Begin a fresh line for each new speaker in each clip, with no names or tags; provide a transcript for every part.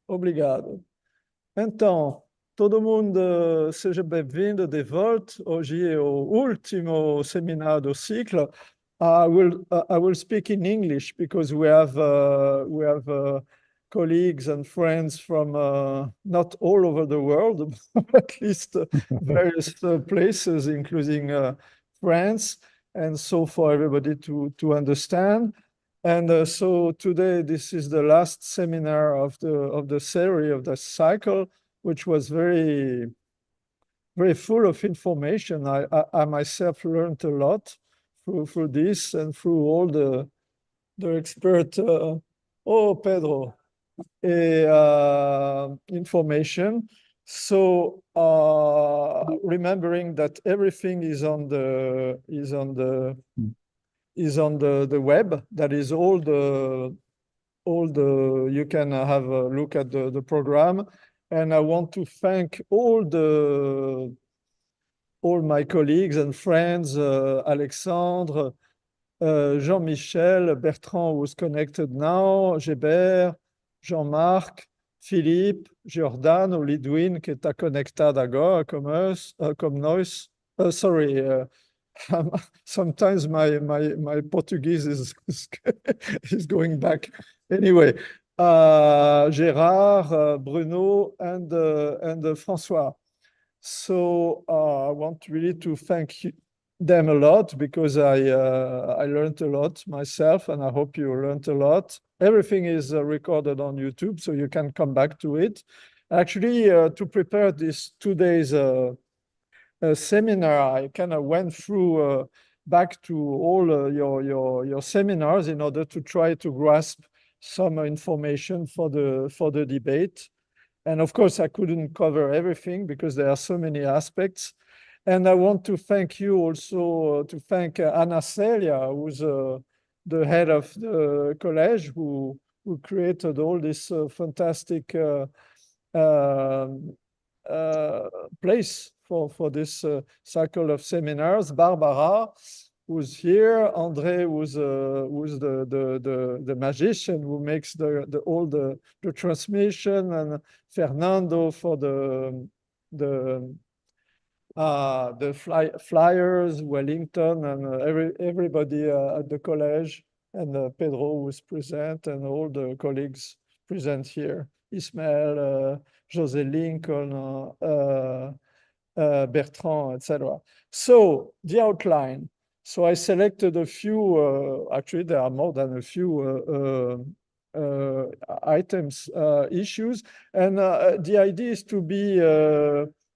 Obrigado. Então, todo mundo seja bem-vindo de volta. Hoje é o último seminário do ciclo. I will speak in English because we have colleagues and friends from not all over the world, at least various places, including France, and so for everybody to understand. And so today, this is the last seminar of the series of the cycle, which was very, very full of information. I myself learned a lot through this and through all the expert, Pedro, information. So remembering that everything is on the web. That is all the you can have a look at the program. And I want to thank all my colleagues and friends, Alexandre, Jean-Michel, Bertrand, who's connected now, Gébert, Jean-Marc, Philippe, Giordano, Lidwin, que está conectado agora como nós. Sorry, sometimes my Portuguese is going back. Anyway, Gérard, Bruno, and François. So I want really to thank them a lot because I learned a lot myself, and I hope you learned a lot. Everything is recorded on YouTube, so you can come back to it. Actually, to prepare this 2 days seminar, I kind of went through back to all your seminars in order to try to grasp some information for the debate. And of course, I couldn't cover everything because there are so many aspects. And I want to thank you also, to thank Anna Celia, who's the head of the college, who created all this fantastic place for this cycle of seminars. Barbara, who's here. André, who's the magician who makes all the transmission, and Fernando for the flyers, Wellington, and everybody at the college, and Pedro who's present, and all the colleagues present here. Ismael, José Lincoln, Bertrand, etc. So the outline. So I selected a few, actually there are more than a few items, issues. And the idea is to be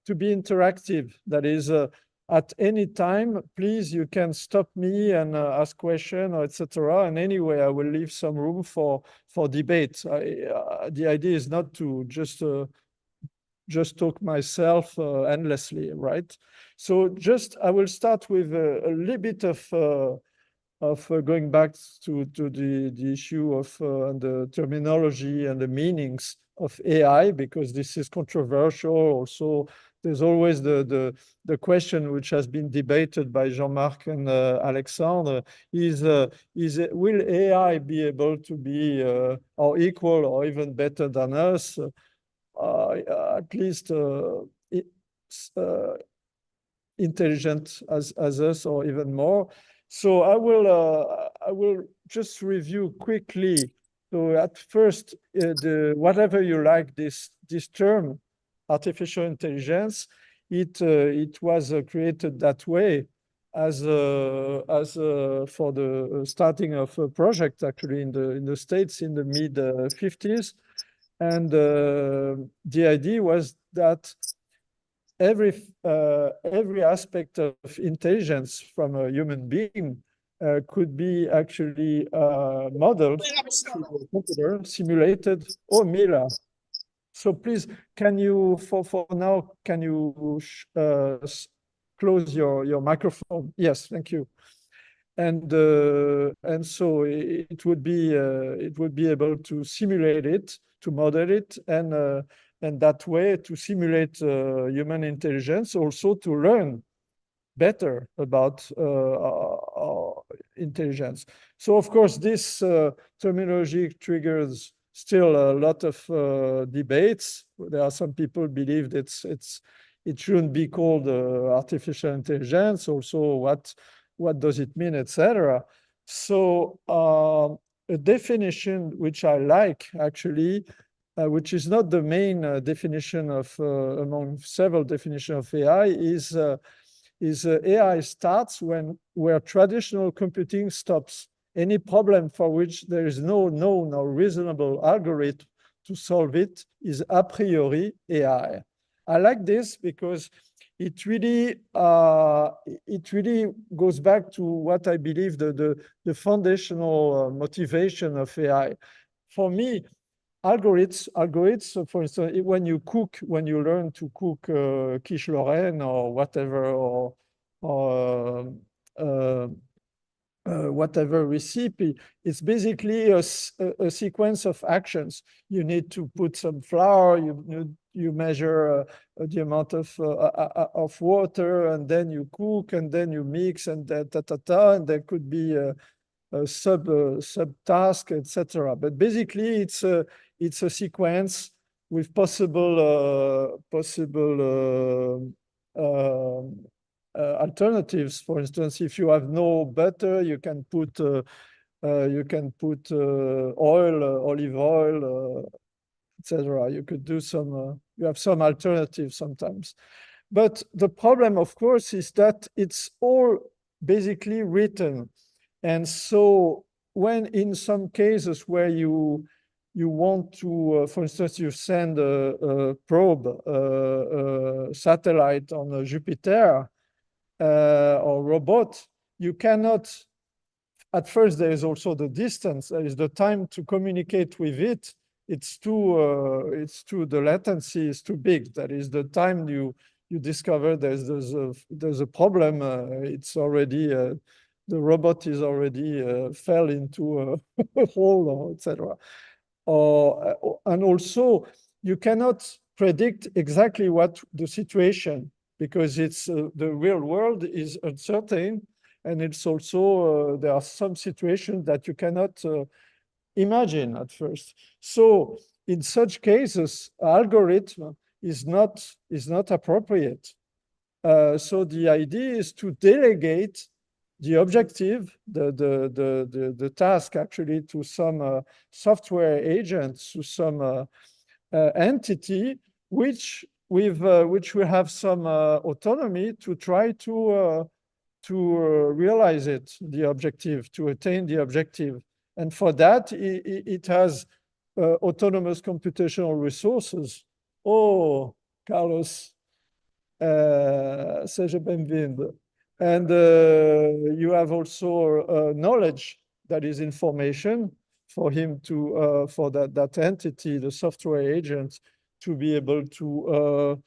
interactive. That is, at any time, please, you can stop me and ask questions, etc. And anyway, I will leave some room for debate. The idea is not to just talk myself endlessly, right? So I will start with a little bit of going back to the issue of the terminology and the meanings of AI, because this is controversial. Also, there's always the question which has been debated by Jean-Marc and Alexandre, will AI be able to be or equal or even better than us? At least intelligent as us, or even more. So I will just review quickly. So at first, whatever you like, this term, artificial intelligence, it was created that way as for the starting of a project, actually in the States in the mid 50s. And the idea was that every aspect of intelligence from a human being could be actually modeled through a computer, simulated. Oh, Mila. So please, can you, for now, can you close your microphone? Yes, thank you. And so it would be able to simulate it, to model it, and that way to simulate human intelligence, also to learn better about our intelligence. So of course, this terminology triggers still a lot of debates. There are some people believe that it shouldn't be called artificial intelligence. Also, what does it mean, etc. So a definition which I like actually, which is not the main definition of among several definitions of AI, is AI starts where traditional computing stops. Any problem for which there is no known or reasonable algorithm to solve it is a priori AI. I like this because it really goes back to what I believe the foundational motivation of AI. For me, algorithms, for instance, when you learn to cook quiche Lorraine or whatever, or whatever recipe, it's basically a sequence of actions. You need to put some flour, you measure the amount of water, and then you cook, and then you mix, and then and there could be a sub task, etc. But basically, it's a sequence with possible alternatives. For instance, if you have no butter, you can put oil, olive oil, etc. You could do some. You have some alternatives sometimes, but the problem, of course, is that it's all basically written, and so when in some cases where you want to, for instance, you send a probe, satellite on Jupiter. Or robot, you cannot, at first there is also the distance, there is the time to communicate with it. The latency is too big. That is the time you discover there's a problem. It's already, the robot is already fell into a hole, etc. And also you cannot predict exactly what the situation, because it's the real world is uncertain, and it's also there are some situations that you cannot imagine at first. So in such cases, algorithm is not appropriate. So the idea is to delegate the objective, the task actually, to some software agents, to some entity which will have some autonomy to try to realize it, the objective, to attain the objective. And for that, it has autonomous computational resources. Oh, Carlos, seja bem-vindo. And you have also knowledge, that is information, for him to, for that entity, the software agent, to be able to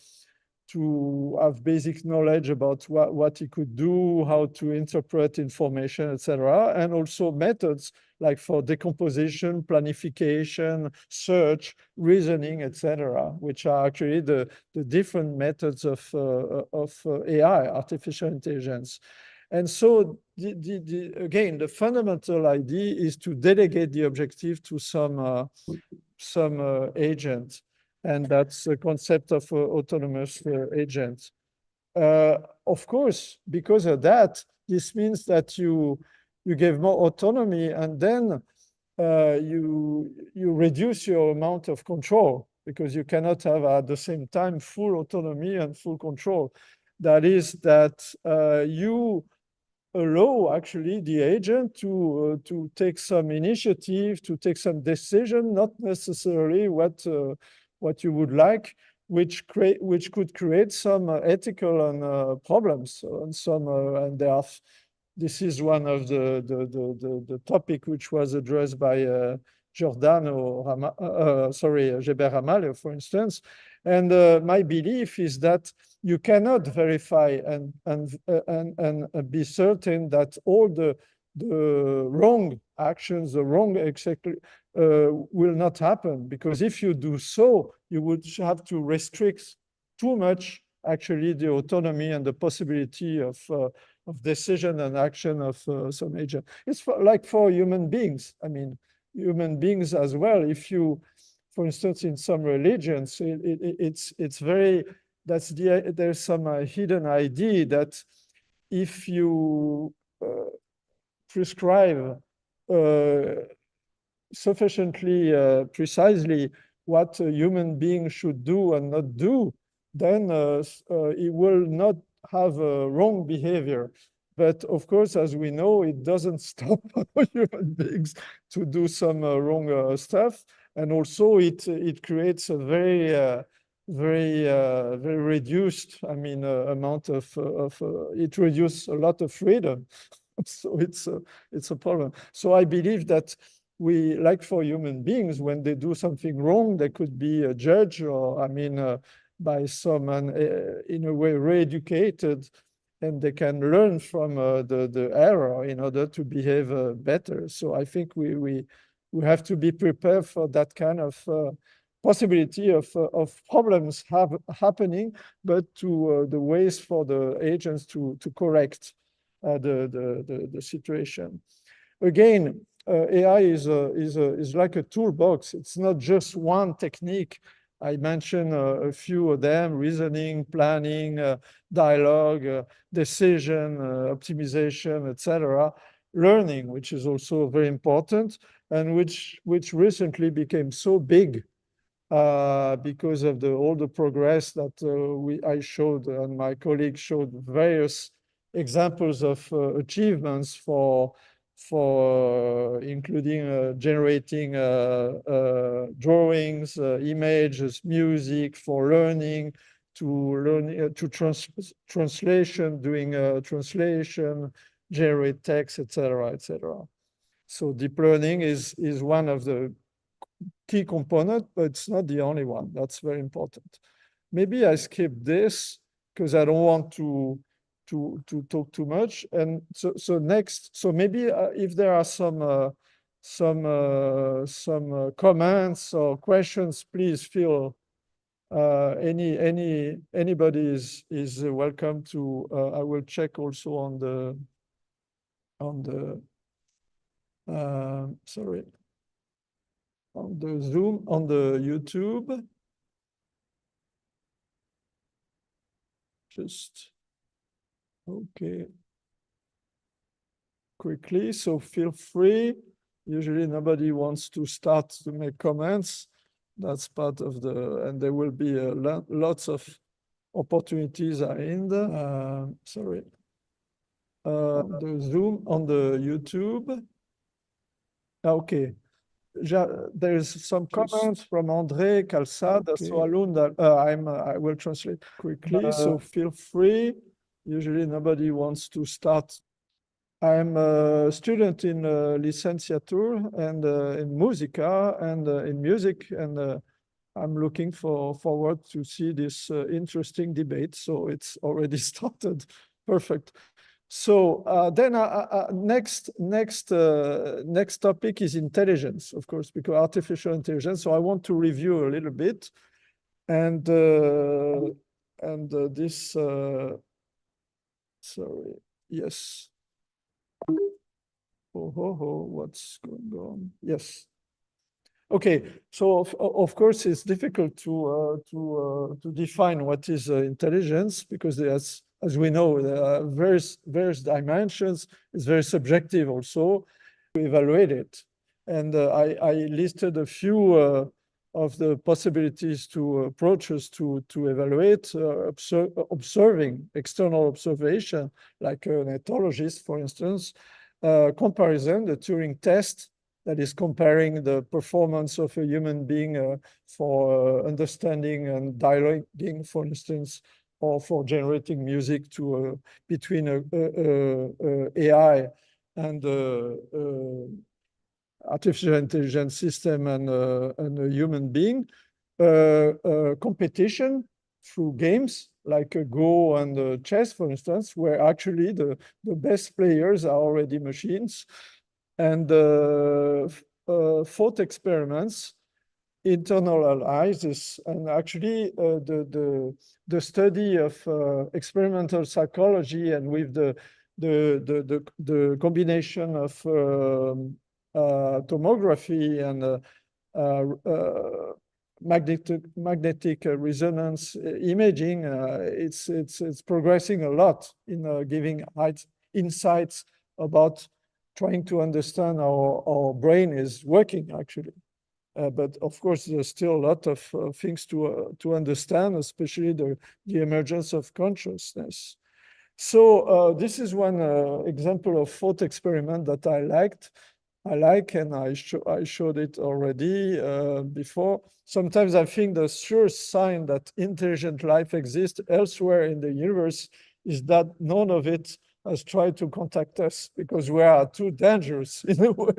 have basic knowledge about what he could do, how to interpret information, etc. And also methods like for decomposition, planification, search, reasoning, etc., which are actually the different methods of AI, artificial intelligence. And so, again, the fundamental idea is to delegate the objective to some agent. And that's the concept of autonomous agents. Of course, because of that, this means that you give more autonomy, and then you reduce your amount of control, because you cannot have at the same time full autonomy and full control. That is that you allow actually the agent to take some initiative, to take some decision, not necessarily what you would like, which could create some ethical and problems, and some and there are. This is one of the topic which was addressed by Giordano, Geber Ramalho, for instance. And my belief is that you cannot verify and be certain that all the wrong actions, the wrong will not happen, because if you do so, you would have to restrict too much actually the autonomy and the possibility of decision and action of some agent. It's like for human beings. I mean, human beings as well. If you, for instance, in some religions, it's very, there's some hidden idea that if you prescribe sufficiently precisely what a human being should do and not do, then it will not have a wrong behavior. But of course, as we know, it doesn't stop human beings to do some wrong stuff. And also it creates a very reduced, I mean, amount of it reduces a lot of freedom. So it's a problem. So I believe that we, like for human beings, when they do something wrong, they could be judged, or I mean, by someone in a way re-educated, and they can learn from the error in order to behave better. So I think we have to be prepared for that kind of possibility of problems happening, but to the ways for the agents to correct the situation. Again, AI is like a toolbox. It's not just one technique. I mentioned a few of them: reasoning, planning, dialogue, decision, optimization, etc. Learning, which is also very important, and which recently became so big because of all the progress that I showed, and my colleague showed various examples of achievements for including generating drawings, images, music, for learning, translation, doing translation, generate text, etc., etc. So deep learning is one of the key components, but it's not the only one. That's very important. Maybe I skip this because I don't want to talk too much. And so next, so maybe if there are some comments or questions, please feel anybody is welcome to. I will check also on the sorry, on the Zoom, on the YouTube. Just okay. Quickly, so feel free. Usually nobody wants to start to make comments. That's part of and there will be lots of opportunities in the, sorry, the Zoom, on the YouTube. Okay. There's some comments from André Calçada. Okay. So Alunda, I will translate quickly, so feel free. Usually nobody wants to start. I'm a student in licenciature and in musica and in music, and I'm looking forward to see this interesting debate. So it's already started. Perfect. So then next topic is intelligence, of course, because artificial intelligence. So I want to review a little bit, and this. Sorry. Yes. What's going on? Yes. Okay. So of course it's difficult to define what is intelligence, because there's, as we know, there are various dimensions. It's very subjective also to evaluate it. And I listed a few of the possibilities to approaches to evaluate observing, external observation, like an ethologist, for instance, comparison, the Turing test, that is comparing the performance of a human being for understanding and dialoguing, for instance, or for generating music to between AI and artificial intelligence system and a human being. Competition through games like Go and chess, for instance, where actually the best players are already machines. And thought experiments, internal analysis, and actually the study of experimental psychology, and with the combination of tomography and magnetic resonance imaging, it's progressing a lot in giving insights about trying to understand how our brain is working, actually. But of course, there's still a lot of things to understand, especially the emergence of consciousness. So this is one example of thought experiment that I like, and I showed it already before. Sometimes I think the sure sign that intelligent life exists elsewhere in the universe is that none of it has tried to contact us, because we are too dangerous in a way.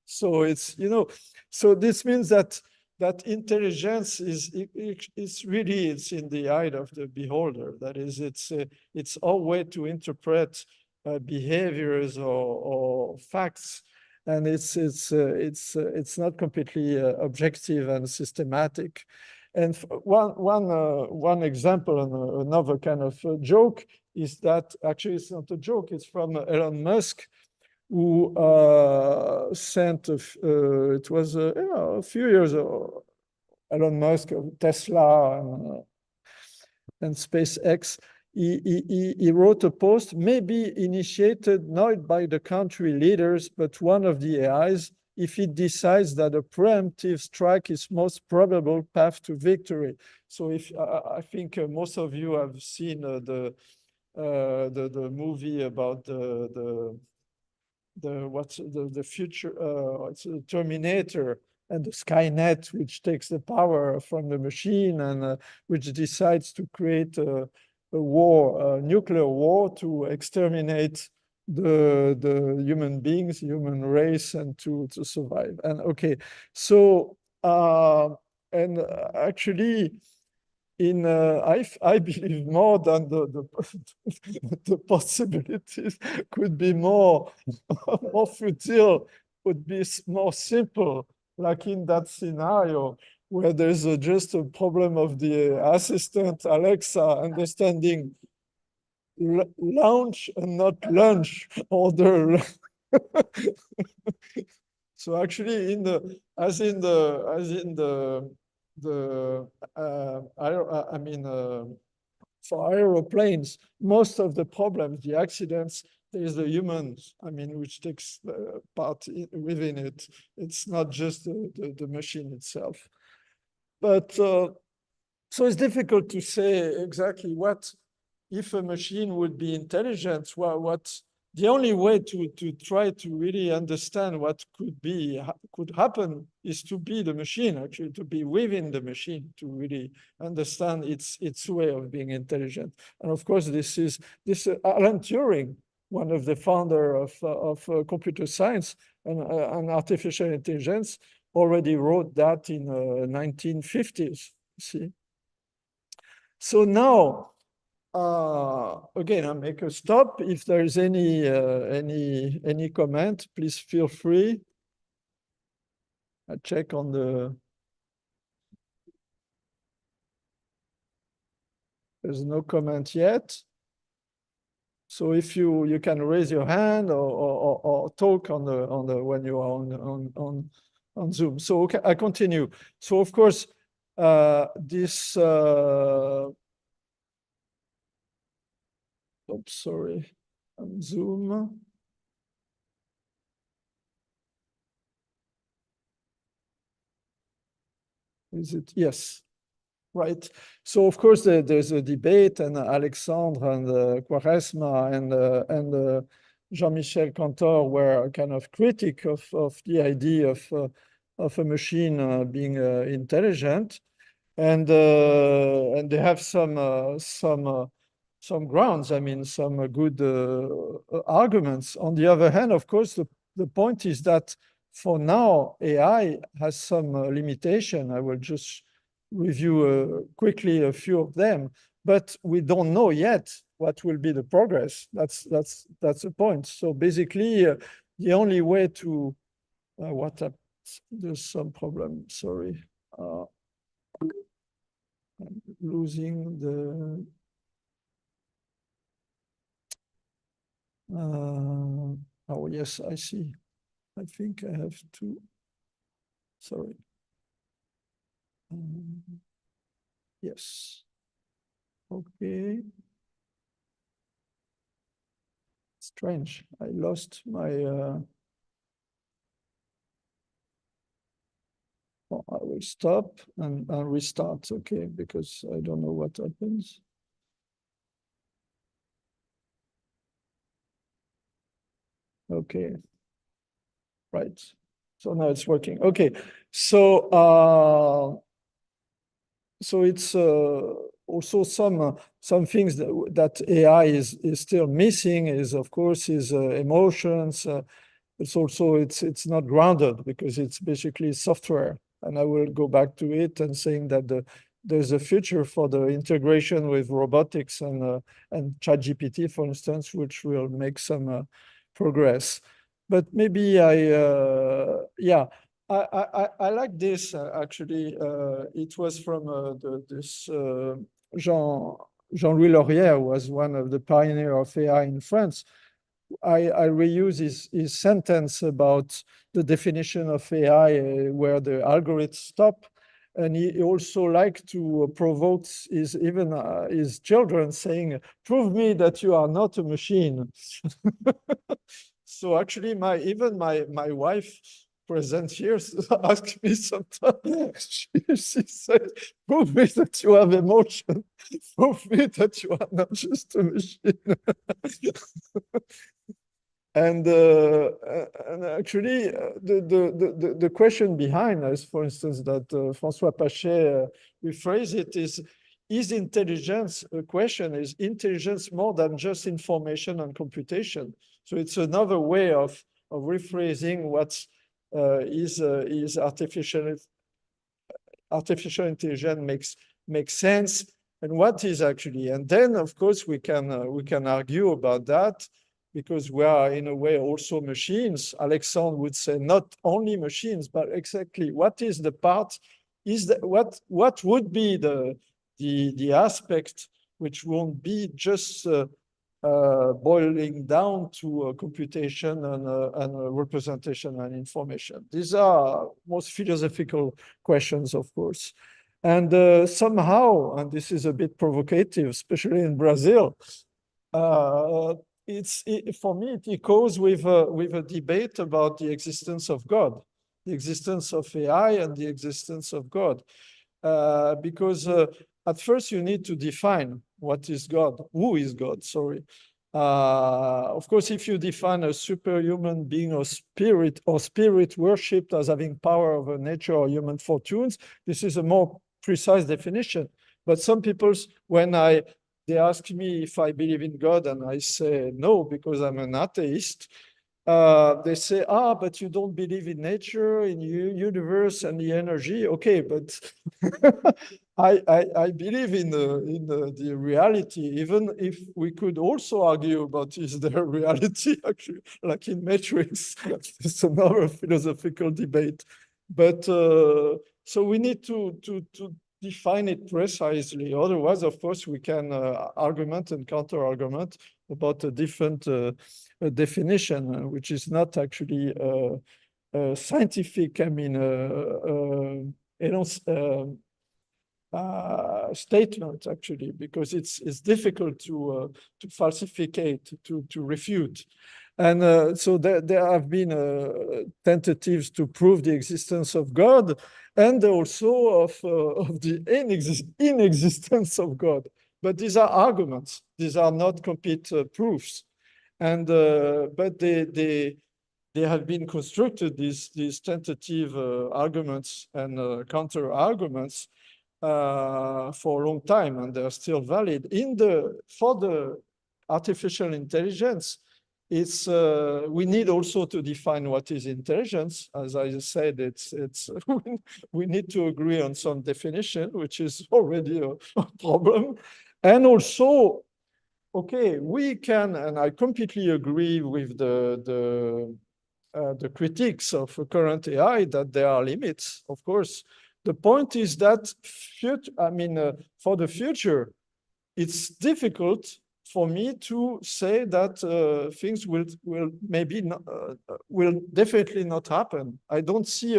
So it's, so this means that intelligence is really, it's in the eye of the beholder. That is, it's our way to interpret behaviors or facts, and it's not completely objective and systematic. And one example, and another kind of joke, is that actually it's not a joke. It's from Elon Musk, who sent, it was a few years ago, Elon Musk, Tesla, and SpaceX, he wrote a post, maybe initiated not by the country leaders, but one of the AIs, if it decides that a preemptive strike is most probable path to victory. So if I think most of you have seen the movie about the future, it's the Terminator and the Skynet, which takes the power from the machine and which decides to create a war, a nuclear war, to exterminate the human beings, human race, and to survive. And okay, so and actually, I believe more than the possibilities could be more futile, would be more simple, like in that scenario where there's just a problem of the assistant Alexa understanding lunch and not lunch order. So actually, for aeroplanes, most of the problems, the accidents, there's the humans, which takes part within it. It's not just the machine itself. But so it's difficult to say exactly what, if a machine would be intelligent, the only way to try to really understand what could happen is to be the machine, actually, to be within the machine, to really understand its way of being intelligent. And of course, this Alan Turing, one of the founder of computer science and artificial intelligence, already wrote that in 1950s. See, so now. Again, I'll make a stop. If there's any comment, please feel free. I check on there's no comment yet. So if you can raise your hand or talk on the when you are on Zoom. So okay, I continue. So of course, this. Oops, sorry, on Zoom. Is it? Yes, right. So of course there's a debate, and Alexandre and Quaresma and Jean-Michel Cantor were kind of critic of the idea of a machine being intelligent, and they have some grounds, some good arguments. On the other hand, of course, the point is that for now, AI has some limitation. I will just review quickly a few of them, but we don't know yet what will be the progress. That's the point. So basically, the only way to there's some problem. Sorry, I'm losing the. Oh, yes, I see. I think I have to, sorry. Yes. Okay. Strange. I lost my, well, I will stop and restart, okay, because I don't know what happens. Okay. Right. So now it's working. Okay. So so it's also some things that AI is still missing is, of course, is emotions. It's also it's not grounded because it's basically software. And I will go back to it and saying that there's a future for the integration with robotics and ChatGPT, for instance, which will make some progress. But maybe yeah. I like this actually. It was from this Jean-Louis Laurier, was one of the pioneers of AI in France. I reuse his sentence about the definition of AI where the algorithms stop. And he also liked to provoke his children saying, "Prove me that you are not a machine." So actually, even my wife present here asked me sometimes, she said, "Prove me that you have emotion. Prove me that you are not just a machine." And actually, the question behind us, for instance, that François Pachet rephrased it is intelligence, a question, is intelligence more than just information and computation? So it's another way of rephrasing what is artificial intelligence makes sense, and what is actually. And then, of course, we can argue about that, because we are in a way also machines. Alexandre would say not only machines, but exactly what is the part, is that what would be the aspect which won't be just boiling down to computation and representation and information. These are most philosophical questions, of course. And somehow, and this is a bit provocative, especially in Brazil, for me, it echoes with a debate about the existence of God, the existence of AI and the existence of God. Because at first you need to define what is God, who is God, sorry. Of course, if you define a superhuman being or spirit worshipped as having power over nature or human fortunes, this is a more precise definition. But some people, when they ask me if I believe in God, and I say no, because I'm an atheist. They say, but you don't believe in nature, in universe and the energy. Okay, but I believe in the reality, even if we could also argue about is there reality, actually, like in Matrix. It's another philosophical debate. But so we need to define it precisely. Otherwise, of course, we can argument and counter-argument about a different definition, which is not actually scientific. I mean, statement, actually, because it's difficult to falsificate, to refute. And so there have been tentatives to prove the existence of God, and also of the inexistence of God. But these are arguments. These are not complete proofs. And but they have been constructed, these tentative arguments and counter arguments for a long time, and they're still valid. For the artificial intelligence, it's we need also to define what is intelligence. As I said, it's we need to agree on some definition, which is already a problem. And also, okay, we can, and I completely agree with the critiques of current AI, that there are limits, of course. The point is that for the future, it's difficult for me to say that things will maybe not, will definitely not happen. I don't see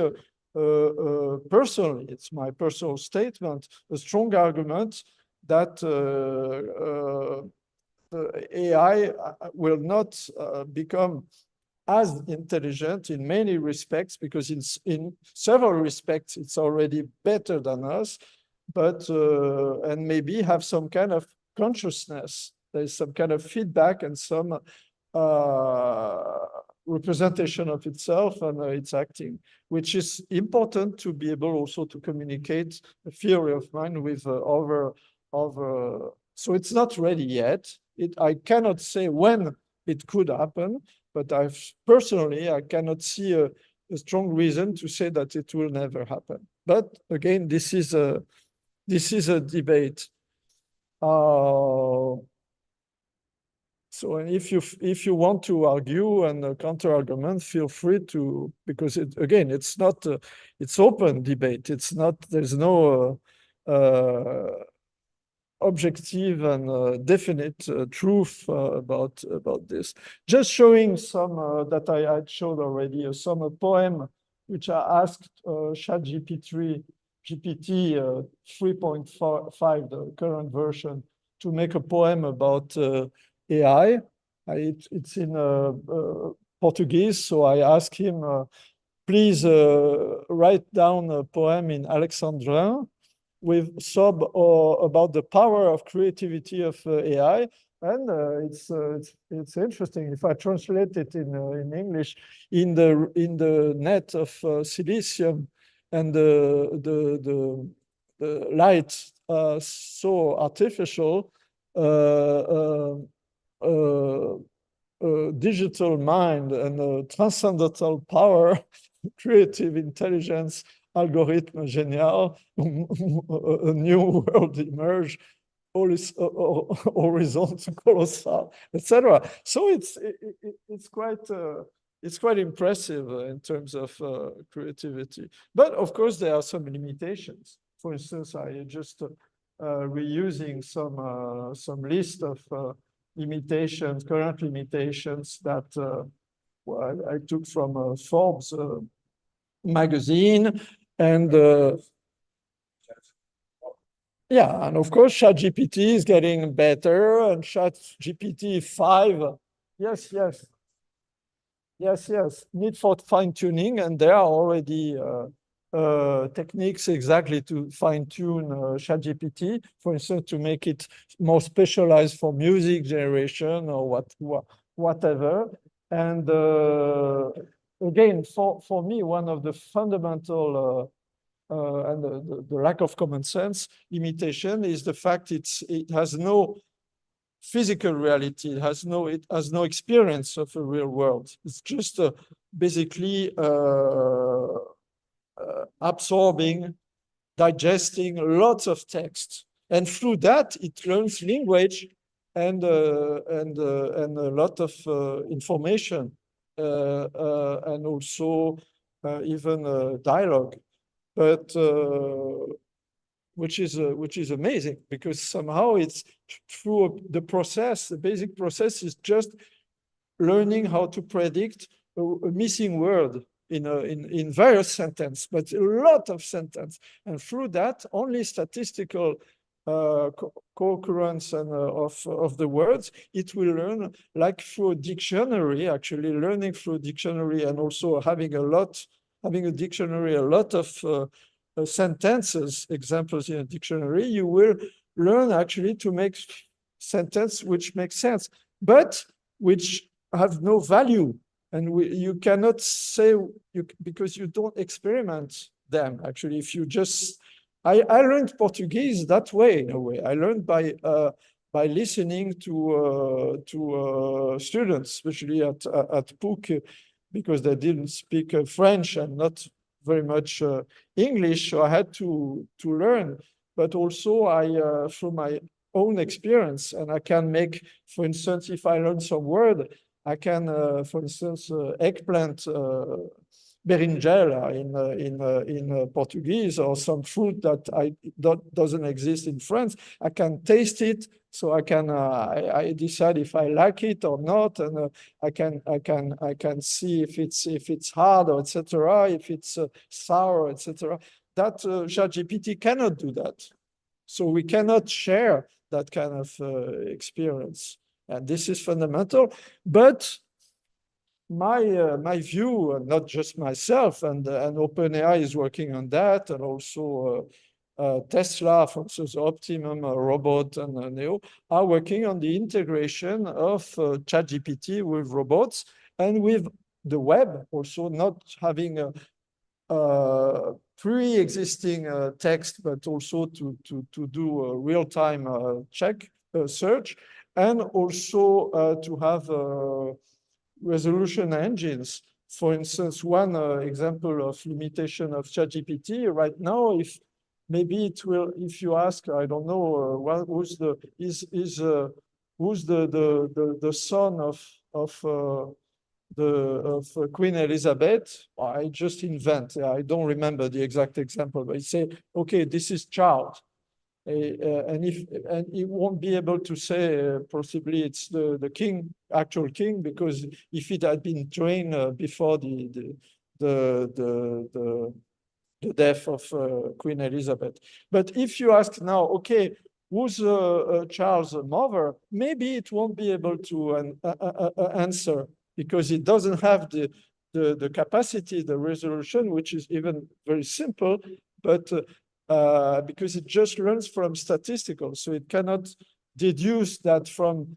personally, it's my personal statement, a strong argument that the AI will not become as intelligent in many respects, because in several respects it's already better than us, but and maybe have some kind of consciousness. There's some kind of feedback and some representation of itself and its acting, which is important to be able also to communicate a theory of mind with other. So it's not ready yet. I cannot say when it could happen, but personally, I cannot see a strong reason to say that it will never happen. But again, this is a debate. So if you want to argue and counter argument, feel free to, because again, it's not it's open debate. It's not, there's no objective and definite truth about this. Just showing some that I had showed already, some poem which I asked GPT 3.5, the current version, to make a poem about AI. It's in Portuguese, so I asked him, please write down a poem in Alexandrin with about the power of creativity of AI. And it's interesting. If I translate it in English, in the net of silicium and the light so artificial, digital mind and transcendental power, creative intelligence, algorithm génial, a new world emerge, horizon colossal, etc. So it's quite impressive in terms of creativity. But of course, there are some limitations. For instance, I just reusing some list of limitations, current limitations that I took from Forbes magazine, and yeah, and of course ChatGPT is getting better, and ChatGPT 5, yes, need for fine-tuning, and there are already techniques exactly to fine-tune ChatGPT, for instance, to make it more specialized for music generation or whatever. And again, for me, one of the fundamental and the lack of common sense limitation is the fact it has no physical reality. It has no experience of a real world. It's just basically absorbing, digesting lots of text, and through that it learns language and a lot of information, and also even dialogue, but which is amazing, because somehow it's through the process. The basic process is just learning how to predict a missing word in various sentences, but a lot of sentences, and through that only statistical co-occurrence and of the words, it will learn, like through a dictionary, actually learning through a dictionary, and also having a dictionary, a lot of sentences, examples in a dictionary, you will learn actually to make sentences which make sense, but which have no value. And you cannot say, because you don't experiment them. Actually, if you just, I learned Portuguese that way, in a way. I learned by listening to students, especially at PUC, because they didn't speak French and not very much English, so I had to learn. But also through my own experience, and I can make, for instance, if I learn some word, I can, for instance, eggplant, berinjela in Portuguese, or some fruit that doesn't exist in France. I can taste it, So I can I decide if I like it or not, and I can see if it's hard or etc. If it's sour, etc. That ChatGPT cannot do that. So we cannot share that kind of experience, and this is fundamental. But my view, not just myself, and OpenAI is working on that, and also Tesla, for instance, Optimum robot and Neo are working on the integration of ChatGPT with robots and with the web, also not having a pre-existing text, but also to do a real-time search, and also to have resolution engines. For instance, one example of limitation of ChatGPT right now, if maybe it will, if you ask, I don't know, who's the son of Queen Elizabeth? I just invent. I don't remember the exact example, but you say, okay, this is child. And it won't be able to say possibly it's the king, actual king, because if it had been trained before the death of Queen Elizabeth. But if you ask now, okay, who's Charles' mother? Maybe it won't be able to answer, because it doesn't have the capacity, the resolution, which is even very simple, but because it just learns from statistical, so it cannot deduce that from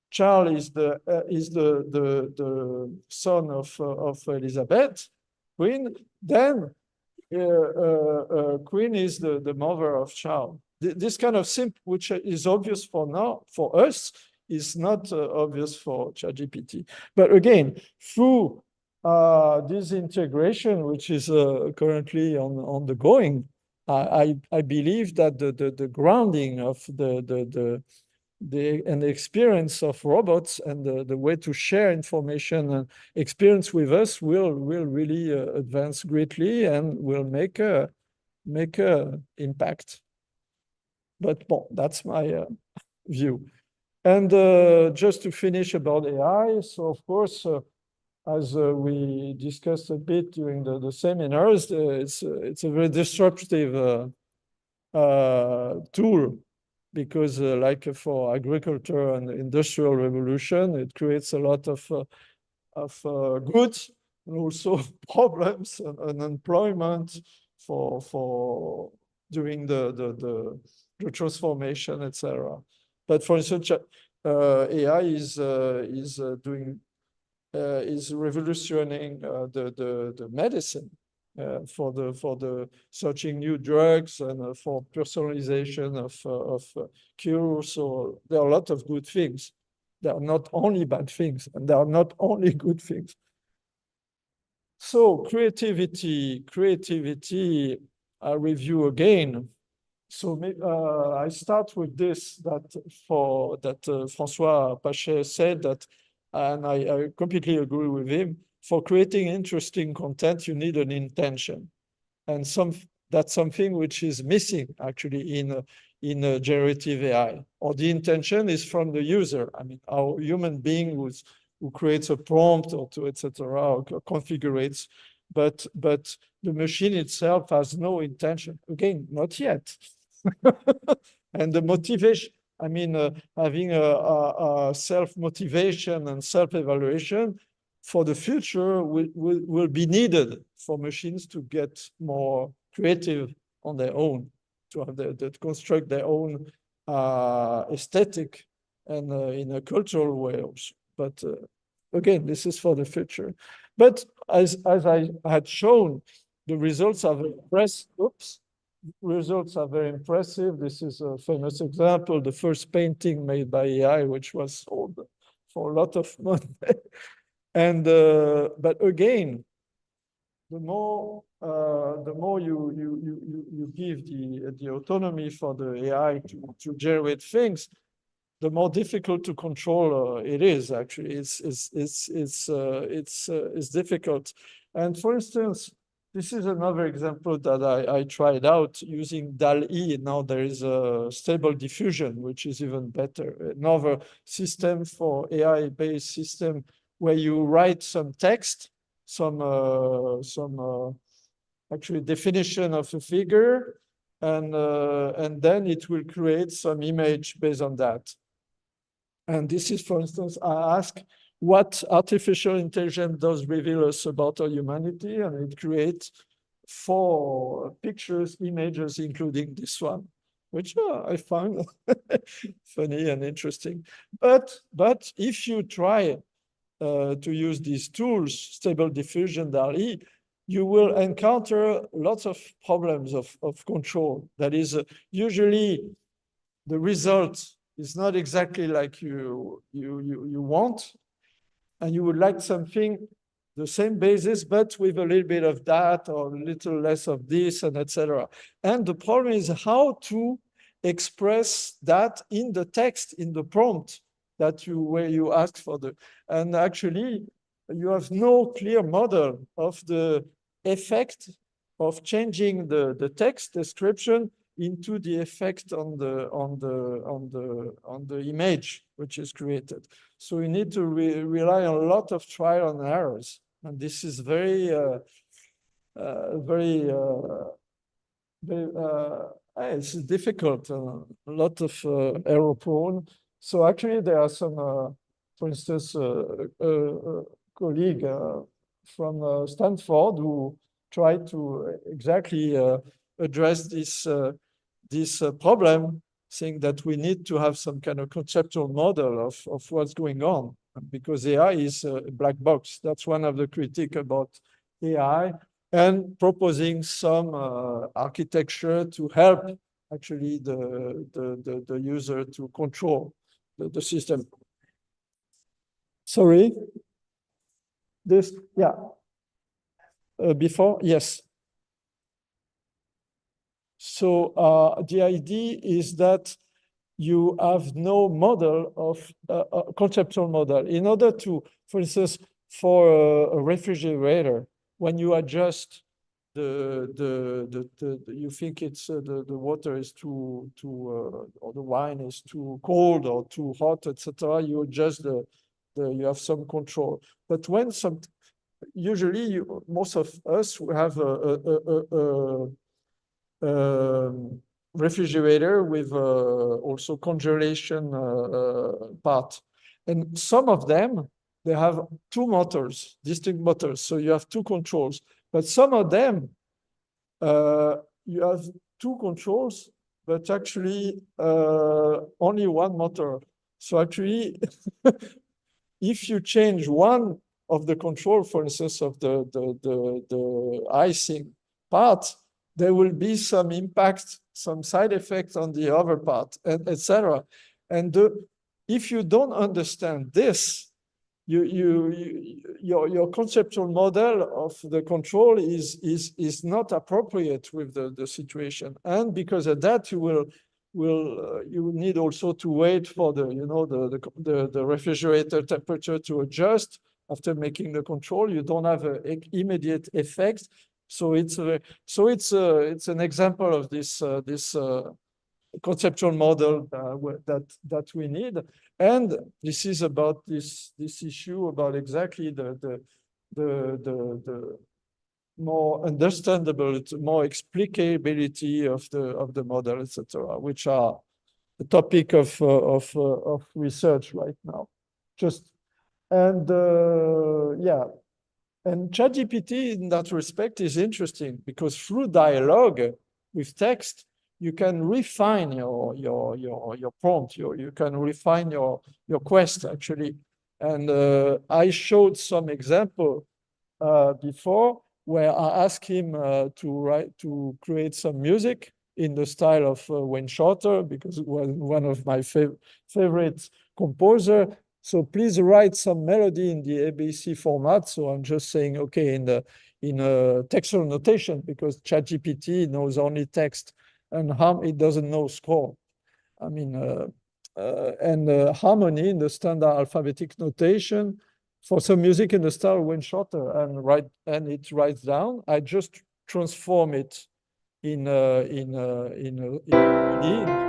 Charles is the son of Elizabeth, Queen, then Queen is the mother of Charles. This kind of simple, which is obvious for now, for us, is not obvious for ChatGPT. But again, through this integration, which is currently on the going, I believe that the grounding of the experience of robots and the way to share information and experience with us will really advance greatly and will make a impact. But bon, that's my view. And just to finish about AI, so of course, as we discussed a bit during the seminars, it's a very disruptive tool, because like for agriculture and industrial revolution, it creates a lot of goods and also problems and unemployment for during the transformation, etc. But for instance, AI is revolutioning the medicine for the searching new drugs and for personalization of cures. So there are a lot of good things. There are not only bad things, and there are not only good things. So creativity, I review again. So I start with this, that François Pachet said that, and I completely agree with him. For creating interesting content, you need an intention, and that's something which is missing actually in generative AI. Or the intention is from the user. I mean, our human being who creates a prompt or to etc. or configurates, but the machine itself has no intention. Again, not yet. And the motivation, I mean, having a self-motivation and self-evaluation for the future will be needed for machines to get more creative on their own, to have to construct their own aesthetic and in a cultural way also. But again, this is for the future. But as I had shown, the results are very impressive. Results are very impressive. This is a famous example, the first painting made by AI, which was sold for a lot of money. And but again, the more you give the autonomy for the AI to generate things, the more difficult to control it is. Actually, it's difficult. And for instance, this is another example that I tried out using DAL-E. Now there is a stable diffusion, which is even better. Another system for AI-based system where you write some text, some actually definition of a figure, and then it will create some image based on that. And this is, for instance, I ask what artificial intelligence does reveal us about our humanity, and it creates 4 pictures, images, including this one, which I find funny and interesting. But if you try to use these tools, Stable Diffusion, DALL-E, you will encounter lots of problems of control. That is, usually the result is not exactly like you want, and you would like something the same basis, but with a little bit of that or a little less of this, and etc. And the problem is how to express that in the text, in the prompt where you ask for and actually you have no clear model of the effect of changing the text description into the effect on the image which is created. So we need to rely on a lot of trial and errors, and this is very it's difficult, a lot of error prone. So actually there are some, for instance, a colleague from Stanford who tried to exactly address this problem, saying that we need to have some kind of conceptual model of what's going on, because AI is a black box. That's one of the critiques about AI, and proposing some architecture to help actually the user to control the system. Sorry, this, yeah. Before, yes. So the idea is that you have no model of conceptual model. In order to, for instance, for a refrigerator, when you adjust you think it's the water is too or the wine is too cold or too hot, etc. You adjust you have some control. But when usually most of us have a refrigerator with also congelation part, and some of them they have 2 motors, distinct motors, so you have 2 controls. But some of them you have 2 controls, but actually only 1 motor. So actually, if you change one of the control, for instance, of the icing part, there will be some impact, some side effects on the other part, etc. And if you don't understand this, your conceptual model of the control is not appropriate with the situation, and because of that, you will need also to wait for the refrigerator temperature to adjust after making the control. You don't have an immediate effect. So it's an example of this conceptual model that we need, and this is about this issue about exactly the more understandable, more explicability of the model, etc., which are the topic of research right now. And ChatGPT in that respect is interesting, because through dialogue with text, you can refine your prompt, you can refine your quest actually. And I showed some example before where I asked him to create some music in the style of Wayne Shorter, because it was one of my favorite composer. So please write some melody in the ABC format. So I'm just saying, okay, in a textual notation, because ChatGPT knows only text, and it doesn't know score. I mean, harmony in the standard alphabetic notation for some music in the style of Wayne Shorter, and it writes down. I just transform it in 3D.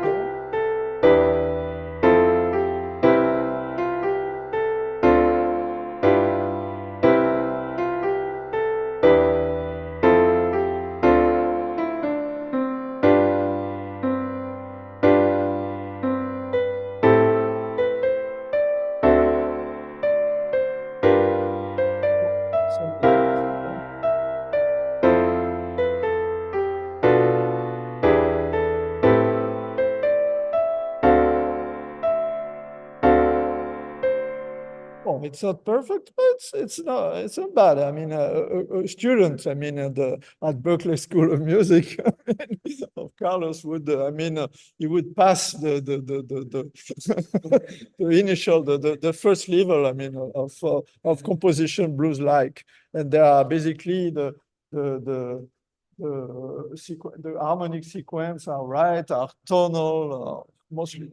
Well, it's not perfect, but it's not bad. I mean, a student, I mean, at Berkeley School of Music, of Carlos would, he would pass the initial, the first level, I mean, of composition blues-like, and there are basically the harmonic sequence are right, are tonal, mostly.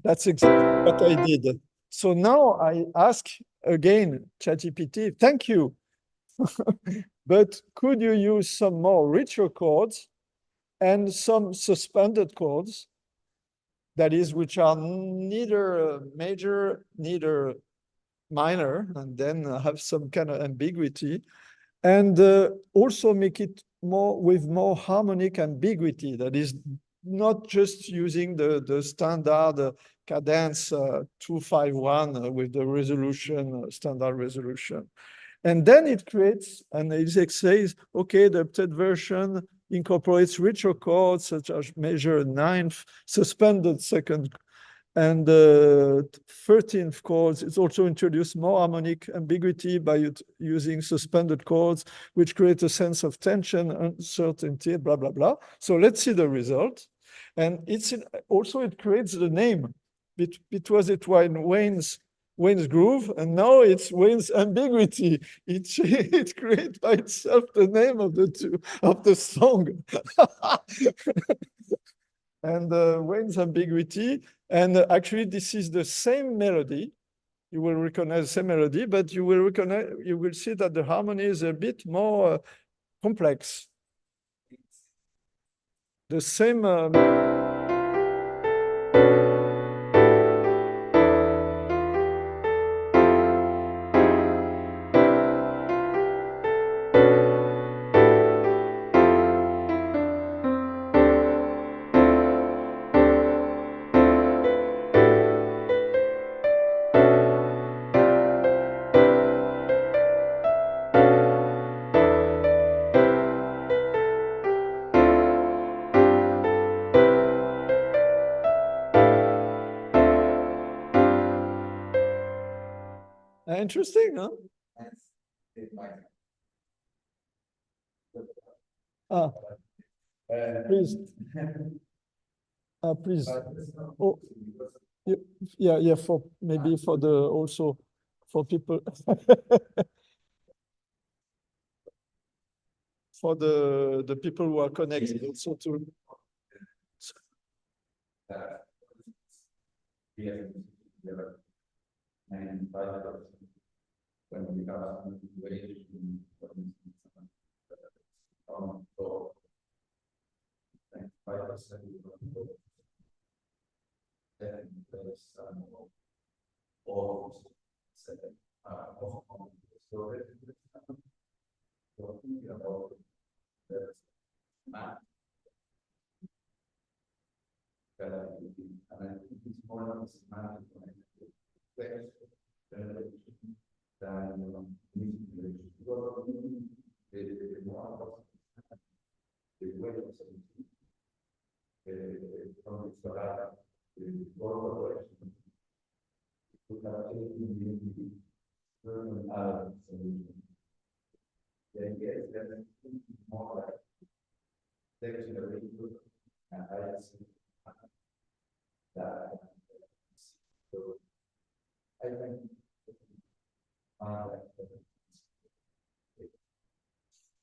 That's exactly what I did. So now I ask again, ChatGPT, thank you. But could you use some more richer chords and some suspended chords, that is, which are neither major, neither minor, and then have some kind of ambiguity, and also make it with more harmonic ambiguity, that is, not just using the standard cadence 251 with the resolution, standard resolution. And then it creates, and it says, okay, the updated version incorporates richer chords such as major ninth, suspended second, and 13th chords. It's also introduced more harmonic ambiguity by using suspended chords, which create a sense of tension, uncertainty, blah, blah, blah. So let's see the result. And also it creates the name. It was Wayne's groove, and now it's Wayne's ambiguity. It creates by itself the name of the song. And Wayne's ambiguity. And actually, this is the same melody. You will recognize the same melody, but you will see that the harmony is a bit more complex. The same. Interesting, huh? Please. Please. Oh, yeah. For maybe for also for people for the people who are connected also to.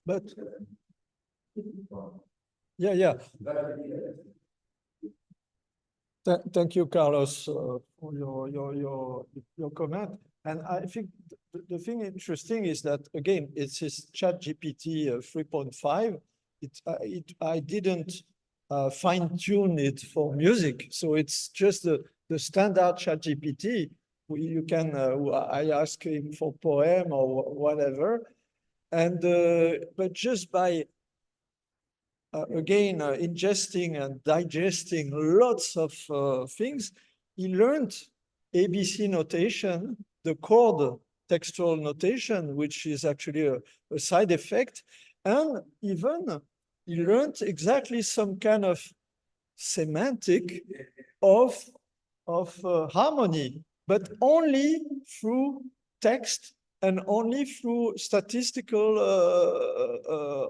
But yeah. Thank you, Carlos, for your comment. And I think the thing interesting is that, again, it's this ChatGPT 3.5. I didn't fine-tune it for music. So it's just the standard ChatGPT. You can, I ask him for poem or whatever. And, but just by, again, ingesting and digesting lots of things, he learned ABC notation, the chord textual notation, which is actually a side effect. And even he learned exactly some kind of semantic of harmony, but only through text and only through statistical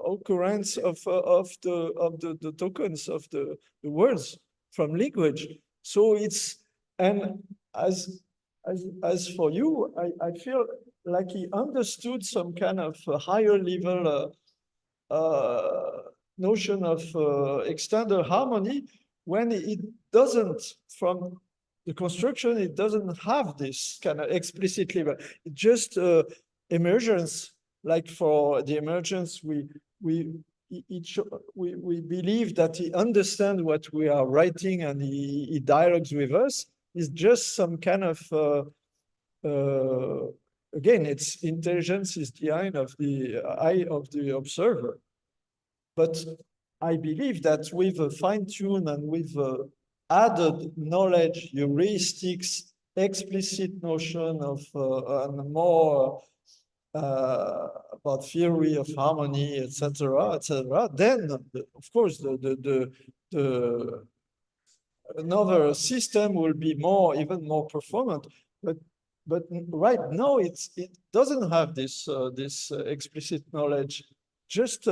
occurrence of the tokens of the words from language. So it's, and as for you, I feel like he understood some kind of higher level notion of extended harmony when it doesn't, from the construction, it doesn't have this kind of explicit level. It just emergence, like for the emergence, we believe that he understands what we are writing and he dialogues with us. It's just some kind of, again, it's intelligence is the eye of the observer. But I believe that with a fine-tune and with added knowledge, heuristics, explicit notion of and more about theory of harmony, etc., then of course the another system will be even more performant. But right now it doesn't have this explicit knowledge. Just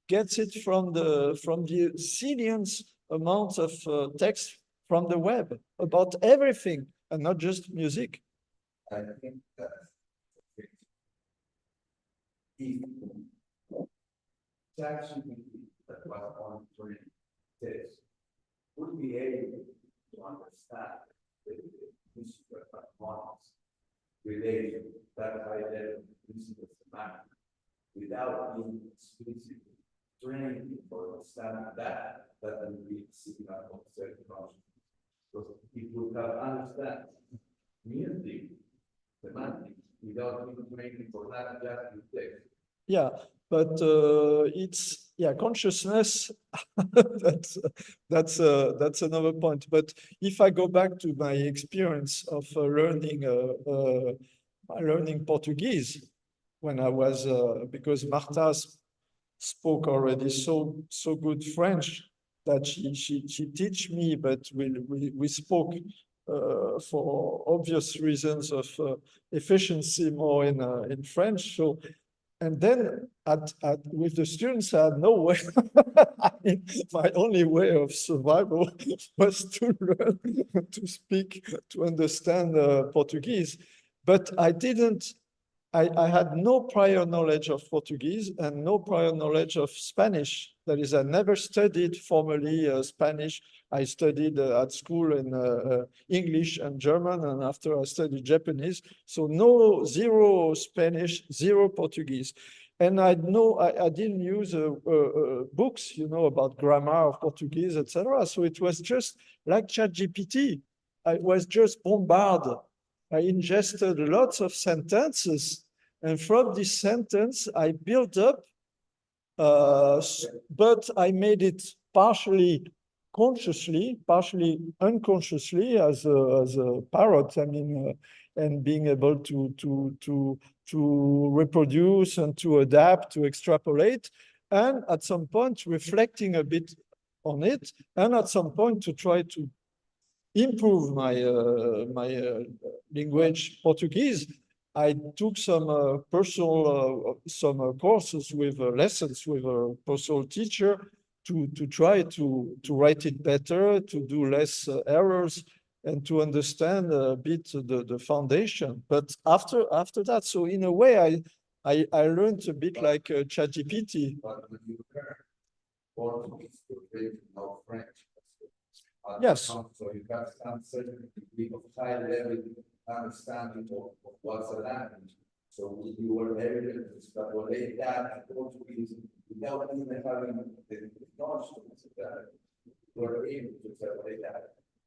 gets it from the zillions amounts of text from the web about everything and not just music.
I think that if ChatGPT that was on this would be able to understand the musical models related that high level musical semantics without being explicitly trained for understanding that would be a signal of certain functions. So it would have understand music semantics without being trained for that just with text.
Yeah, but it's consciousness. that's another point. But if I go back to my experience of learning Portuguese when I was because Marta spoke already so good French that she teach me, but we spoke for obvious reasons of efficiency more in French. So. And then with the students, I had no way. I mean, my only way of survival was to learn to speak, to understand Portuguese. But I had no prior knowledge of Portuguese and no prior knowledge of Spanish. That is, I never studied formally Spanish. I studied at school in English and German, and after I studied Japanese. So zero Spanish, zero Portuguese. And I didn't use books, about grammar of Portuguese, etc. So it was just like ChatGPT. I was bombarded bombarded. I ingested lots of sentences, and from this sentence, I built up, but I made it partially consciously, partially unconsciously as a parrot. I mean, and being able to reproduce and to adapt, to extrapolate, and at some point reflecting a bit on it, and at some point to try to improve my language Portuguese. I took some personal courses with lessons with a personal teacher to try to write it better, to do less errors, and to understand a bit the foundation. But after that, so in a way, I learned a bit like ChatGPT.
But when you learn Portuguese, you know French.
Yes.
So you have some certain degree of high level understanding of what's a language. So you were able to extrapolate that in Portuguese without even having the knowledge that you were able to extrapolate that.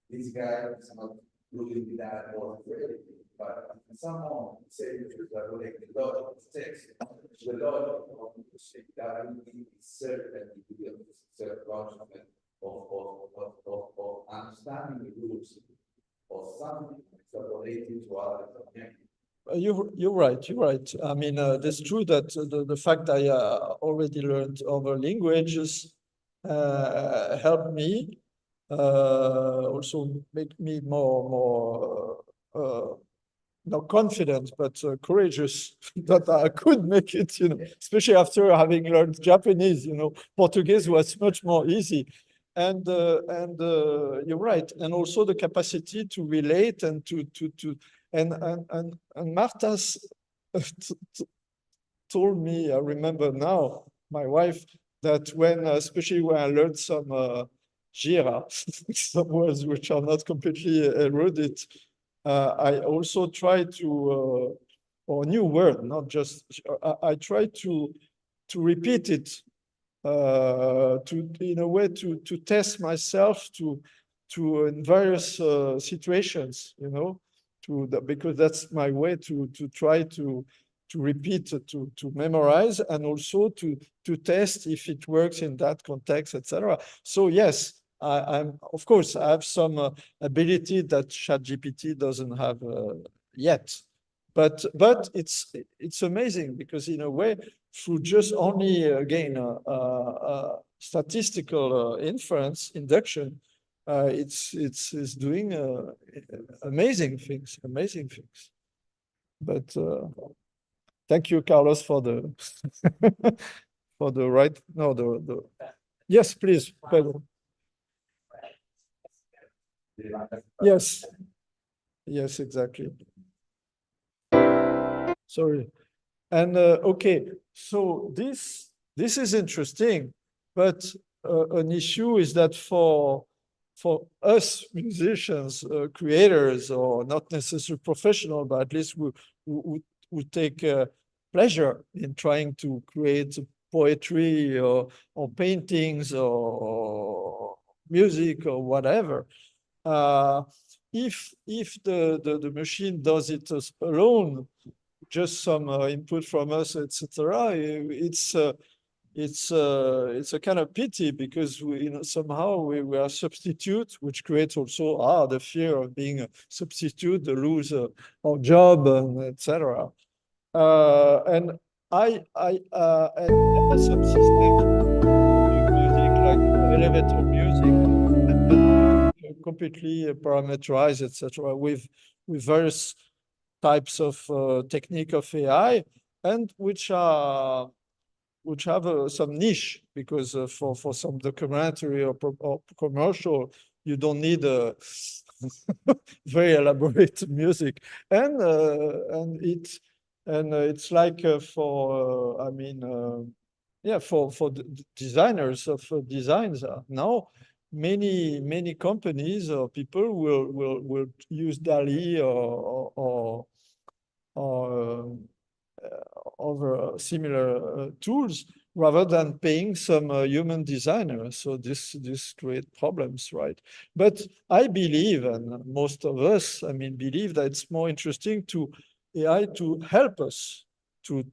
This guy is not doing that or really, but someone say to extrapolate the logic of text, the logic of music, that will be certainly self-conscious of understanding the rules of something extrapolating to other subjects.
You're right. You're right. I mean, it's true that the fact I already learned other languages helped me also make me more not confident, but courageous that I could make it. You know, especially after having learned Japanese. You know, Portuguese was much more easy. And you're right. And also the capacity to relate and and Marta's told me, I remember now, my wife, that when, especially when I learned some Gira, some words which are not completely eroded, I also try to, or new word, not just, I try to repeat it, in a way to test myself to in various situations, you know, because that's my way to try to repeat, to memorize, and also to test if it works in that context, etc. So yes, I'm of course I have some ability that ChatGPT doesn't have yet, but it's amazing because in a way through just only again statistical inference induction. It's doing amazing things. But thank you, Carlos, for the for the right. No, the yes, please, Pedro. Yes, yes, exactly. Sorry, and okay. So this is interesting, but an issue is that for us musicians, creators, or not necessarily professional, but at least we take pleasure in trying to create poetry or paintings or music or whatever. If the machine does it alone, just some input from us, etc., it's a kind of pity because somehow we are substitute, which creates also the fear of being a substitute, the lose our job, etc. And and some systems music like elevator music, completely parameterized, etc. With various types of technique of AI, and which have some niche, because for some documentary or commercial, you don't need a very elaborate music, and it's like for I mean yeah, for designers of designs now. Many companies or people will use DALL-E or other similar tools rather than paying some human designer. So this creates problems, right? But I believe, and most of us, I mean, believe that it's more interesting to AI to help us to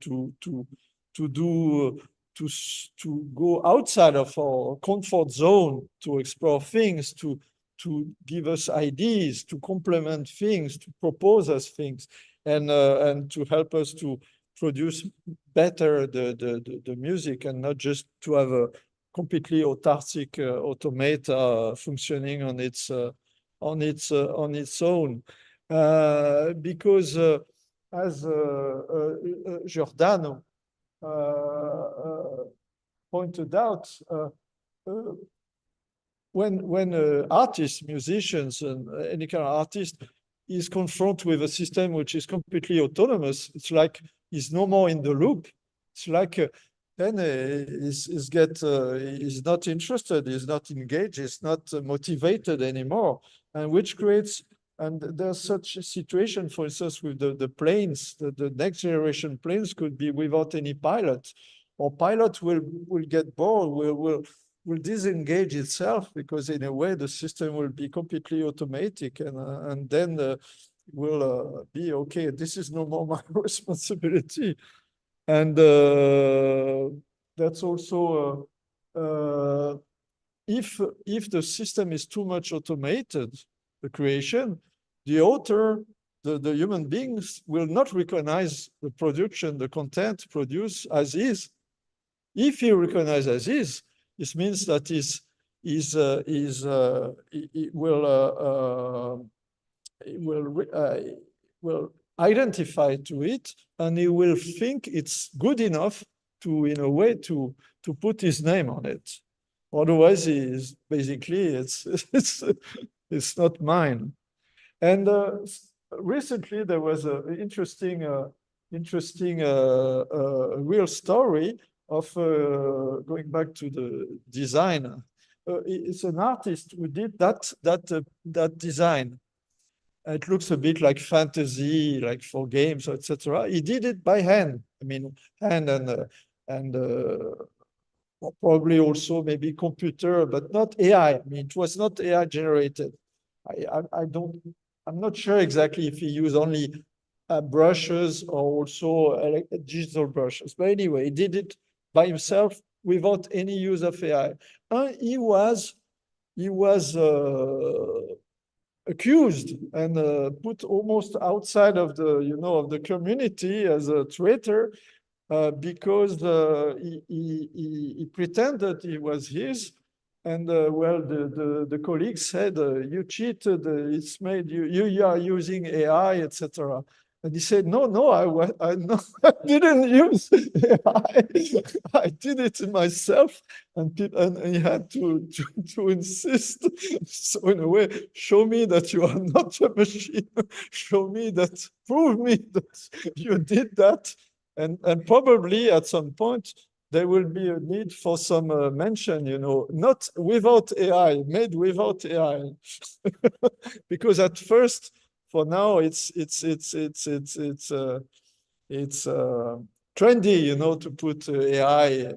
go outside of our comfort zone, to explore things, to give us ideas, to complement things, to propose us things, and to help us to produce better the music, and not just to have a completely autarkic automata functioning on its own. Because as Giordano pointed out, when artists, musicians, and any kind of artist is confronted with a system which is completely autonomous, it's like he's no more in the loop. It's like then he's not interested, he's not engaged, he's not motivated anymore, and which creates And there's such a situation, for instance, with the planes, the next generation planes could be without any pilot, or pilot will get bored, will disengage itself, because in a way the system will be completely automatic, and then will be okay. This is no more my responsibility, and that's also if the system is too much automated, the creation, the author, the human beings will not recognize the production, the content produced as is. If he recognizes as is, this means that will identify to it, and he will think it's good enough to, in a way, to put his name on it. Otherwise, is basically it's not mine. And recently there was an interesting real story of going back to the design. It's an artist who did that design. It looks a bit like fantasy, like for games, etc. He did it by hand. I mean, hand and probably also maybe computer, but not AI. I mean, it was not AI generated. I'm not sure exactly if he used only brushes or also digital brushes. But anyway, he did it by himself without any use of AI. And he was accused and put almost outside of the of the community as a traitor, because he pretended he was his, and well, the colleagues said, you cheated, it's made you are using AI, etc. And he said, no, I didn't use AI. I did it myself, and he had to insist. So in a way, show me that you are not a machine. Show me that, prove me that you did that. And probably at some point, there will be a need for some mention, not without AI, made without AI. Because at first, for now, it's trendy, to put AI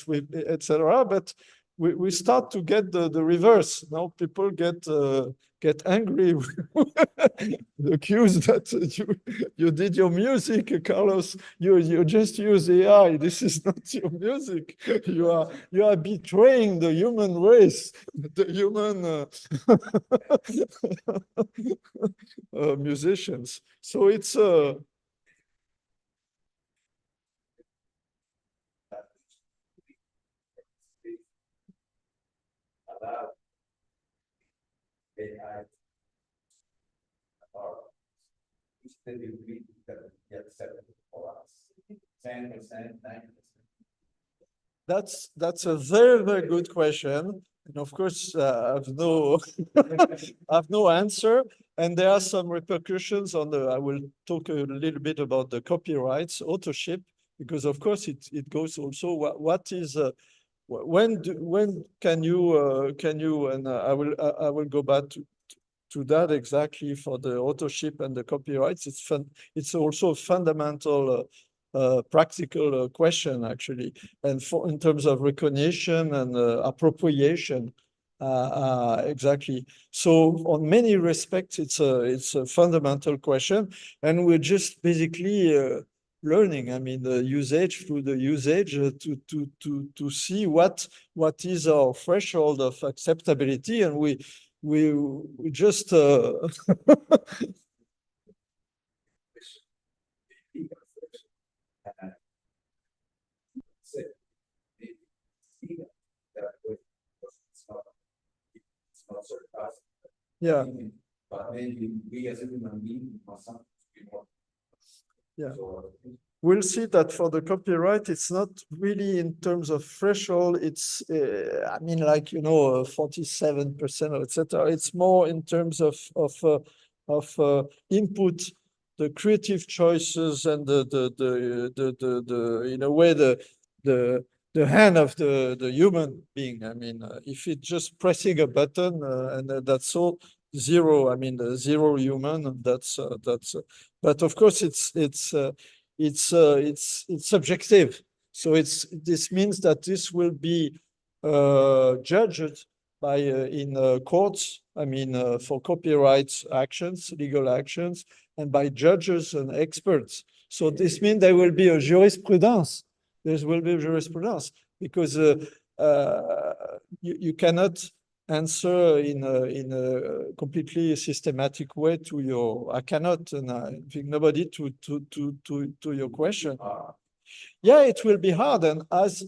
with, etc. But we start to get the reverse. Now people get angry, accused that you did your music, Carlos. You just use AI. This is not your music. You are betraying the human race, the human musicians. So it's
AI or which the degree that get accepted for us? 10%, 9%.
That's a very, very good question. And of course, I have no answer. And there are some repercussions on I will talk a little bit about the copyrights, authorship, because of course it goes also what is when can you and I will go back to that exactly for the authorship and the copyrights. It's also a fundamental practical question, actually, and in terms of recognition and appropriation, exactly. So on many respects, it's a fundamental question, and we're just basically learning. I mean, the usage through the usage to see what is our threshold of acceptability, and we just yeah.
But maybe we as a human being must be more.
Yeah.
So,
we'll see that for the copyright, it's not really in terms of threshold. It's, I mean, like, 47%, etc. It's more in terms of input, the creative choices, and in a way the hand of the human being. I mean, if it's just pressing a button and that's all, zero. I mean, zero human. But of course, it's subjective. So this means that this will be judged by in courts. I mean, for copyright actions, legal actions, and by judges and experts. So this means there will be a jurisprudence. There will be jurisprudence because you cannot answer in a completely systematic way to your. I cannot, and I think nobody to your question. Yeah, it will be hard, and as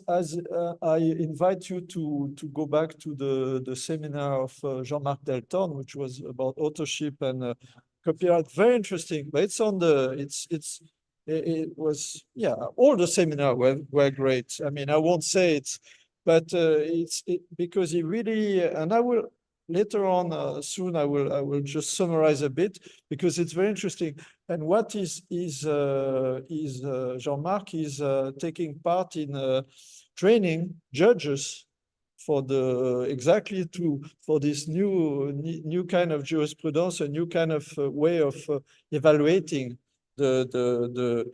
I invite you to go back to the seminar of Jean-Marc Delton, which was about authorship and copyright. Very interesting, but it's on the it was, yeah, all the seminars were great. I mean, I won't say it's, but because he really, and I will later on soon I will just summarize a bit because it's very interesting. And what is Jean-Marc is taking part in training judges for exactly for this new kind of jurisprudence, a new kind of way of evaluating the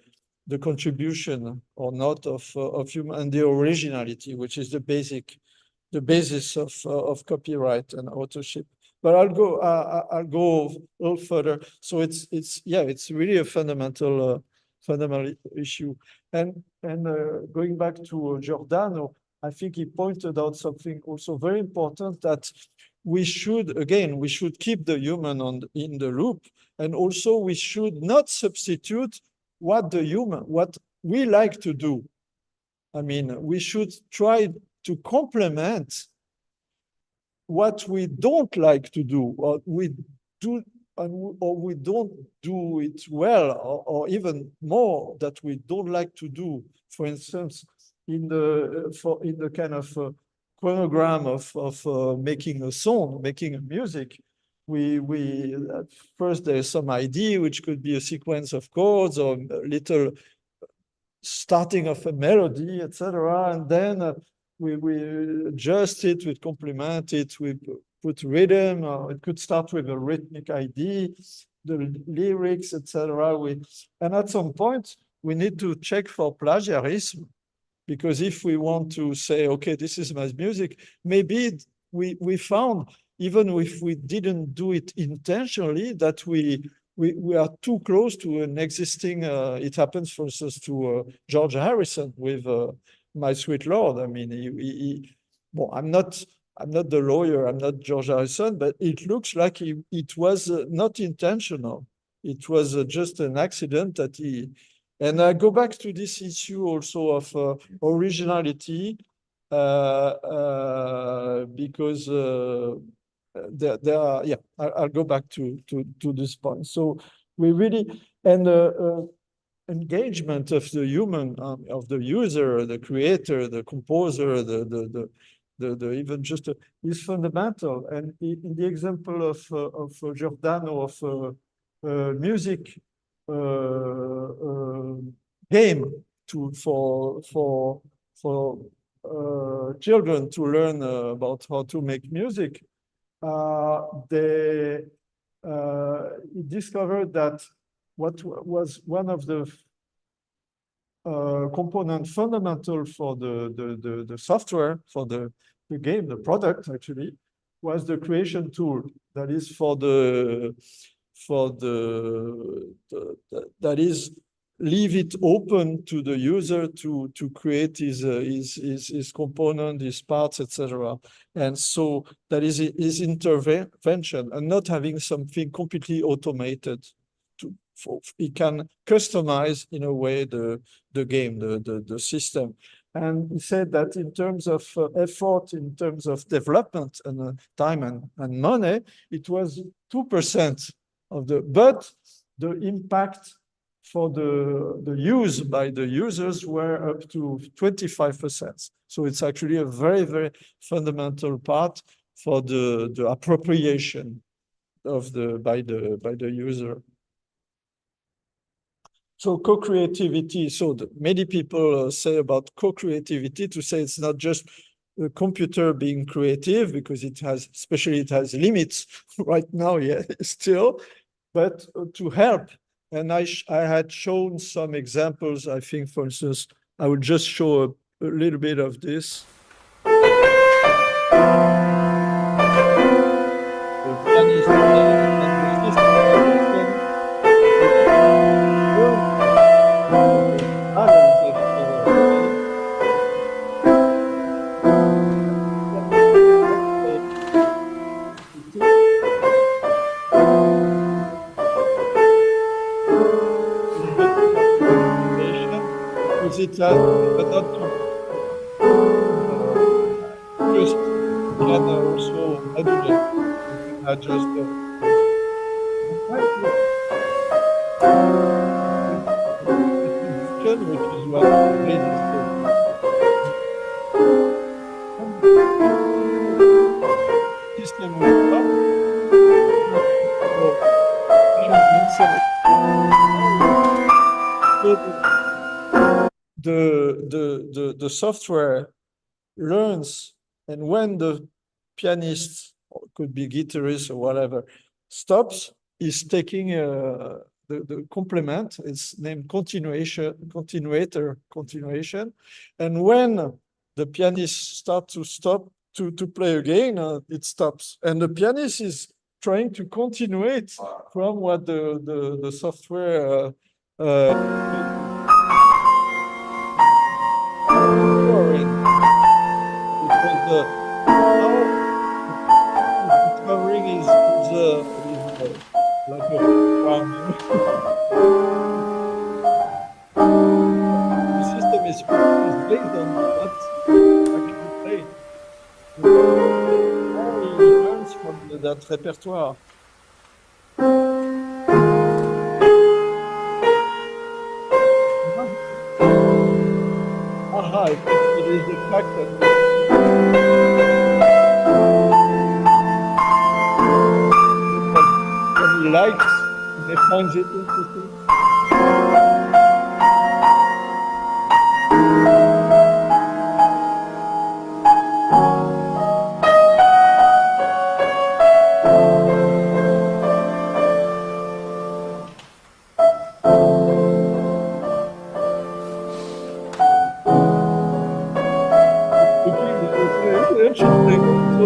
contribution or not of human, and the originality, which is the basis of copyright and authorship. But I'll go a little further. So it's really a fundamental issue. And going back to Giordano, I think he pointed out something also very important, that we should keep the human in the loop, and also we should not substitute what we like to do. I mean, we should try to complement what we don't like to do, or we do, or we don't do it well, or even more that we don't like to do. For instance, in the kind of chronogram of making a song, making a music, we first there's some idea, which could be a sequence of chords or a little starting of a melody, etc. And then we adjust it, we complement it, we put rhythm, or it could start with a rhythmic idea, the lyrics, etc. And at some point, we need to check for plagiarism, because if we want to say, okay, this is my music, maybe we found, even if we didn't do it intentionally, that we are too close to an existing, it happens, for instance, to George Harrison with My Sweet Lord. I mean, well, I'm not the lawyer, I'm not George Harrison, but it looks like it was not intentional. It was just an accident that he, and I go back to this issue also of originality, because there are, yeah, I'll go back to this point. So we really, and engagement of the human, of the user, the creator, the composer, the even just is fundamental. And in the example of Giordano of music game for children to learn about how to make music, they discovered that what was one of the component fundamental for the software, for the game, the product actually, was the creation tool. That is that is leave it open to the user to create his component, his parts, etc. And so that is his intervention, and not having something completely automated. He can customize in a way the game, the system. And he said that in terms of effort, in terms of development and time and money, it was 2% of but the impact for the use by the users were up to 25%. So it's actually a very, very fundamental part for the appropriation of by the user. So co-creativity, so many people say about co-creativity to say it's not just the computer being creative, because it has, especially it has limits right now, yeah, still, but to help. And I had shown some examples. I think, for instance, I would just show a little bit of this. It has, but not to just can also modulate, adjust the which is what Mesa system will come. The software learns, and when the pianist, or could be guitarist or whatever, stops, is taking the complement. It's named continuation, and when the pianist starts to play again, it stops, and the pianist is trying to continuate from what the software discovering is like a the system is based on what's actually played. How he learns from that repertoire. Aha, it is the fact that when he likes and he finds it interesting.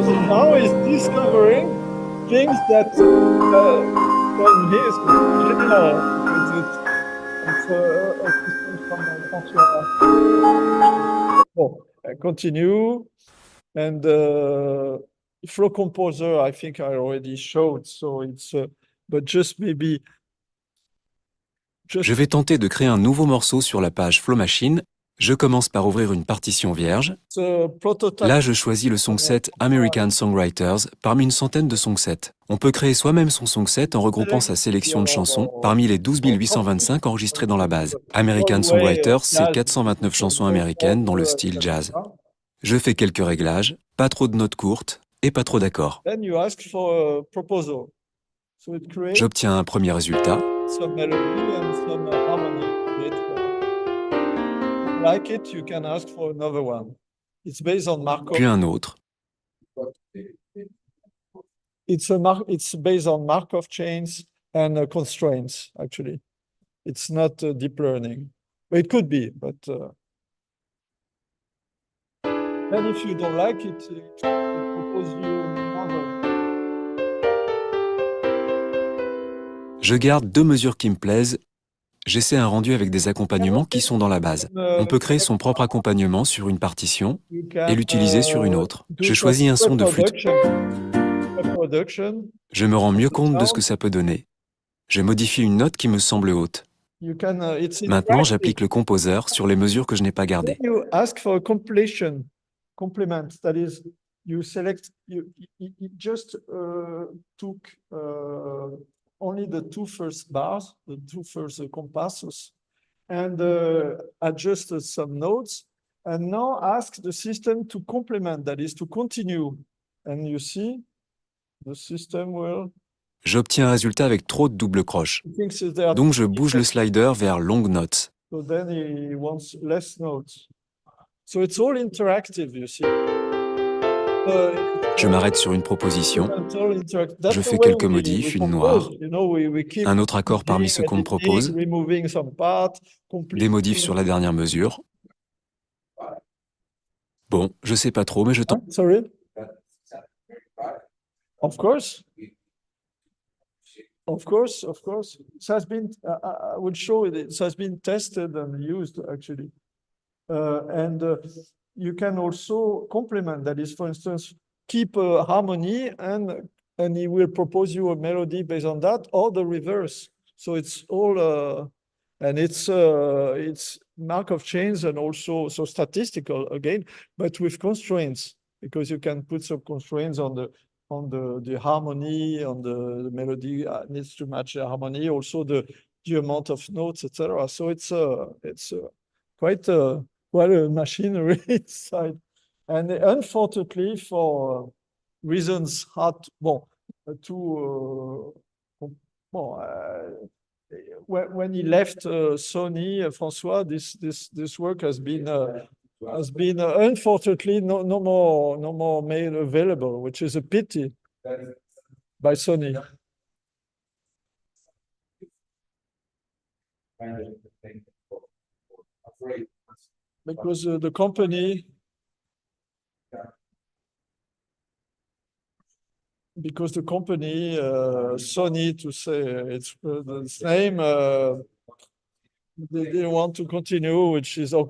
So now he's discovering things that from his general, it's a system from I continue, and flow composer I think I already showed, so it's but just maybe.
Je vais tenter de créer un nouveau morceau sur la page Flow Machine. Je commence par ouvrir une partition vierge. Là, je choisis le songset American Songwriters parmi une centaine de songsets. On peut créer soi-même son songset en regroupant sa sélection de chansons parmi les 12 825 enregistrées dans la base. American Songwriters, c'est 429 chansons américaines dans le style jazz. Je fais quelques réglages, pas trop de notes courtes et pas trop d'accords. J'obtiens un premier résultat.
Like it, you can ask for another one. It's based on Markov.
Puis un autre.
It's based on Markov chains and constraints, actually. It's not deep learning. It could be, but then if you don't like it, it propose you another.
Je garde deux mesures qui me plaisent. J'essaie un rendu avec des accompagnements qui sont dans la base. On peut créer son propre accompagnement sur une partition et l'utiliser sur une autre. Je choisis un son de flûte. Je me rends mieux compte de ce que ça peut donner. Je modifie une note qui me semble haute. Maintenant, j'applique le composeur sur les mesures que je n'ai pas gardées.
Complement, that is, you select, you just took only the two first bars, the two first compasses, and adjusted some notes, and now ask the system to complement, that is to continue. And you see, the system will...
J'obtiens un résultat avec trop de double croche. Donc je bouge le slider vers long notes.
So then he wants less notes. So it's all interactive, you see.
Je m'arrête sur une proposition, je fais quelques modifs, une noire, un autre accord parmi ceux qu'on me propose, des modifs sur la dernière mesure. Bon, je sais pas trop, mais je tente.
Sorry? Of course. Of course, of course. It has been, I will show it, it has been tested and used actually. You can also complement, that is, for instance, keep a harmony and he will propose you a melody based on that, or the reverse. So it's all, and it's Markov chains and also so statistical again, but with constraints, because you can put some constraints on the harmony, on the melody needs to match the harmony, also the amount of notes, etc. So it's quite a machinery inside. And unfortunately, for reasons hard, when he left Sony, François, this work has been unfortunately no more made available, which is a pity by Sony. Because the company, Sony, to say it's the same, they didn't want to continue, which is a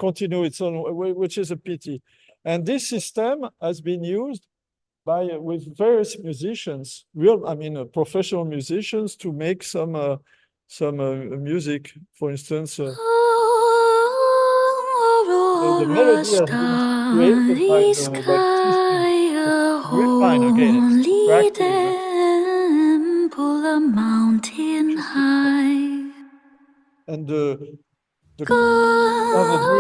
pity. And this system has been used with various musicians, professional musicians, to make some music. For instance, the melody has been created by the system. We're fine again. It's
pull a mountain high.
And the gods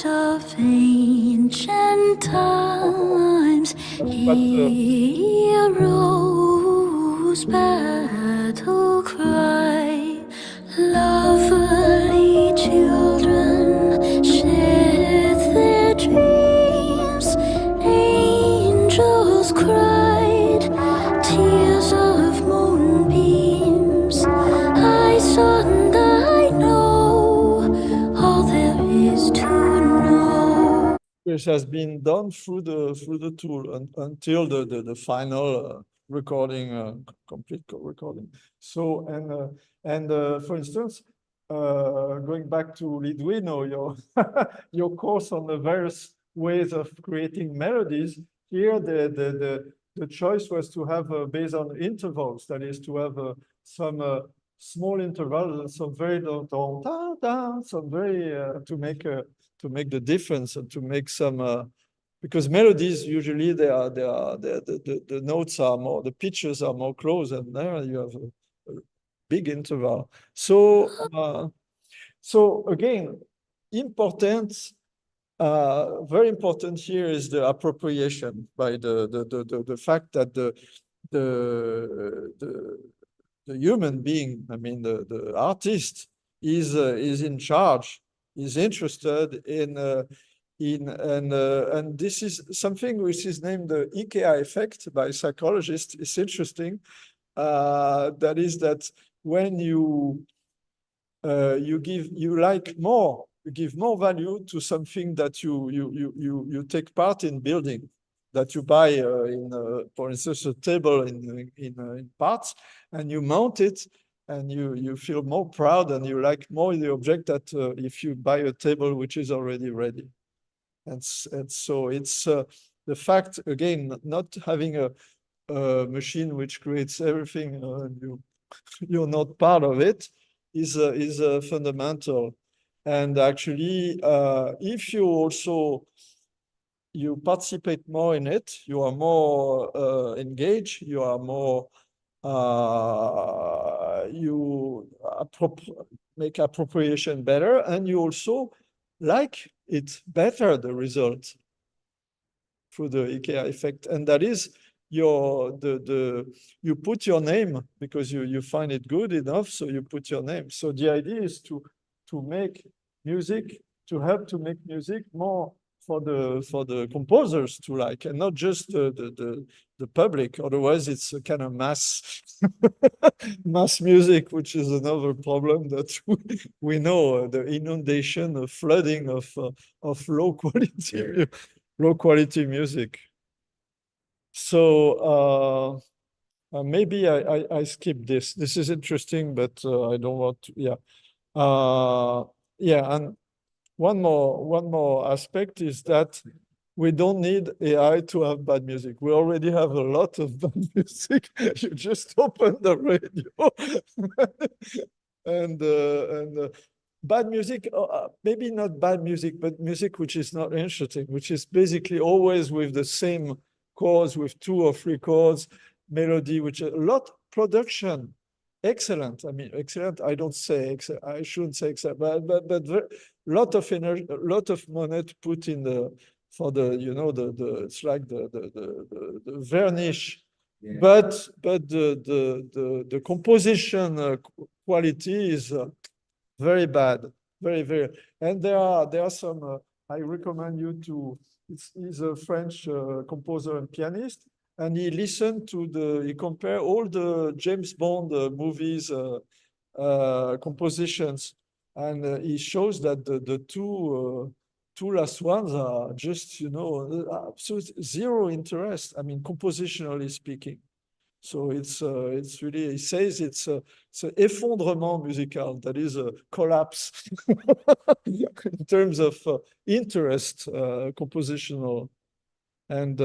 of ancient times, heroes battle cry, lovely children shed their dreams, angels cried tears of moonbeams. I saw and I know all there is to know.
Which has been done through the tool until the final recording, complete recording. So for instance, going back to Liduino, your course on the various ways of creating melodies. Here, the choice was to have based on intervals, that is, to have some small intervals and some very long, some very to make the difference and to make some because melodies usually the notes are more, the pitches are more close, and there you have a big interval. So again, very important here is the appropriation by the fact that the human being, the artist, is in charge, is interested and this is something which is named the IKEA effect by psychologists. It's interesting. That is that when you give more value to something that you take part in building, that you buy for instance, a table in parts, and you mount it, and you feel more proud and you like more the object that if you buy a table which is already ready. And so it's the fact, again, not having a machine which creates everything, you're not part of it, is fundamental. And actually, if you participate more in it, you are more engaged, you are more, you make appropriation better, and you also like it better, the result, through the IKEA effect. And that is you put your name because you find it good enough, so you put your name. So the idea is to make music, to help to make music more for the composers to like, and not just the public. Otherwise, it's a kind of mass mass music, which is another problem that we know, the inundation, the flooding of low quality music. So maybe I skip this. This is interesting, but I don't want to. Yeah, yeah, and one more aspect is that we don't need AI to have bad music. We already have a lot of bad music. You just open the radio and bad music, maybe not bad music, but music which is not interesting, which is basically always with the same chords, with 2 or 3 chords, melody, which a lot production. Excellent. I mean, excellent. I don't say excellent. I shouldn't say excellent, but lot of energy, a lot of money to put in for the it's like the varnish, yeah. But the composition quality is very bad, very. And there are some. I recommend you to. He's a French composer and pianist. And he listened to he compared all the James Bond movies compositions, and he shows that the two last ones are just, absolute zero interest. I mean, compositionally speaking. So it's really, he says it's an effondrement musical, that is a collapse in terms of interest, compositional. And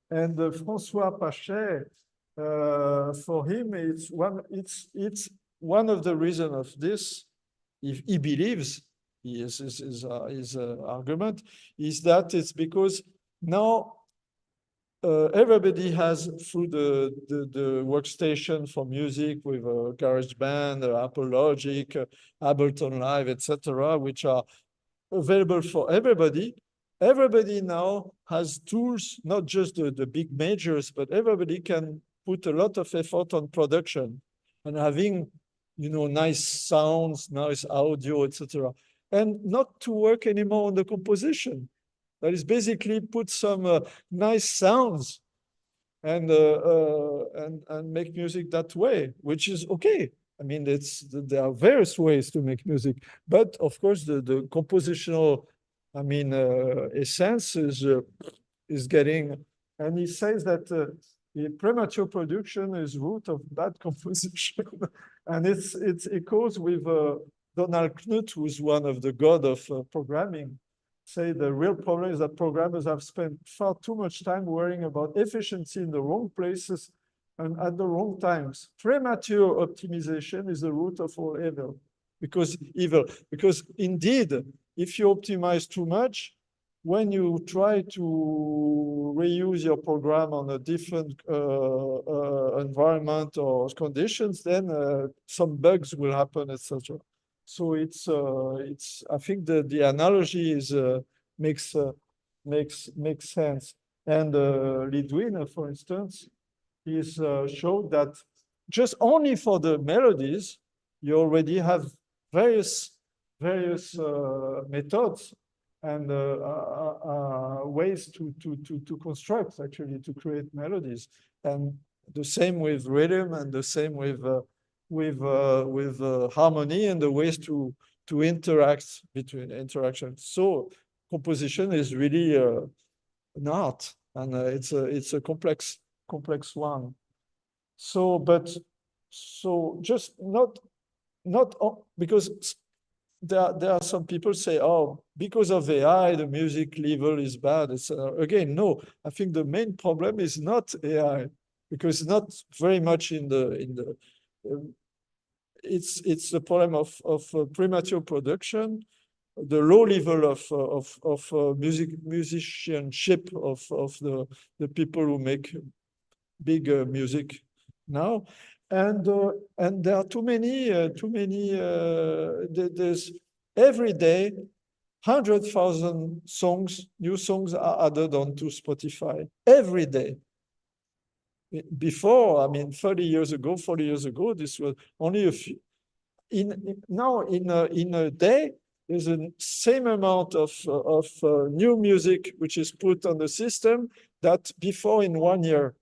François Pachet, for him, it's one of the reasons of this. If he believes, his argument is that it's because now everybody has, through the workstation for music with GarageBand, Apple Logic, Ableton Live, etc., which are available for everybody. Everybody now has tools, not just the big majors, but everybody can put a lot of effort on production and having, nice sounds, nice audio, etc. And not to work anymore on the composition. That is basically put some nice sounds and make music that way, which is okay. I mean, there are various ways to make music, but of course the compositional, essence is getting, and he says that the premature production is root of bad composition, and it goes with Donald Knuth, who's one of the god of programming. Say the real problem is that programmers have spent far too much time worrying about efficiency in the wrong places and at the wrong times. Premature optimization is the root of all evil, because indeed, if you optimize too much, when you try to reuse your program on a different environment or conditions, then some bugs will happen, etc. So it's I think the analogy is makes sense. And Lidwin, for instance, is showed that just only for the melodies, you already have various methods and ways to construct, actually, to create melodies. And the same with rhythm, and the same with harmony, and the ways to interact between interactions. So composition is really an art, and it's a complex one. So just not because there are some people say, oh, because of AI, the music level is bad. Again, no, I think the main problem is not AI, because it's not very much in the it's the problem of premature production, the low level of musicianship of the people who make big music now. And there are too many. There's every day 100,000 songs, new songs are added onto Spotify every day. Before, 40 years ago, this was only a few. Now in a day, there's the same amount of new music which is put on the system that before in 1 year.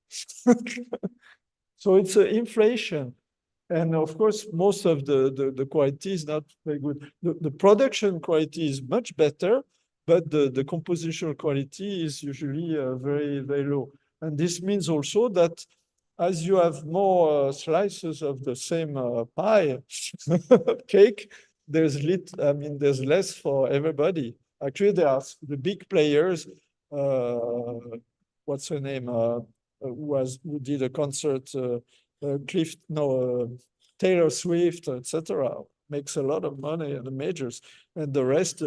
So it's an inflation. And of course, most of the quality is not very good. The production quality is much better, but the compositional quality is usually very, very low. And this means also that as you have more slices of the same pie, cake, there's less for everybody. Actually, there are the big players. What's her name? Who did a concert? Taylor Swift, etc. Makes a lot of money in the majors, and the rest,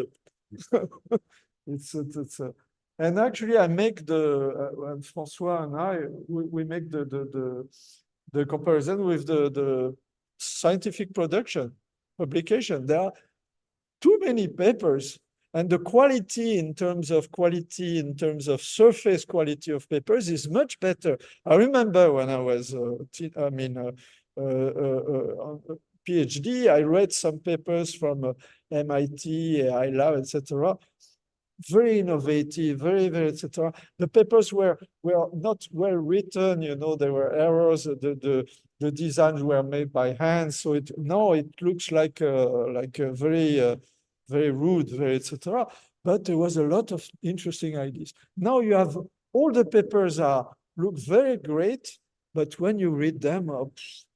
and actually I make and François and I, we make the comparison with the scientific publication. There are too many papers, and the quality in terms of surface quality of papers is much better. I remember when I was, PhD, I read some papers from MIT, Aula, etc. Very innovative, very, very, etc. The papers were not well written, there were errors. The designs were made by hand, so now it looks like a very, very rude, very, etc. But there was a lot of interesting ideas. Now you have all the papers look very great, but when you read them,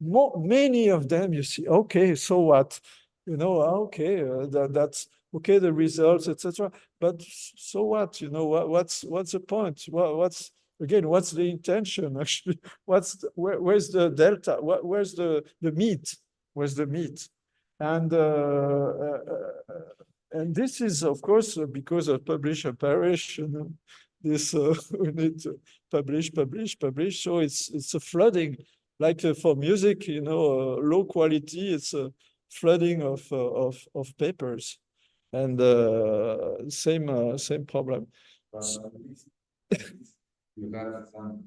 many of them you see, okay, so what? Okay, that's okay, the results, etc. But so what? What's the point? What's the intention actually? Where's the delta? Where's the meat? Where's the meat? And this is, of course, because of publish or perish. This we need to publish. So it's a flooding, like for music, low quality. It's a flooding of papers, and same problem.
You got some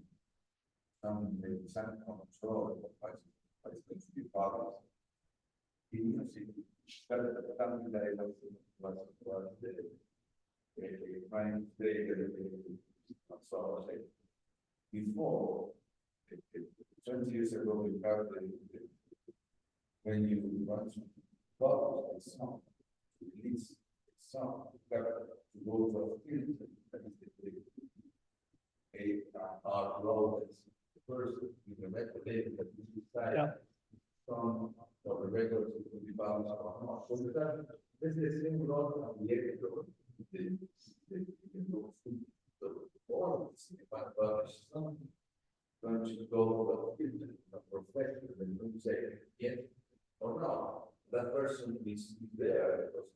control of before 20 years ago, we got when you want to publish a song, release a song, you got to go to a filter. Our role as the person in the record label that we decide from the regular to be published or not. So this is the same role of the editor. If I publish something, going to go to a professional and you say yes or no. That person is there because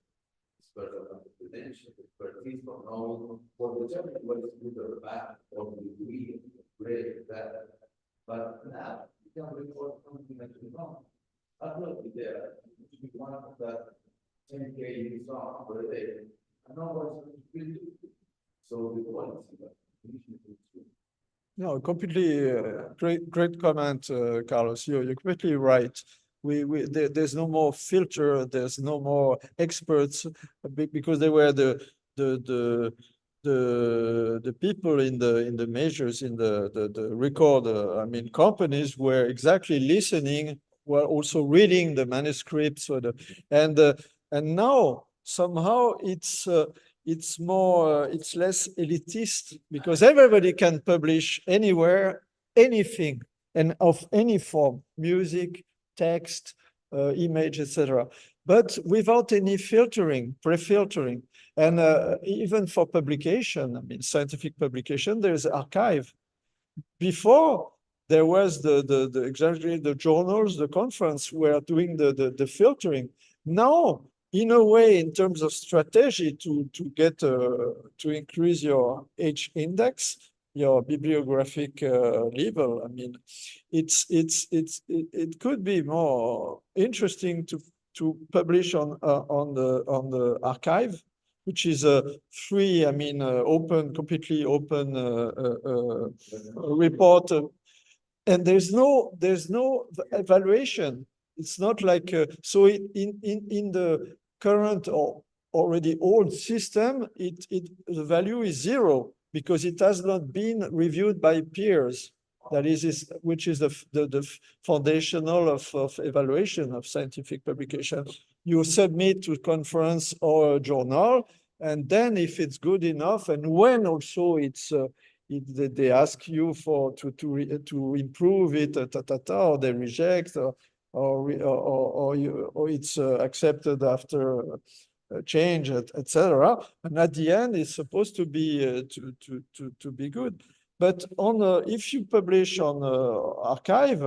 this person has the credential, expertise from knowing what the judge what is good or bad, or the degree, great, bad. But now you can report something that you know. I will be there. You should be one of that 10K song per day. I know what's good. So the quality that
no, completely great comment, Carlos. You're completely right. There's no more filter. There's no more experts because they were the people in the measures in the record. Companies were exactly listening, were also reading the manuscripts, and now somehow it's less elitist because everybody can publish anywhere, anything, and of any form, music, text, image, etc. But without any filtering, pre-filtering. And even for publication, scientific publication, there's archive. Before, there was exactly the journals, the conference were doing the filtering. Now, in a way, in terms of strategy to get to increase your H index, your bibliographic level, it could be more interesting to publish on the archive, which is a free, open, completely open report, and there's no evaluation. It's not like so in the current or already old system, the value is 0 because it has not been reviewed by peers. That is which is the foundational of evaluation of scientific publication. You submit to conference or a journal, and then if it's good enough, and when also they ask you to improve it, or they reject, or it's accepted after change, etc. And at the end, it's supposed to be to be good. But if you publish on archive,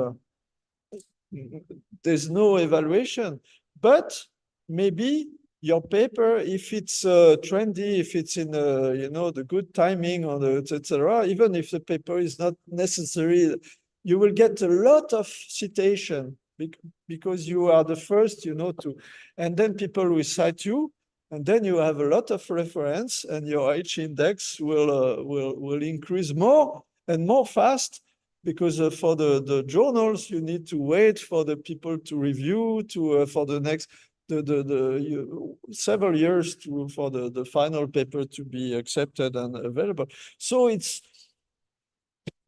there's no evaluation. But maybe your paper, if it's trendy, if it's in the good timing, or etc., even if the paper is not necessary, you will get a lot of citation because you are the first, and then people will cite you, and then you have a lot of reference, and your H index will increase more and more fast, because for the journals you need to wait for the people to review for the next several years for the final paper to be accepted and available. So it's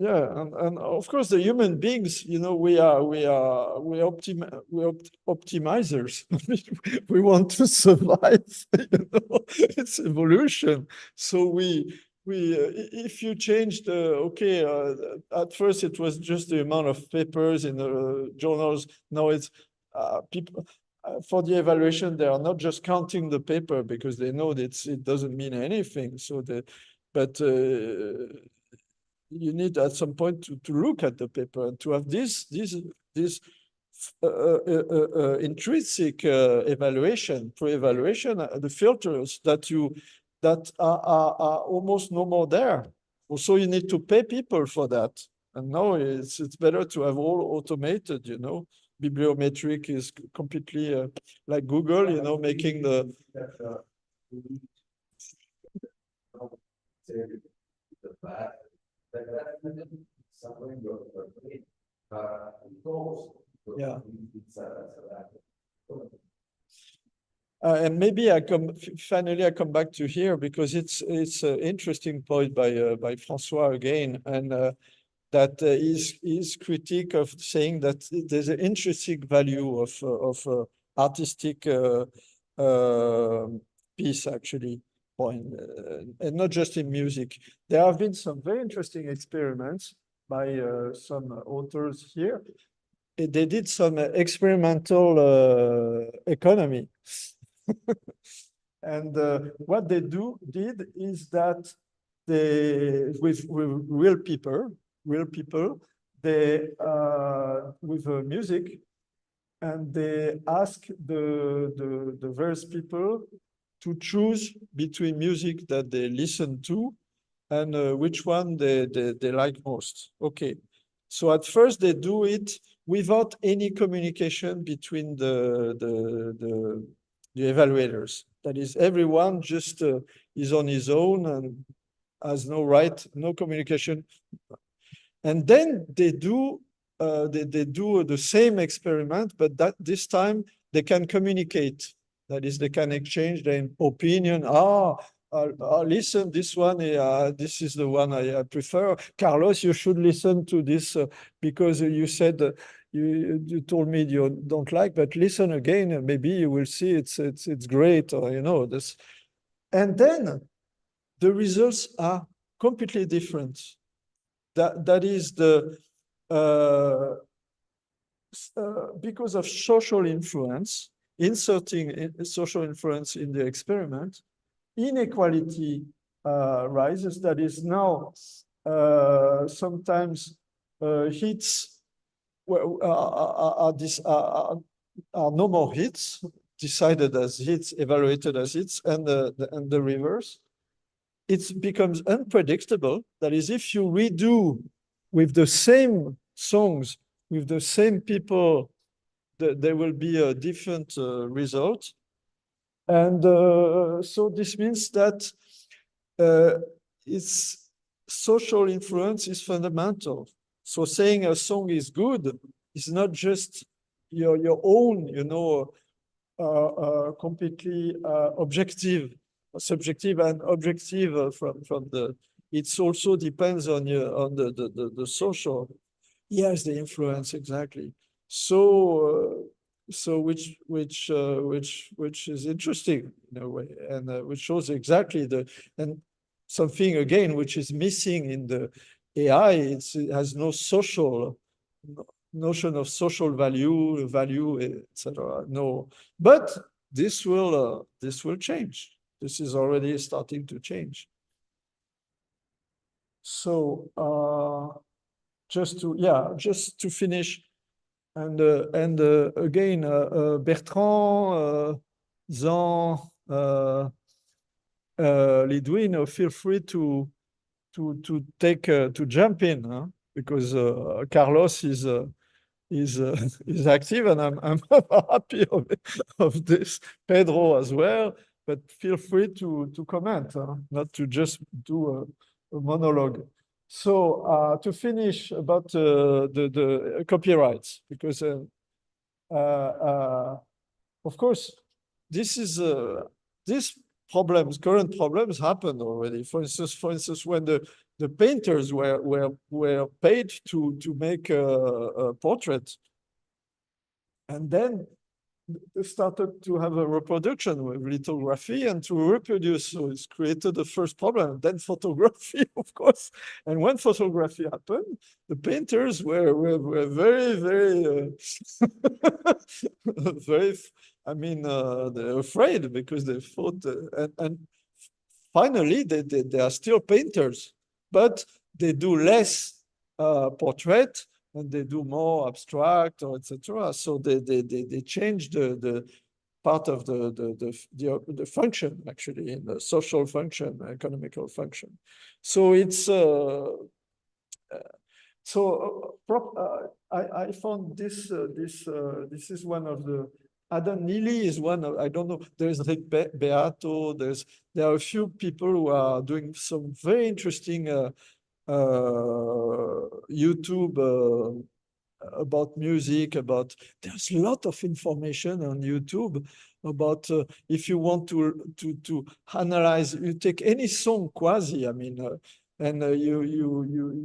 and of course the human beings, we are optimizers. We want to survive. It's evolution. So if you change at first it was just the amount of papers in the journals. Now it's people for the evaluation, they are not just counting the paper because they know that it doesn't mean anything. So you need at some point to look at the paper and to have this intrinsic evaluation, pre-evaluation, the filters that are almost no more there. Also, you need to pay people for that. And now it's better to have all automated, Bibliometric is completely like Google, making the yeah. And maybe finally I come back to here because it's an interesting point by François again, and that his critique of saying that there's an intrinsic value of artistic piece actually, and not just in music. There have been some very interesting experiments by some authors here. They did some experimental economy. And what they did is that with real people, they with music, and they ask the various people to choose between music that they listen to and which one they like most. Okay, so at first they do it without any communication between the evaluators. That is, everyone just is on his own and has no communication. And then they do the same experiment, but this time they can communicate. That is, they can exchange their opinion. Listen, this one, this is the one I prefer. Carlos, you should listen to this because you said you told me you don't like, but listen again, maybe you will see it's great, or this. And then the results are completely different. That is because of social influence, inserting social influence in the experiment, inequality rises. That is now sometimes hits are no more hits, decided as hits, evaluated as hits, and the reverse. It becomes unpredictable. That is, if you redo with the same songs, with the same people, there will be a different result. And so this means that its social influence is fundamental. So saying a song is good is not just your own, completely objective, subjective and objective from the. It also depends on the social. Yes, the influence exactly. So which is interesting in a way, and which shows exactly and something again which is missing in the AI. It has no social notion of social value, etc. No, but this will change. This is already starting to change. So just to finish, and again, Bertrand, Zan, Lidwin, feel free to jump in, huh? Because Carlos is active, and I'm happy of this. Pedro as well, but feel free to comment, not to just do a monologue. So to finish about the copyrights, because of course these current problems happened already. For instance, when the painters were paid to make a portrait, and then they started to have a reproduction with lithography and to reproduce. So it's created the first problem. Then photography, of course. And when photography happened, the painters were very, very, very, I mean, they're afraid because they thought, and finally, they are still painters, but they do less portrait, and they do more abstract or etc. So they change the part of the function, actually, in the social function, economical function. So it's I found this is one of the. Adam Neely is one of, I don't know, there's Rick Beato, there are a few people who are doing some very interesting YouTube about music, there's a lot of information on YouTube about if you want to analyze, you take any song quasi, I mean, and you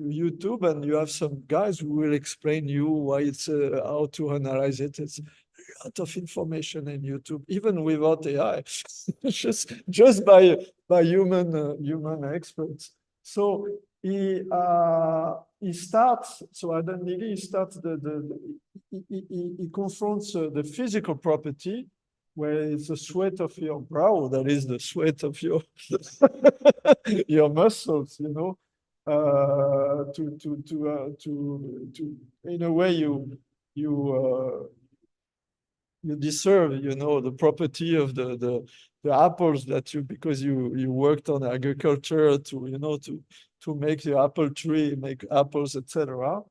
YouTube, and you have some guys who will explain you why it's how to analyze it. It's a lot of information in YouTube, even without AI, just by human experts. So he starts. So Adam Neely starts he confronts the physical property, where it's the sweat of your brow that is the sweat of your your muscles, you know, to in a way you deserve, you know, the property of the apples that because you worked on agriculture to, you know, to make the apple tree, make apples, etc.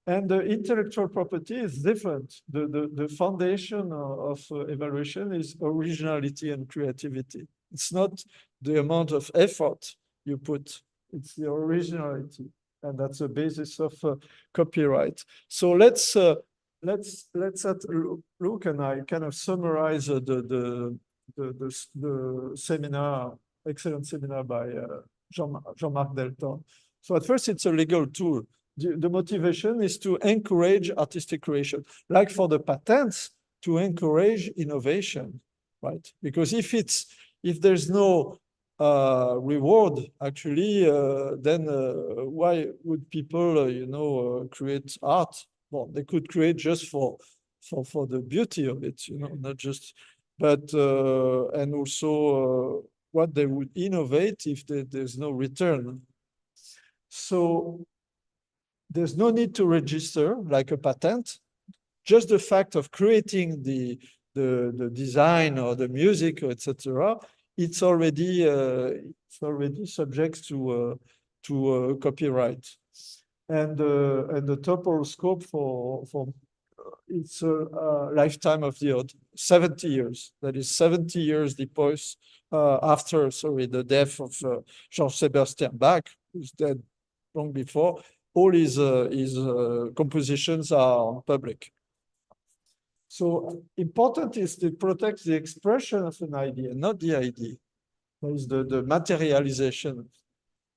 And the intellectual property is different. The foundation of evaluation is originality and creativity. It's not the amount of effort you put, it's the originality. And that's the basis of copyright. So let's look, and I kind of summarize the seminar, excellent seminar by Jean-Marc Delton. So at first, it's a legal tool. The motivation is to encourage artistic creation, like for the patents, to encourage innovation, right? Because if there's no reward, actually, then why would people, you know, create art? Well, they could create just for the beauty of it, you know, not just, but and also what they would innovate if there's no return. So there's no need to register like a patent. Just the fact of creating the design or the music, etc., it's already subject to copyright. And the total scope for it's a lifetime of the author, 70 years. That is 70 years after the death of Georges Sebastian Bach, who's dead long before. All his compositions are public. So important is to protect the expression of an idea, not the idea. There's the materialization of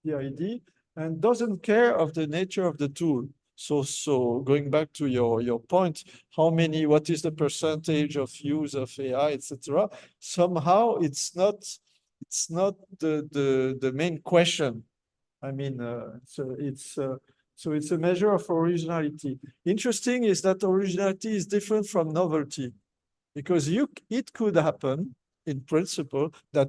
the idea, and doesn't care of the nature of the tool. So going back to your point, what is the percentage of use of AI, etc. Somehow it's not the main question. I mean, so it's a measure of originality. Interesting is that originality is different from novelty, because it could happen in principle that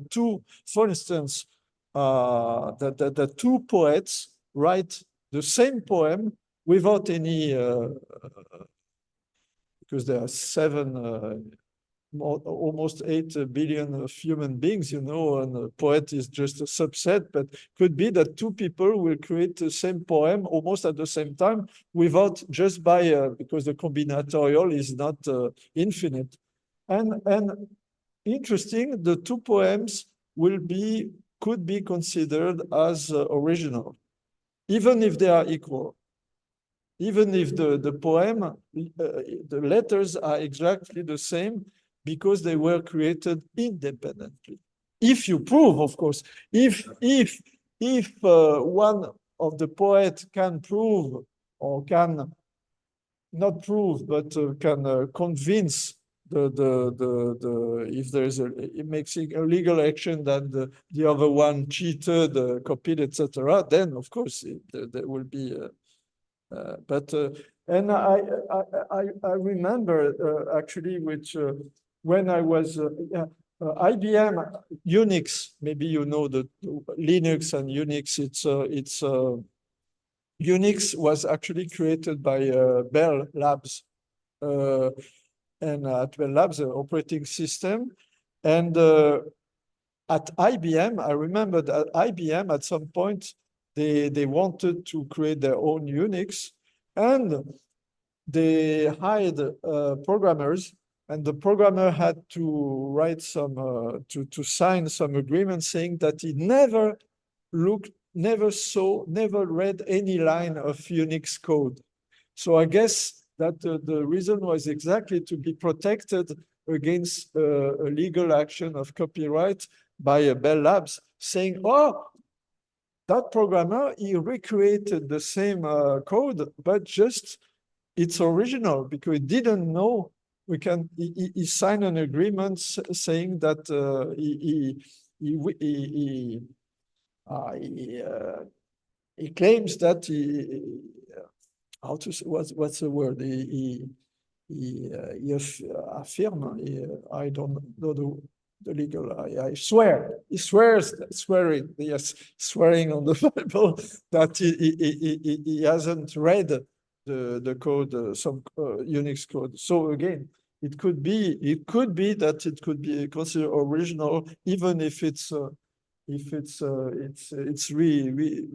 for instance, that two poets write the same poem without any, because there are almost 8 billion of human beings, and a poet is just a subset, but could be that two people will create the same poem almost at the same time because the combinatorial is not infinite. And interesting, the two poems could be considered as original, even if they are equal. Even if the poem, the letters are exactly the same, because they were created independently. If you prove, of course, if one of the poets can prove, or can not prove, but can convince if there's it makes a legal action that the other one cheated, copied, etc., then of course there will be. And I remember actually, when I was IBM Unix, maybe you know the Linux and Unix. Unix was actually created by Bell Labs, and at Bell Labs, the operating system, and at IBM, I remember that IBM at some point they wanted to create their own Unix, and they hired programmers, and the programmer had to write to sign some agreement saying that he never read any line of Unix code. So I guess that the reason was exactly to be protected against a legal action of copyright by Bell Labs, saying, oh, that programmer, he recreated the same code, but just it's original, because he didn't know he signed an agreement saying that he claims that what's the word? He affirm, I don't know the legal, I swear, he swears, swearing on the Bible that he hasn't read the code, some Unix code. So again, it could be that it could be considered original, even if it's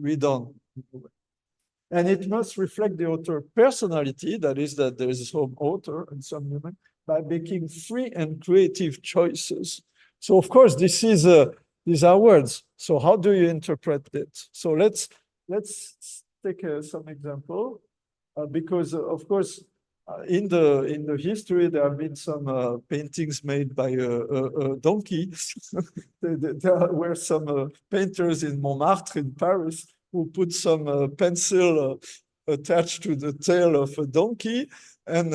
redone. And it must reflect the author personality, that is, that there is some author and some human, by making free and creative choices. So of course, these are words. So how do you interpret it? So let's take some example, because of course, in the history there have been some paintings made by a donkey. There were some painters in Montmartre in Paris who put some pencil attached to the tail of a donkey, and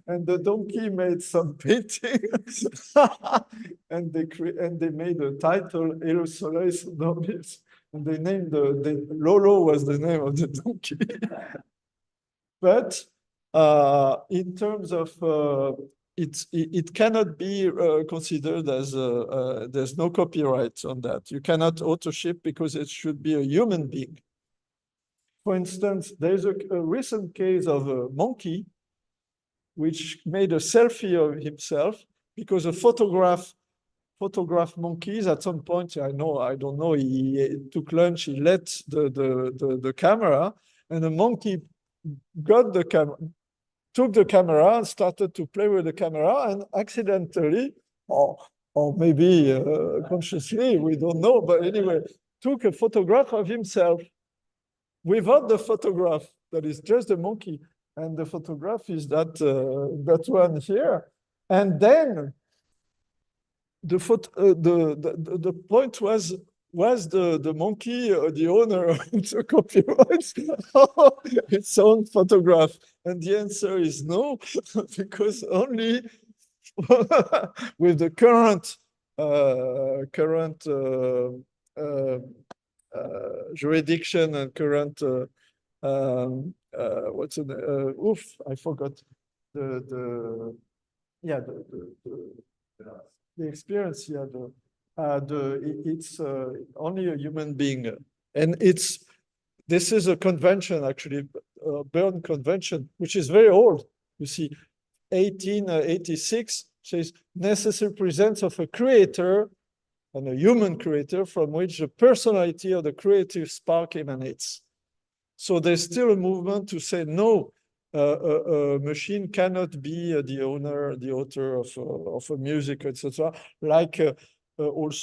and the donkey made some painting, and they made a title, Et le soleil s'endormit, and they named Lolo was the name of the donkey. But in terms of it cannot be considered as there's no copyright on that. You cannot authorship, because it should be a human being. For instance, there's a recent case of a monkey which made a selfie of himself, because a photograph monkeys at some point, I don't know, he took lunch, he let the camera, and the monkey got the camera, took the camera and started to play with the camera, and accidentally, or maybe consciously, we don't know, but anyway, took a photograph of himself without the photograph, that is just the monkey. And the photograph is that one here. And then the point was the monkey, the owner of the copyright, its own photograph? And the answer is no, because only with the current jurisdiction and current what's it? I forgot the experience. Yeah, it's only a human being, and this is a convention, actually, Berne Convention, which is very old. You see, 1886 says necessary presence of a creator and a human creator from which the personality of the creative spark emanates. So there's still a movement to say no, a machine cannot be the owner, the author of a music, etc. Like also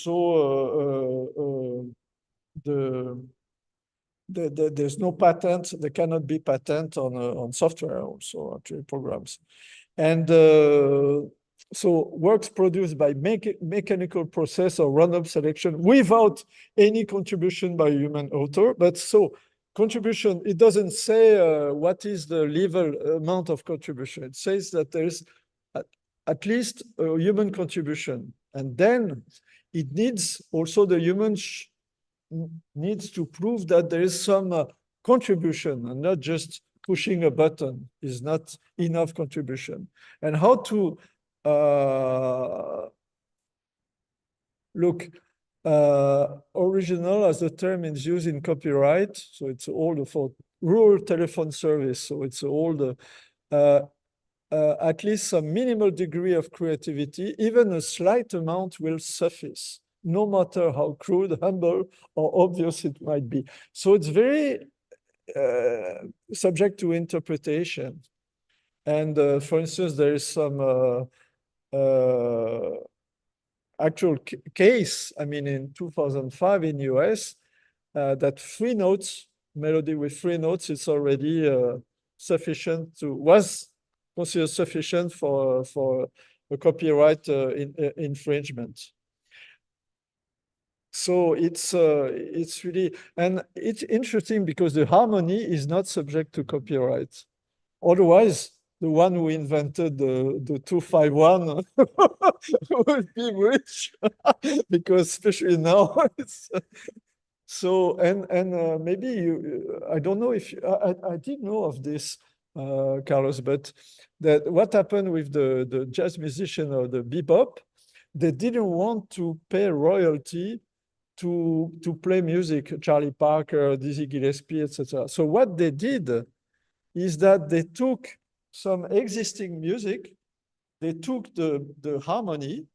there's no patent. There cannot be patent on software, also actually programs, and so works produced by mechanical process or random selection without any contribution by a human author. But so contribution, it doesn't say what is the level amount of contribution. It says that there is at least a human contribution, and then it needs also the human needs to prove that there is some contribution, and not just pushing a button is not enough contribution. And how to look, original as a term is used in copyright, so it's old for rural telephone service, so it's old. At least some minimal degree of creativity, even a slight amount will suffice, no matter how crude, humble, or obvious it might be. So it's very subject to interpretation. And for instance, there is some actual case, I mean, in 2005 in US, that 3 notes, melody with 3 notes, it's already sufficient was considered sufficient for a copyright infringement. So it's really, and it's interesting because the harmony is not subject to copyright. Otherwise, the one who invented the 251 would be rich, because especially now it's so. And maybe I don't know if I did know of this, Carlos, but that what happened with the jazz musician or the bebop, they didn't want to pay royalty to play music, Charlie Parker, Dizzy Gillespie, etc. So what they did is that they took some existing music, they took the harmony,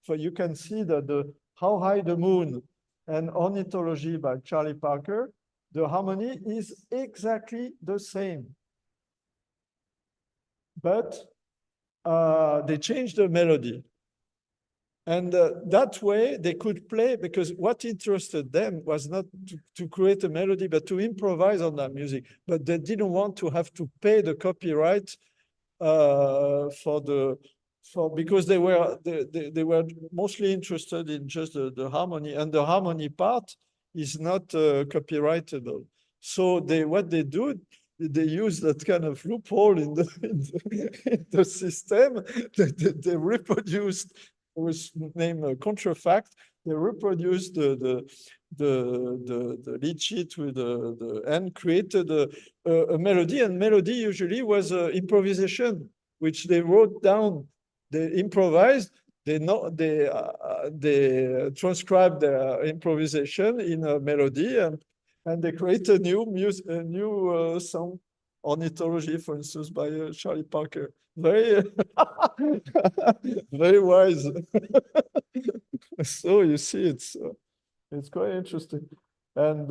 so you can see that the How High the Moon and Ornithology by Charlie Parker, the harmony is exactly the same. But they changed the melody. And that way they could play, because what interested them was not to create a melody, but to improvise on that music. But they didn't want to have to pay the copyright because they were mostly interested in just the harmony, and the harmony part is not copyrightable. So what they do, they use that kind of loophole in the system. They reproduced, was named contrafact. They reproduced the lead sheet with and created a melody. And melody usually was improvisation, which they wrote down. They improvised. They transcribed their improvisation in a melody, and they create a new song, Ornithology, for instance, by Charlie Parker. Very, very wise. So you see, it's quite interesting, and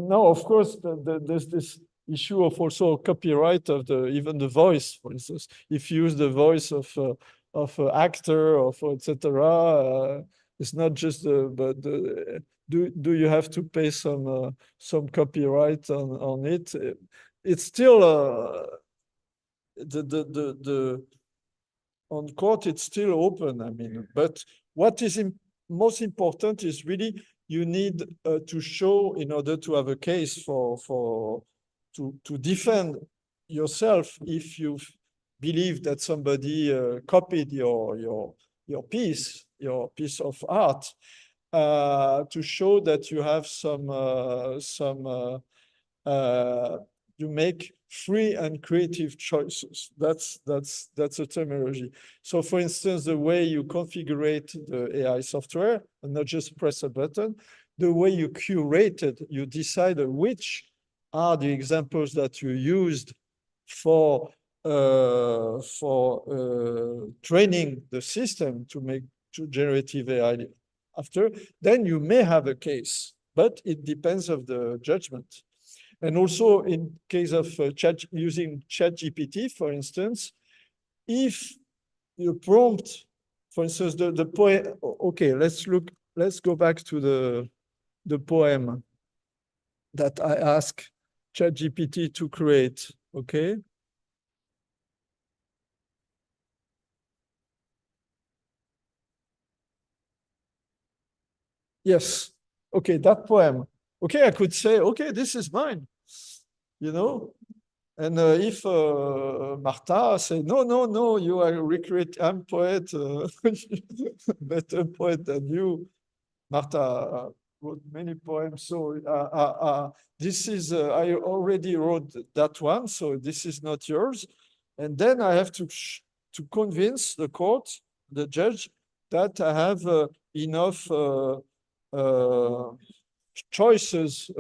now, of course, there's this issue of also copyright of even the voice. For instance, if you use the voice of an actor or etc., It's not just do you have to pay some copyright on it? It's still the on court, it's still open. I mean, but what is most important is really you need to show, in order to have a case to defend yourself if you believe that somebody copied your piece of art, to show that you have you make free and creative choices. That's a terminology. So for instance, the way you configure the AI software and not just press a button, the way you curate it, you decide which are the examples that you used for training the system to generative AI after, then you may have a case, but it depends of the judgment. And also in case of using ChatGPT, for instance, if you prompt, for instance, the poem, okay, let's go back to the poem that I asked ChatGPT to create, okay? Yes, okay, that poem. Okay, I could say, okay, this is mine, you know? And if Martha say, no, you are recreate, I'm poet, better poet than you. Martha wrote many poems, so this is, I already wrote that one, so this is not yours. And then I have to convince the court, the judge, that I have enough choices,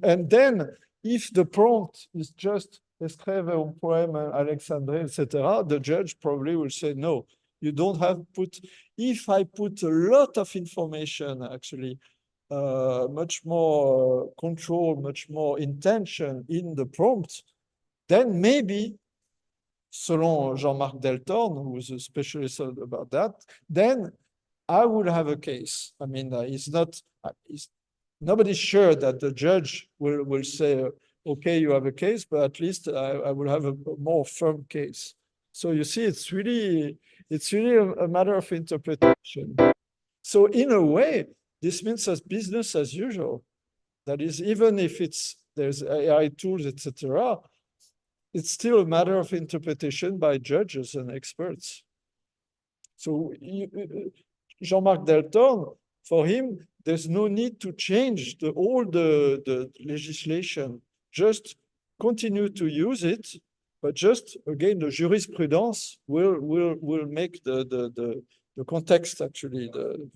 and then if the prompt is just escrive un poème Alexandre, etc., the judge probably will say, no, you don't have put, if I put a lot of information, actually, much more control, much more intention in the prompt, then maybe, selon Jean-Marc Deltorne, who is a specialist about that, then I would have a case. I mean, nobody's sure that the judge will say, okay, you have a case, but at least I will have a more firm case. So you see, it's really a matter of interpretation. So in a way, this means as business as usual. That is, even if there's AI tools, etc., it's still a matter of interpretation by judges and experts. So Jean-Marc Deltorne, for him, there's no need to change all the legislation. Just continue to use it, but just again, the jurisprudence will make the context actually the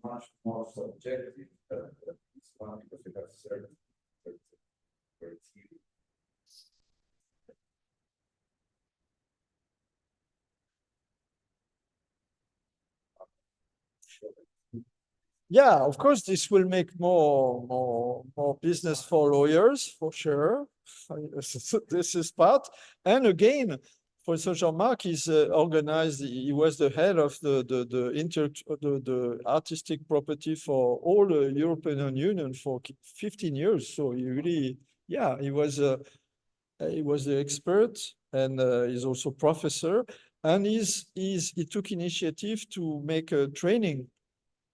much more subjective. This one because it has certain criteria.
Yeah, of course, this will make more business for lawyers, for sure. This is part. And again, for Jean-Marc, he's organized, he was the head of the artistic property for all the European Union for 15 years. So he really, yeah, he was the expert, and he's also professor. And he took initiative to make a training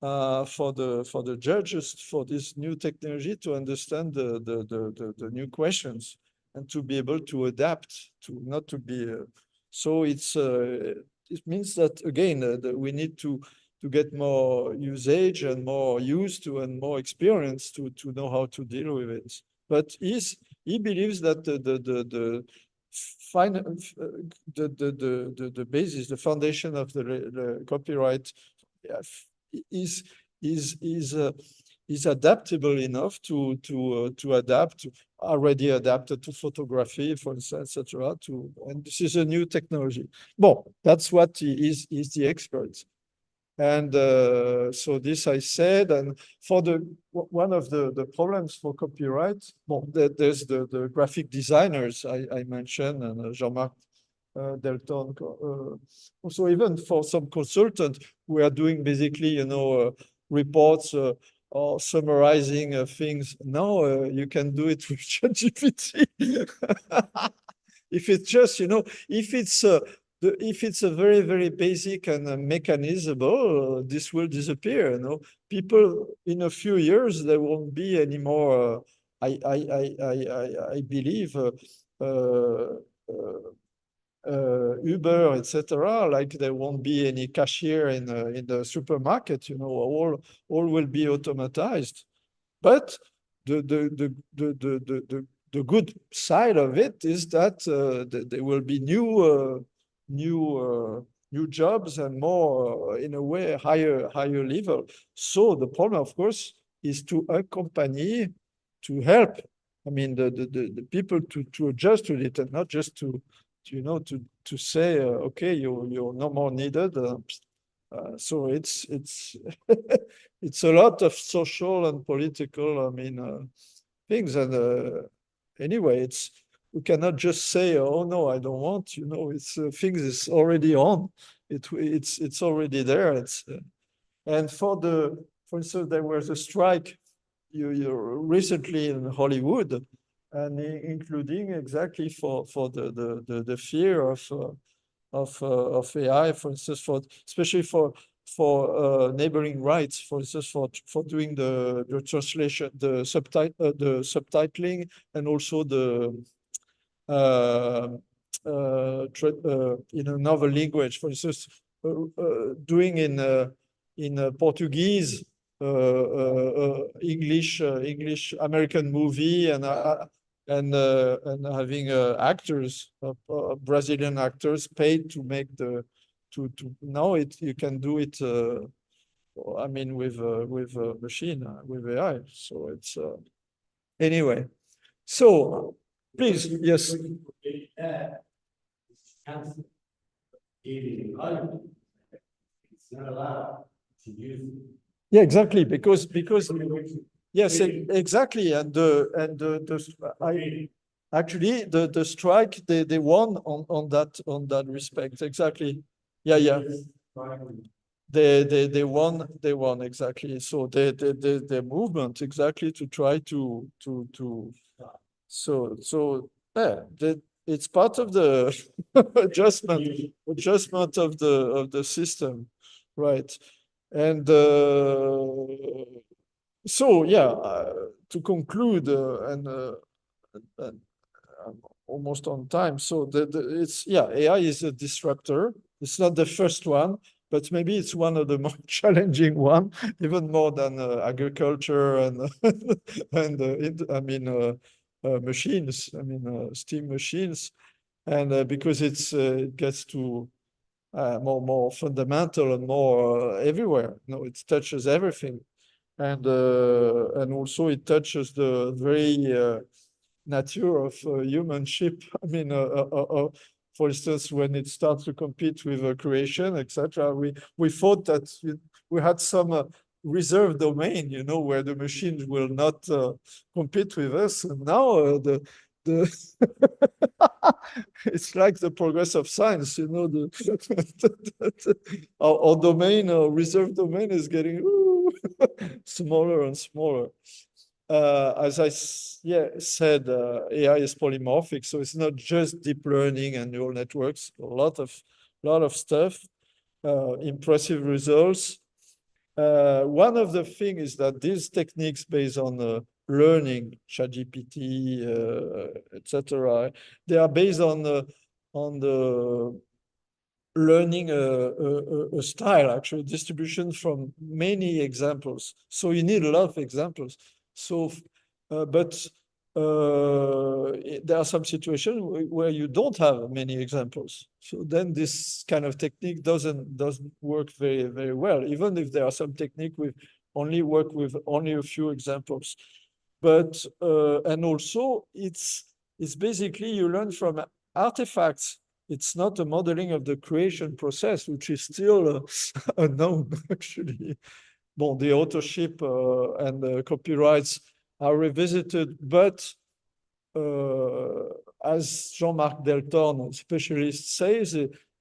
for the judges for this new technology to understand the new questions and to be able to adapt, to not to be so it means that again we need to get more usage and more used to and more experience to know how to deal with it. But he believes that the basis, the foundation of the copyright is adaptable enough to adapt, already adapted to photography, for instance, etc. And this is a new technology. Well, that's what he is the expert. And so this I said, and for one of the problems for copyright, well, there's the graphic designers I mentioned, and Jean-Marc Delton. Also, even for some consultants, we are doing basically, reports or summarizing things. Now you can do it with ChatGPT. If it's just, if it's a very, very basic and mechanizable, this will disappear. People in a few years, there won't be any more. I believe Uber, etc. Like there won't be any cashier in the supermarket. All will be automatized. But the good side of it is that there will be new jobs and more, in a way, higher level. So the problem, of course, is to accompany, to help. I mean, the people to adjust to it, and not just to say, okay, you're no more needed. So it's it's a lot of social and political, things. And anyway, we cannot just say, oh no, I don't want. It's things is already on. It's already there. And for instance, there was a strike recently in Hollywood, and including exactly for the fear of AI, for instance, especially for neighboring rights, for instance, for doing the translation, the subtitling, and also in another language, for instance, doing in Portuguese, English, American movie, and having actors, Brazilian actors, paid to make now you can do it. With a machine, with AI. So it's anyway. So please, yes.
It's not allowed to use.
Yeah, exactly, because yes, exactly, and actually the strike, they won on that respect, exactly. Yeah. They won exactly. So the movement exactly to try to so yeah, it's part of the adjustment of the system, right? And so yeah, to conclude, and I'm almost on time. So AI is a disruptor. It's not the first one, but maybe it's one of the more challenging one, even more than agriculture and machines. Steam machines, and because it gets to more fundamental and more everywhere. It touches everything, and also it touches the very nature of humanship. For instance, when it starts to compete with creation, etc., we thought that we had some reserved domain, where the machines will not compete with us. And now it's like the progress of science, our domain, our reserved domain, is getting smaller and smaller. As I said, AI is polymorphic, so it's not just deep learning and neural networks. A lot of stuff, impressive results. One of the things is that these techniques based on learning, ChatGPT, etc., they are based on the learning a style, actually, distribution from many examples. So you need a lot of examples. So, but there are some situations where you don't have many examples. So then this kind of technique doesn't work very, very well, even if there are some technique work with only a few examples. But and also it's basically you learn from artifacts. It's not a modeling of the creation process, which is still unknown, actually. Well, the authorship and the copyrights are revisited, but as Jean-Marc Deltorne, specialist, says,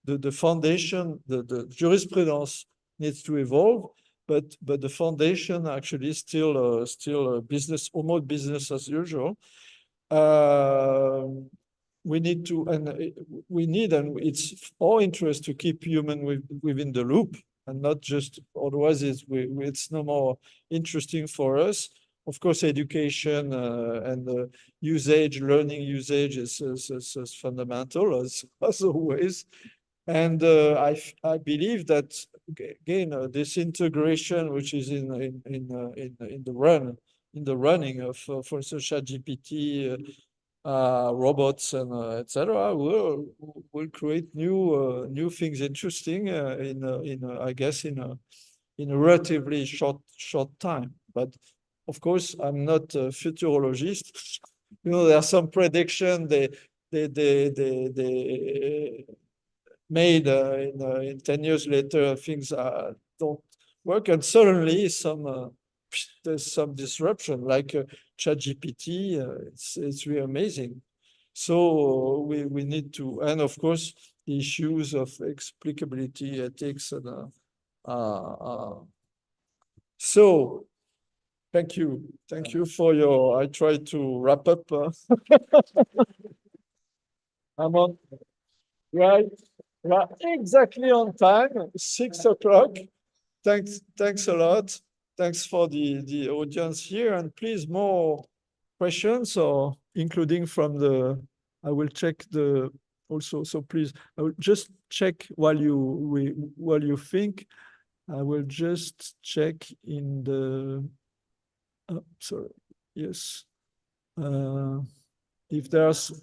the foundation, the jurisprudence needs to evolve, but the foundation actually is still business, almost business as usual. We need to, and it's our interest to keep human within the loop, and not just, otherwise it's no more interesting for us. Of course, education and usage, learning usage is fundamental as always. And I believe that, again, this integration, which is in the running of, for instance, ChatGPT, robots, and etc., will create new things interesting I guess in a relatively short time. But of course, I'm not a futurologist. You know, there are some prediction they made in 10 years later, things don't work, and suddenly there's some disruption, like ChatGPT. It's really amazing. So we need to, and of course, the issues of explicability, ethics, and so. Thank you for your. I try to wrap up. I'm on right exactly on time, 6 o'clock. Thanks a lot. Thanks for the audience here, and please, more questions, or including from I will check also. So please, I will just check while you think. I will just check in the. Sorry. Yes. If there's.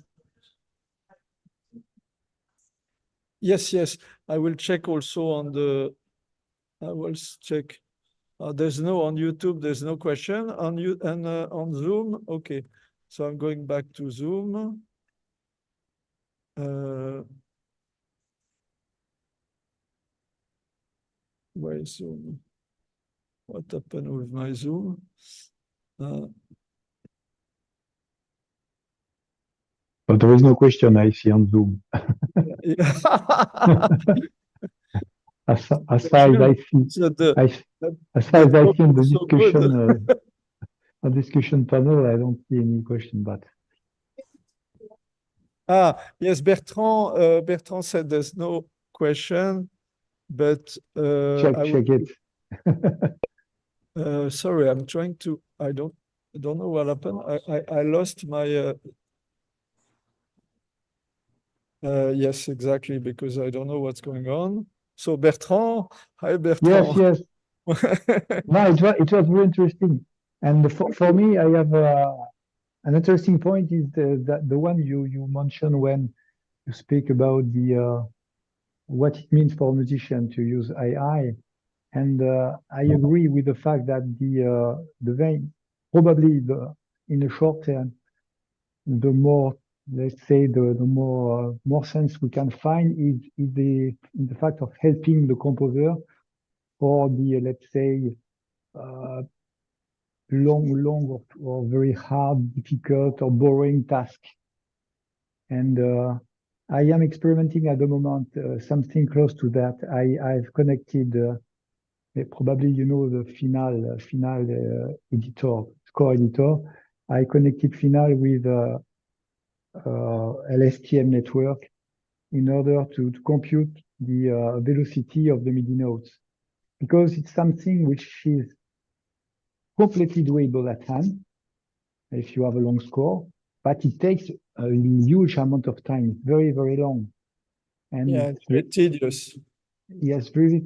Yes. I will check also on the. I will check. There's no on YouTube. There's no question on you and on Zoom. Okay. So I'm going back to Zoom. Where is Zoom? What happened with my Zoom?
But there is no question I see on Zoom. As far as I see, as far as I see in the discussion panel, I don't see any question. But
yes, Bertrand said there's no question, but
check it.
Sorry, I'm trying to. I don't know what happened. I lost my. Yes, exactly, because I don't know what's going on. So Bertrand, hi Bertrand.
Yes. No, it was very interesting, and for me, I have an interesting point is the one you mentioned when you speak about what it means for a musician to use AI. And I agree with the fact that the vein, probably in the short term, the more, let's say, the more sense we can find is in the fact of helping the composer for the, let's say, long or very hard, difficult or boring task. And I am experimenting at the moment something close to that. I've connected. Probably you know the Final editor, score editor. I connected Final with LSTM network in order to compute the velocity of the MIDI notes, because it's something which is completely doable at hand if you have a long score, but it takes a huge amount of time. It's very, very long. And
yeah, it's very tedious.
Yes, very.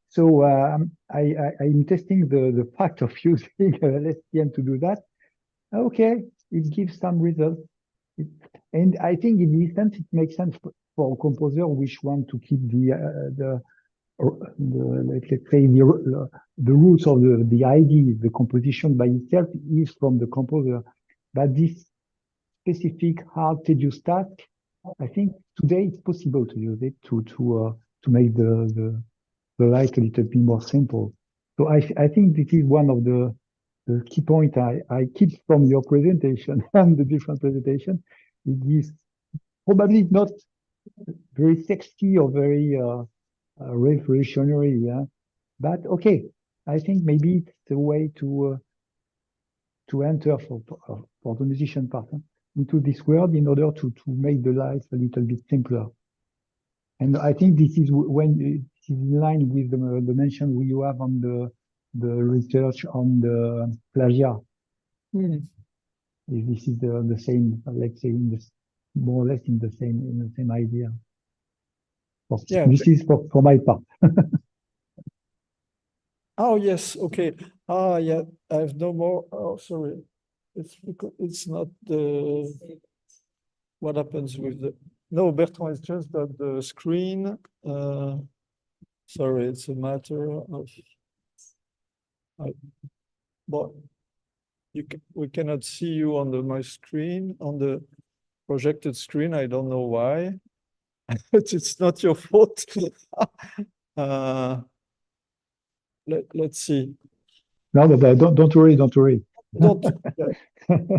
So I'm testing the fact of using LSTM to do that. Okay, it gives some results. And I think in the sense, it makes sense for a composer which want to keep let's say the roots of the idea, the composition by itself is from the composer. But this specific hard, tedious task, I think today it's possible to use it to make the life a little bit more simple. So I think this is one of the key points I keep from your presentation and the different presentation. It is probably not very sexy or very revolutionary, yeah. But okay, I think maybe it's a way to enter for the musician part into this world in order to make the life a little bit simpler. And I think this is when it is in line with the mention you have on the research on the plagiat. This is the same, let's say, more or less in the same idea.
Yeah.
This is for my part.
Oh yes, okay. Yeah, I have no more. Oh, sorry. It's because it's not the what happens with the no, Bertrand is just at the screen. Sorry, it's a matter of but we cannot see you on my screen, on the projected screen. I don't know why. It's not your fault. Let's see.
No, but don't worry.
Don't.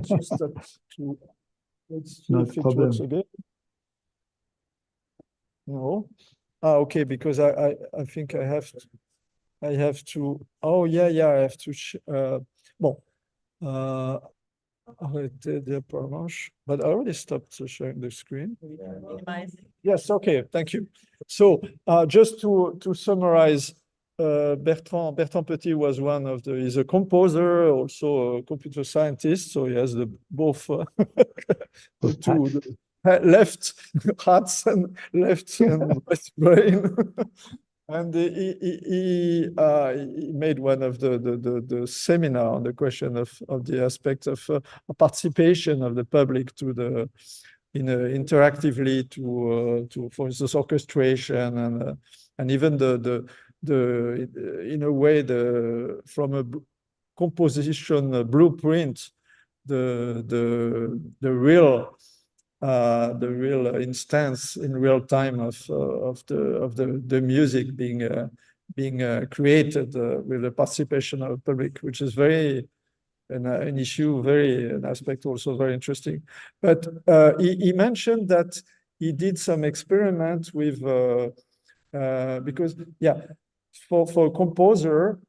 Just let's see if it works again. No. Okay, because I think I have to. Oh yeah, I have to. Bon. Arrêter the permanche, but I already stopped sharing the screen. Yes, okay, thank you. So just to summarize, Bertrand Petit was he's a composer, also a computer scientist, so he has both the two left hats and left and right brain. And he made one of the seminar on the question of the aspect of participation of the public to interactively to for instance orchestration and even the in a way from a composition blueprint the real instance in real time of the music being created with the participation of the public, which is an issue, an aspect also very interesting. But he mentioned that he did some experiment with because for a composer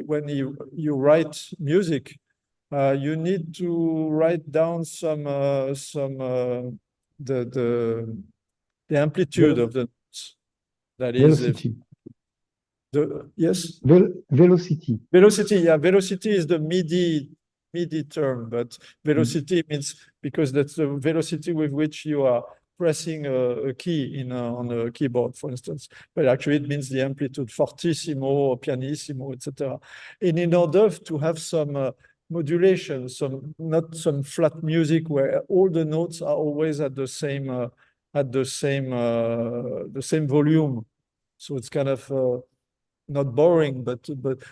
when you write music. You need to write down the amplitude of the notes. That is
velocity.
Yes.
Velocity.
Velocity. Yeah, velocity is the MIDI term, but velocity means because that's the velocity with which you are pressing a key on a keyboard, for instance. But actually, it means the amplitude, fortissimo, pianissimo, etc. And in order to have some modulation, not some flat music where all the notes are always at the same volume. So it's kind of not boring, but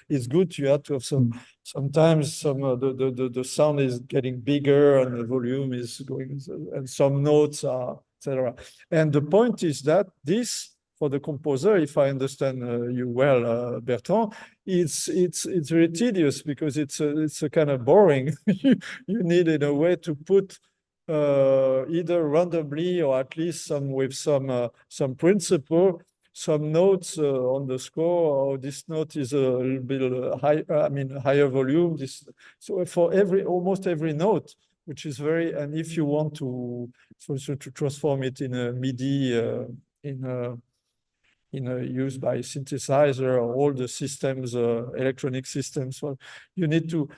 it's good. You have to have sometimes the sound is getting bigger and the volume is going, and some notes are, etc. And the point is that this, for the composer, if I understand you well, Bertrand, it's very tedious because it's a kind of boring. You need in a way to put either randomly or at least with some principle, some notes on the score, or this note is a little bit higher volume. So for almost every note, which is and if you want to transform it in a MIDI used by synthesizer or all the systems, electronic systems, so you need to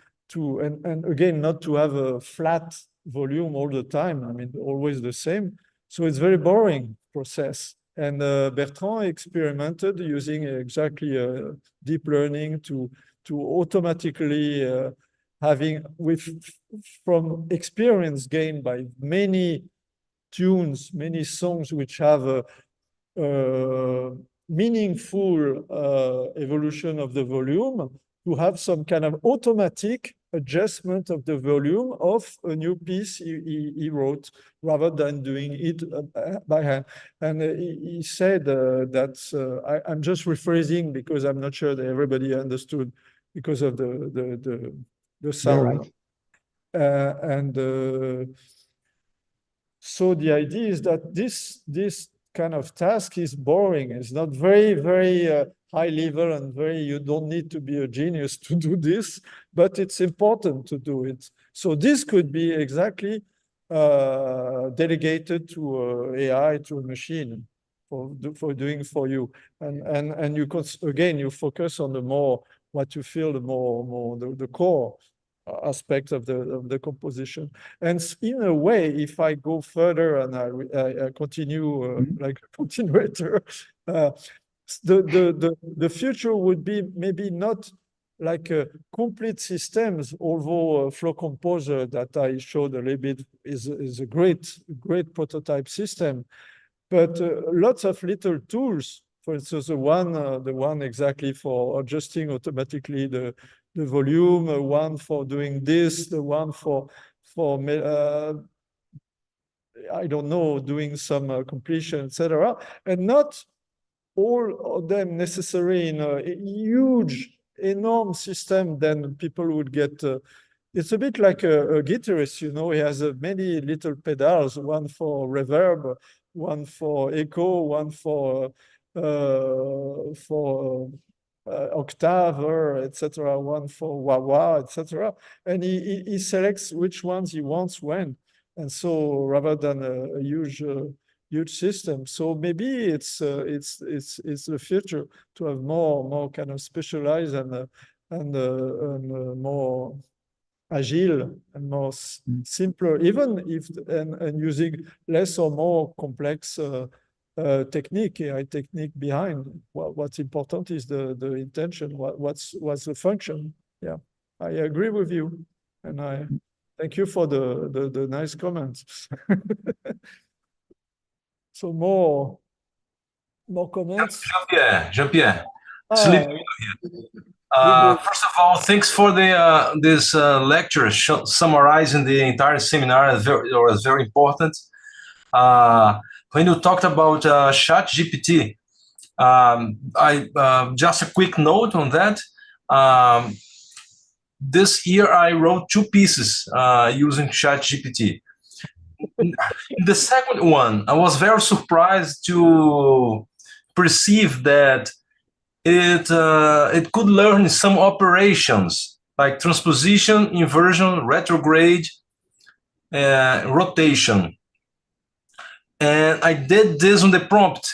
and again not to have a flat volume all the time. I mean, always the same. So it's very boring process. And Bertrand experimented using exactly deep learning to automatically from experience gained by many tunes, many songs which have a meaningful evolution of the volume, to have some kind of automatic adjustment of the volume of a new piece he wrote, rather than doing it by hand. And he said that I'm just rephrasing because I'm not sure that everybody understood because of the sound.
Yeah, right.
So the idea is that this kind of task is boring. It's not very high level and you don't need to be a genius to do this, but it's important to do it. So this could be exactly delegated to AI, to a machine for doing for you. And you again, you focus on the more, what you feel, the more the core aspect of the composition. And in a way, if I go further and I continue like a continuator, the future would be maybe not like complete systems, although Flow Composer that I showed a little bit is a great prototype system, but lots of little tools. For instance, the one exactly for adjusting automatically the volume, one for doing this, the one for I don't know, doing some completion, etc. And not all of them necessary in a huge, enormous system. Then people would get. It's a bit like a guitarist, you know. He has many little pedals, one for reverb, one for echo, one for octave, etc., one for wah-wah, etc. And he selects which ones he wants when. And so rather than a huge system, so maybe it's the future to have more kind of specialized and more agile and more simpler, even if and using less or more complex technique, AI technique behind. What's important is the intention. What's the function? Yeah, I agree with you, and I thank you for the nice comments. So more comments.
Jean-Pierre. First of all, thanks for this lecture summarizing the entire seminar. It was very important. When you talked about ChatGPT, just a quick note on that. This year I wrote 2 pieces using ChatGPT. The second one, I was very surprised to perceive that it could learn some operations like transposition, inversion, retrograde, rotation. And I did this on the prompt.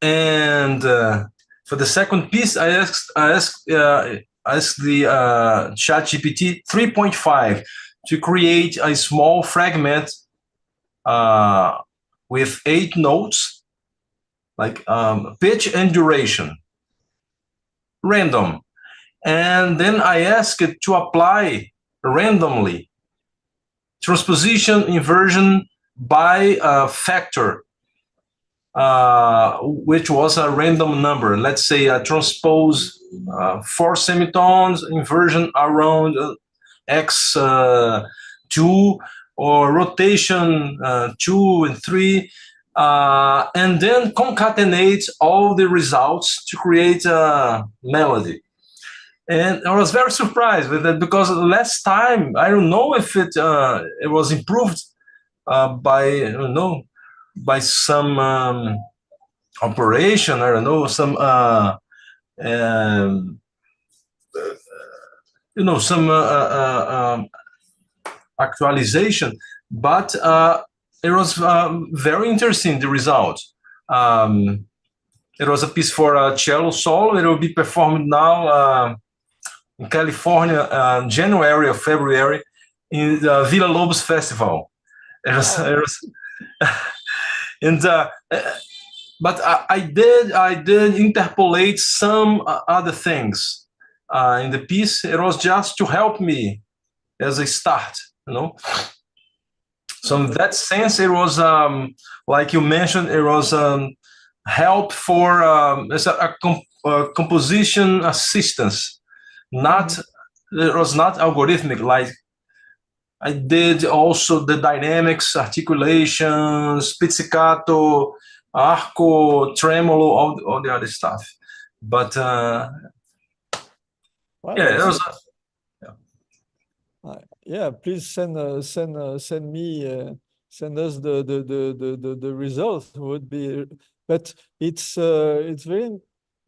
And for the second piece, I asked the ChatGPT 3.5 to create a small fragment with 8 notes, like pitch and duration, random. And then I asked it to apply randomly transposition, inversion by a factor, which was a random number. Let's say transpose 4 semitones, inversion around x2, or rotation 2 and 3, and then concatenate all the results to create a melody. And I was very surprised with that, because last time, I don't know if it was improved by some operation, I don't know, some actualization, but it was very interesting, the result. It was a piece for cello solo. It will be performed now in California, January or February, in the Villa-Lobos festival. It was and but I did interpolate some other things in the piece. It was just to help me as a start, you know. So in that sense, it was like you mentioned, it was help for as a composition assistance. It was not algorithmic. Like I did also the dynamics, articulations, pizzicato, arco, tremolo, all the other stuff. But yeah, it was.
yeah, please send me send us the results. Would be, but it's very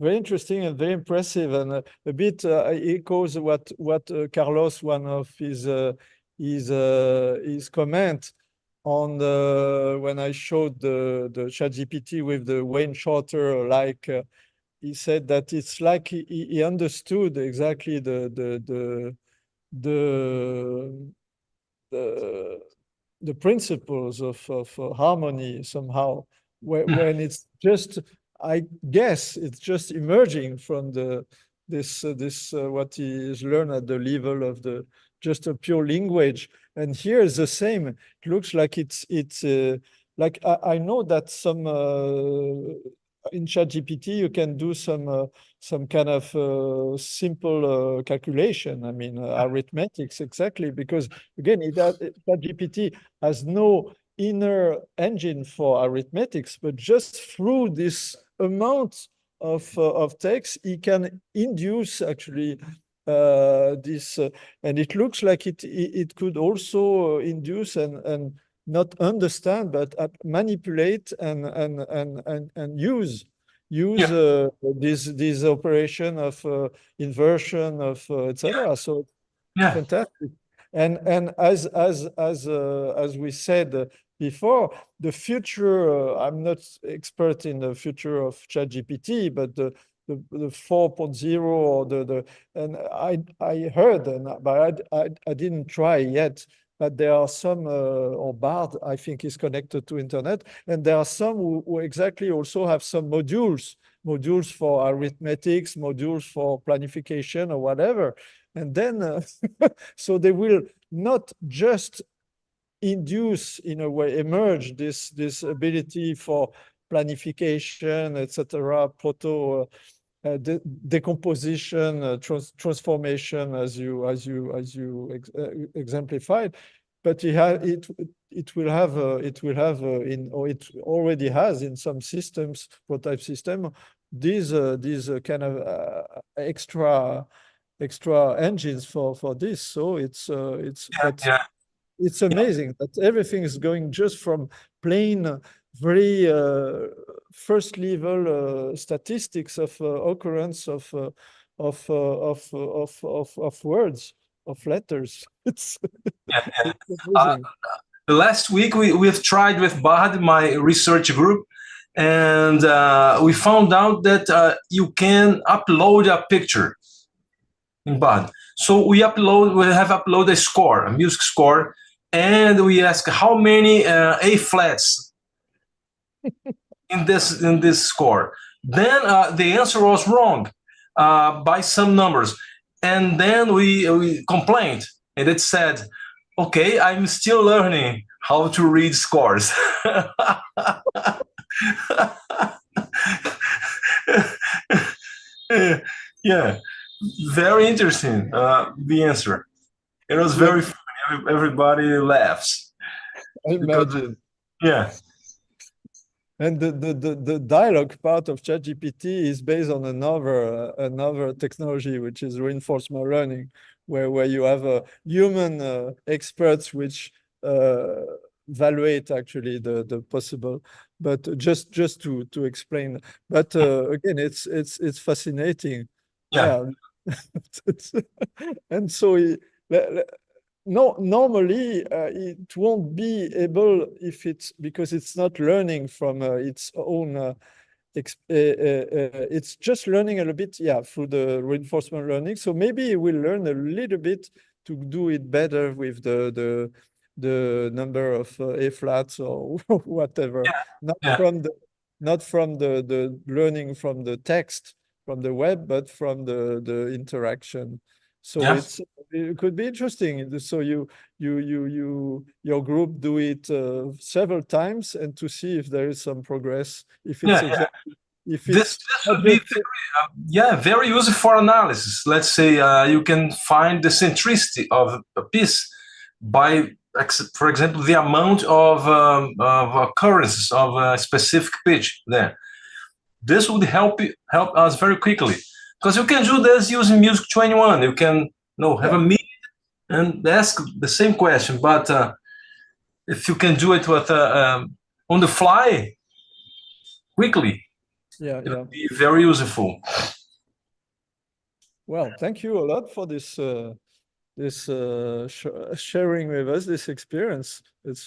interesting and very impressive, and a bit echoes what Carlos, one of his comment on when I showed the ChatGPT with the Wayne Shorter, like he said that it's like he understood exactly the principles of harmony somehow, when it's just, I guess it's just emerging from this what is learned at the level of the just a pure language. And here is the same. It looks like it's like I know that some in ChatGPT you can do some kind of simple calculation. I mean, arithmetics, exactly, because again, ChatGPT has no inner engine for arithmetics, but just through this amount of text, it can induce actually this, and it looks like it could also induce and not understand, but manipulate and use this operation of inversion of etc. So fantastic. And as we said before, the future, I'm not expert in the future of ChatGPT, but the 4.0 or and I heard, but I didn't try yet, but there are some, or Bard, I think, is connected to internet, and there are some who exactly also have some modules for arithmetics, modules for planification or whatever. And then, so they will not just induce, in a way, emerge this ability for planification, etc., decomposition, transformation, as you exemplified, but it will have it already has in some systems, prototype system, these kind of extra engines for this. So it's amazing that everything is going just from plain, very first level statistics of occurrence of words, of letters. It's amazing.
Last week we've tried with Bard, my research group, and we found out that you can upload a picture in Bard. So we have uploaded a score, a music score, and we ask how many A flats in this score. Then the answer was wrong by some numbers, and then we complained, and it said, "Okay, I'm still learning how to read scores." Yeah, very interesting. The answer. It was very funny. Everybody laughs.
I imagine.
Yeah.
And the dialogue part of ChatGPT is based on another technology, which is reinforcement learning, where you have human experts which evaluate actually the possible. But just to explain. But again, it's fascinating. Yeah. And so normally it won't be able, if it's because it's not learning from its own it's just learning a little bit, through the reinforcement learning. So maybe it will learn a little bit to do it better with the number of A flats or whatever. Not from the learning from the text from the web, but from the interaction. So it could be interesting. So your group do it several times, and to see if there is some progress. If it's
this would be very useful for analysis. Let's say you can find the centricity of a piece by, for example, the amount of occurrences of a specific pitch there. This would help us very quickly, because you can do this using Music 21. You can have a MIDI and ask the same question, but if you can do it with on the fly, quickly,
Yeah,
it
yeah.
would be very useful.
Well, thank you a lot for this sharing with us this experience. It's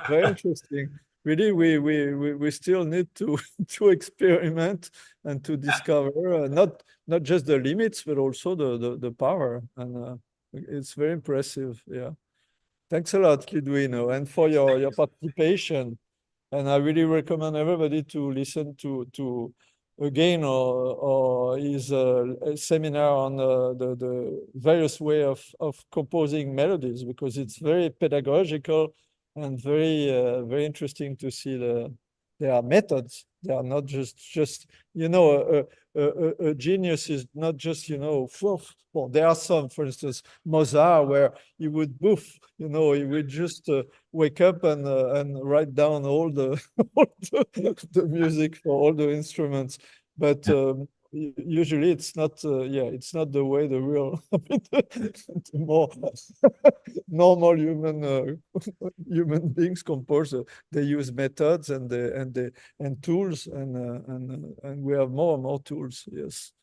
very interesting. Really, we still need to to experiment and to discover not just the limits, but also the power. And it's very impressive. Yeah. Thanks a lot, Lidwino, and for your participation. And I really recommend everybody to listen to again or his a seminar on the various way of composing melodies, because it's very pedagogical and very interesting to see there are methods. They are not just you know a genius is not just well, there are some, for instance, Mozart, where he would he would just wake up and write down all the the music for all the instruments, but usually it's not it's not the way the real the more normal human beings compose. They use methods and tools, and we have more and more tools. Yes,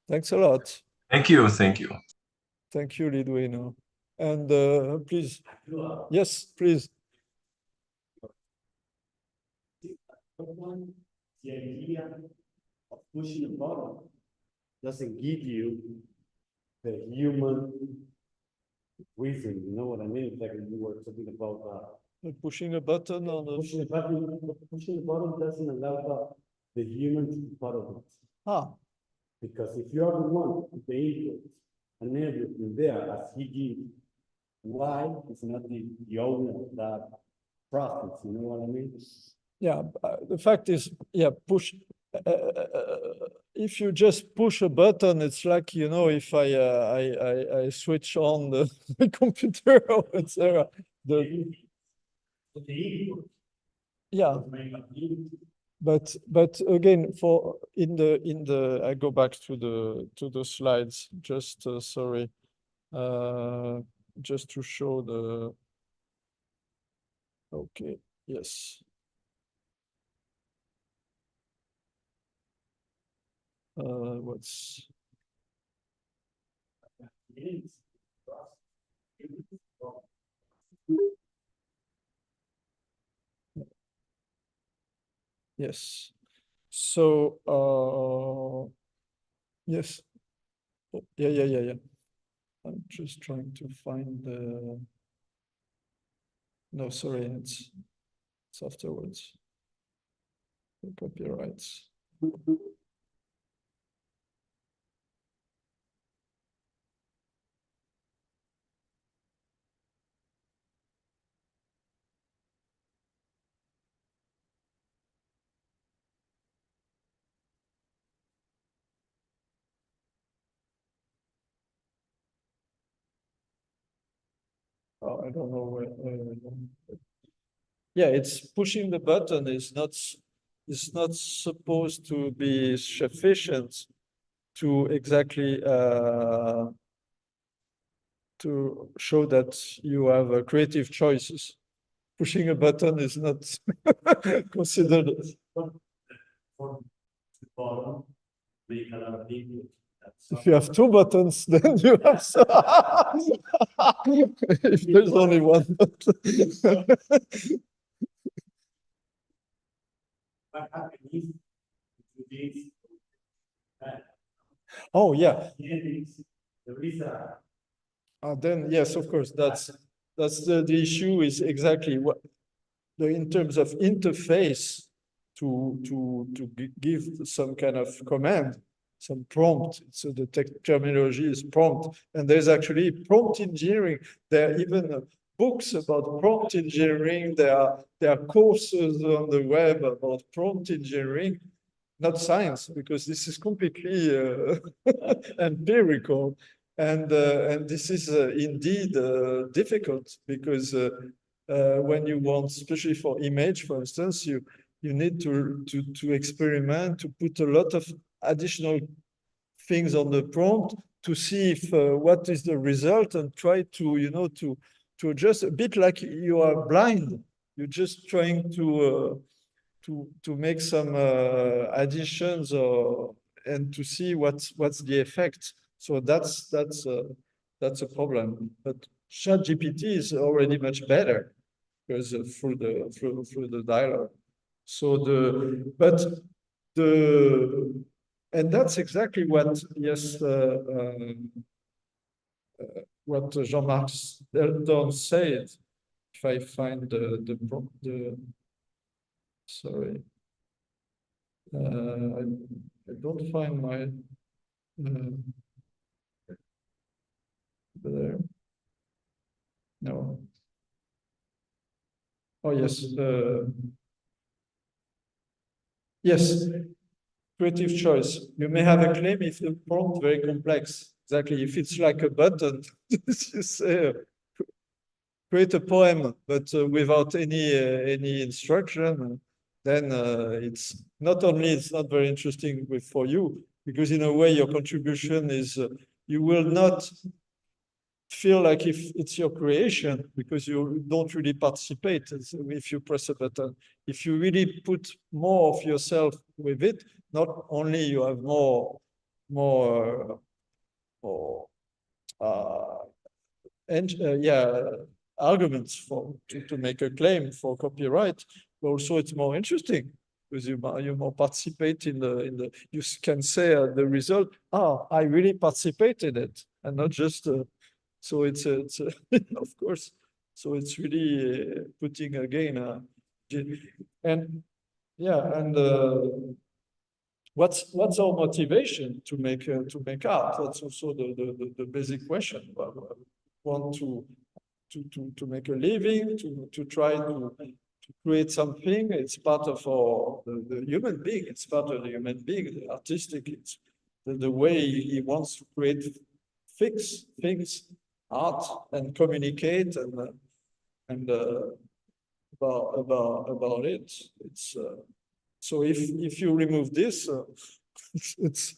thanks a lot.
Thank you, thank you.
Thank you, Lidwino. And please, yes, please.
The idea of pushing a button doesn't give you the human reason. You know what I mean? Like you were talking about
Pushing a button on the
pushing the button doesn't allow the human to be part of it. Because if you are the one with the input and everything there as he gives, why is not the owner of that process? You know what I mean?
Yeah, the fact is, yeah, push. If you just push a button, it's like, if I switch on the computer or etc. Yeah, but again, I go back to the slides. Just sorry, just to show the. Okay. Yes. What's yes. So yes. Oh, yeah. I'm just trying to find the. No, sorry, it's afterwards. The copyrights. Oh, I don't know where. Yeah, it's pushing the button is not supposed to be sufficient to exactly to show that you have creative choices. Pushing a button is not considered. If you have two buttons, then you have. If there's only one button. Oh yeah. Then yes, of course, that's the issue is exactly what in terms of interface to give some kind of command, some prompt. So the terminology is prompt, and there's actually prompt engineering. There are even books about prompt engineering. There are courses on the web about prompt engineering, not science, because this is completely empirical. And this is indeed difficult, because when you want, especially for image, for instance, you need to experiment, to put a lot of additional things on the prompt to see if what is the result and try to, you know, to adjust a bit like you are blind. You're just trying to make some additions and to see what's the effect. So that's a problem. But ChatGPT is already much better because through the dialogue. So and that's exactly what what Jean-Marc Delton said. If I find the sorry, I don't find my there. No. Oh yes. Yes. Creative choice. You may have a claim if the prompt very complex. Exactly. If it's like a button, you say create a poem, but without any instruction, then it's not only it's not very interesting for you, because in a way your contribution is you will not feel like if it's your creation because you don't really participate. So if you press a button, if you really put more of yourself with it, not only you have more arguments to make a claim for copyright, but also it's more interesting because you more participate in the you can say the result. I really participated in it, and not just. So it's of course. So it's really putting again, and yeah, and what's our motivation to make art? That's also the basic question. Want to make a living, to try to create something. It's part of the human being. It's part of the human being, the artistic. It's the way he wants to create fix things, art, and communicate and about it. It's so if you remove this, it's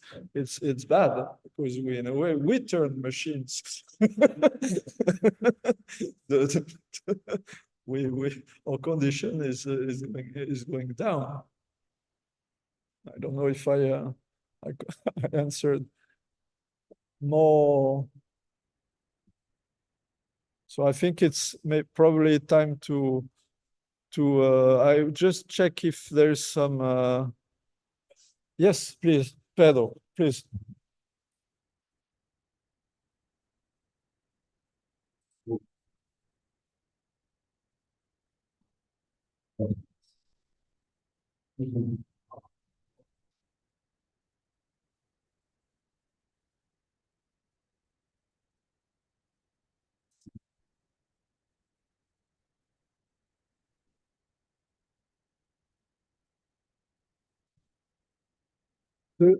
bad because we in a way we turn machines. Our condition is going down. I don't know if I answered more. So I think it's probably time to I just check if there's some. Yes, please, Pedro, please.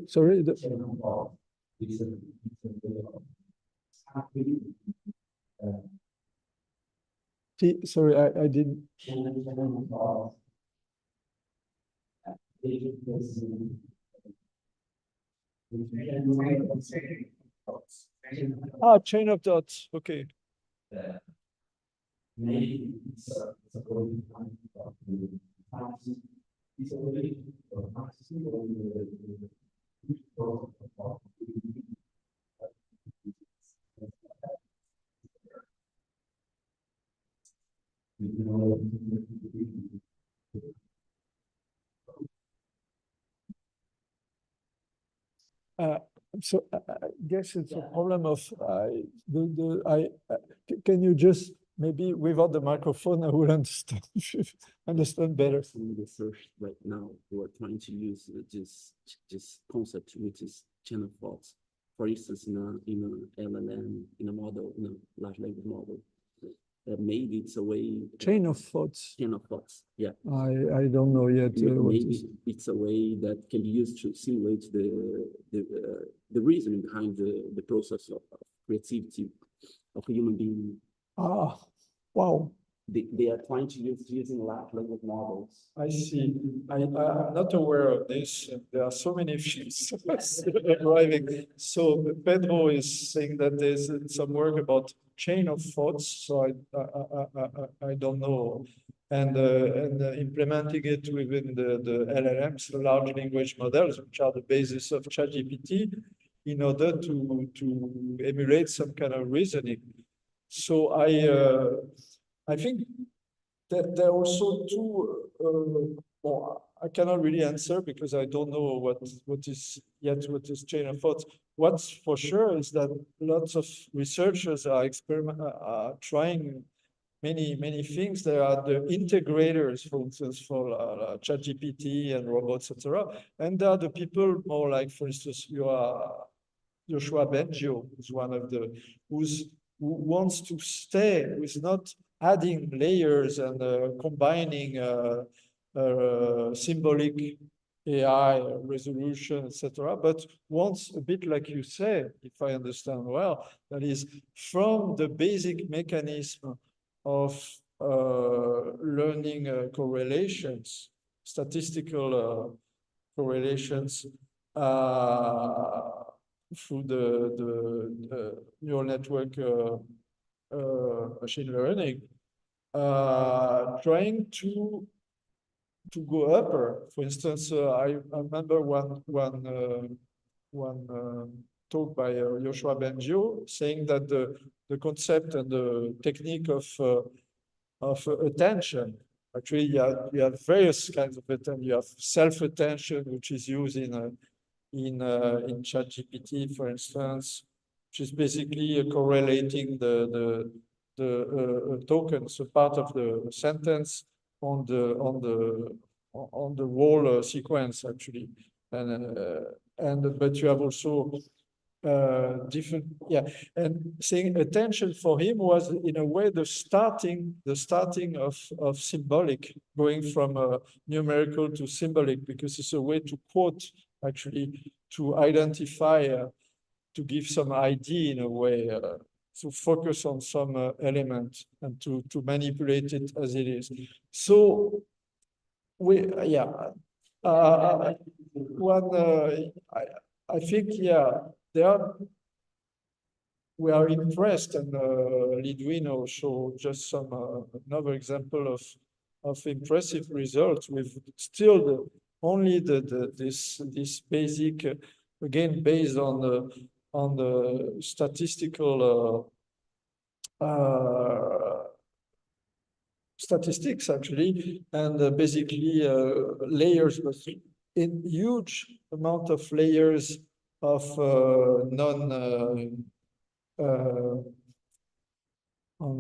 Sorry. Sorry, I didn't. Chain of dots. Okay. So I guess it's a problem of can you just maybe without the microphone I will understand better.
Some research right now we're trying to use this concept, which is chain of thoughts. For instance, in a LLM, in a model, in a large language model. Maybe it's a way.
Chain of thoughts.
Chain of thoughts. Yeah.
I don't know yet.
Maybe it's a way that can be used to simulate the reasoning behind the process of creativity of a human being.
Wow.
they are trying to use using large language models.
I see. I'm not aware of this. There are so many things arriving. So Pedro is saying that there's some work about chain of thoughts. So I don't know. And implementing it within the LLMs, the large language models, which are the basis of ChatGPT, in order to emulate some kind of reasoning. So I think that there are also two, well, I cannot really answer because I don't know what is chain of thoughts. What's for sure is that lots of researchers are trying many things. There are the integrators, for instance, for ChatGPT and robots, etc. And there are the people more like, for instance, Joshua Bengio is one of the who wants to stay with not adding layers and combining symbolic AI resolution, etc., but wants a bit like you say, if I understand well, that is from the basic mechanism of learning correlations, statistical correlations through the neural network machine learning, trying to go upper. For instance, I remember one talk by Joshua Bengio saying that the concept and the technique of attention. Actually, you have various kinds of attention. You have self-attention, which is used in ChatGPT, for instance, which is basically correlating the tokens, a part of the sentence on the whole sequence, actually, and but you have also different, and saying attention for him was in a way the starting of symbolic, going from numerical to symbolic, because it's a way to quote, actually, to identify, to give some ID in a way, to focus on some element and to manipulate it as it is. So I think, we are impressed, and Liduino showed just another example of impressive results with still only this basic, again, based on the statistical statistics, actually, and basically layers, but in huge amount of layers of on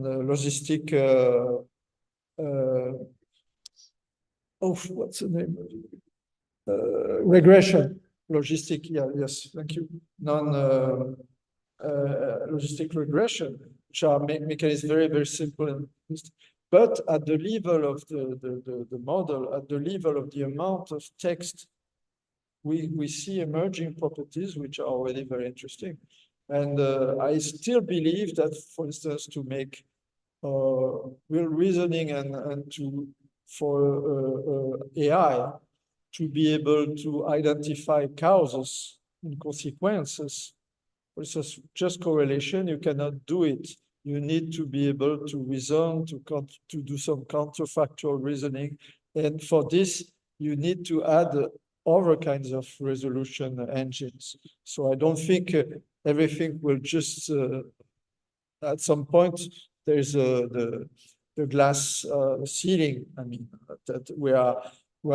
the logistic what's the name? Regression. Logistic, yes, thank you. Logistic regression, which are mechanisms very simple, but at the level of the model, at the level of the amount of text, we see emerging properties which are already very interesting. And I still believe that, for instance, to make real reasoning and for AI to be able to identify causes and consequences, for instance, just correlation, you cannot do it. You need to be able to reason, to do some counterfactual reasoning. And for this, you need to add other kinds of resolution engines. So I don't think everything will just, at some point, there's the glass ceiling. I mean, that we are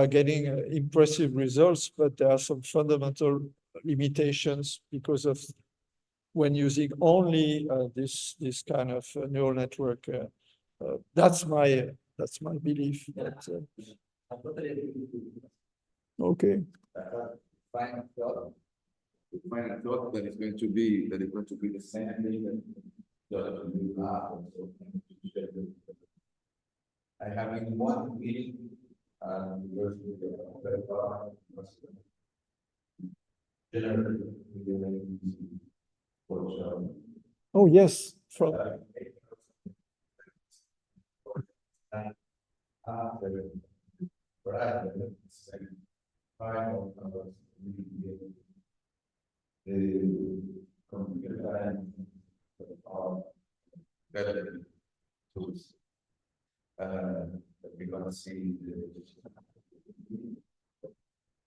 getting impressive results, but there are some fundamental limitations because of when using only this kind of neural network. That's my belief. That, okay.
Final thought that is going to be the same thing that you have. I have in one meeting
oh yes, from
And after the second final numbers, the computer and our better tools. That we're going to see the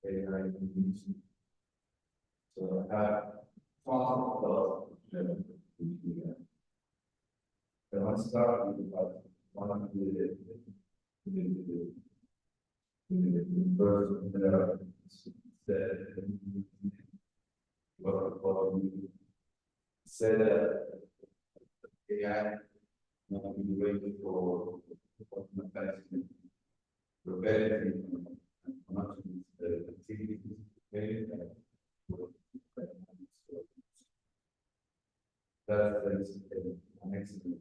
AI. So I have talked about I want to start with one of the first said that AI not be waiting for preparing the activities that's an excellent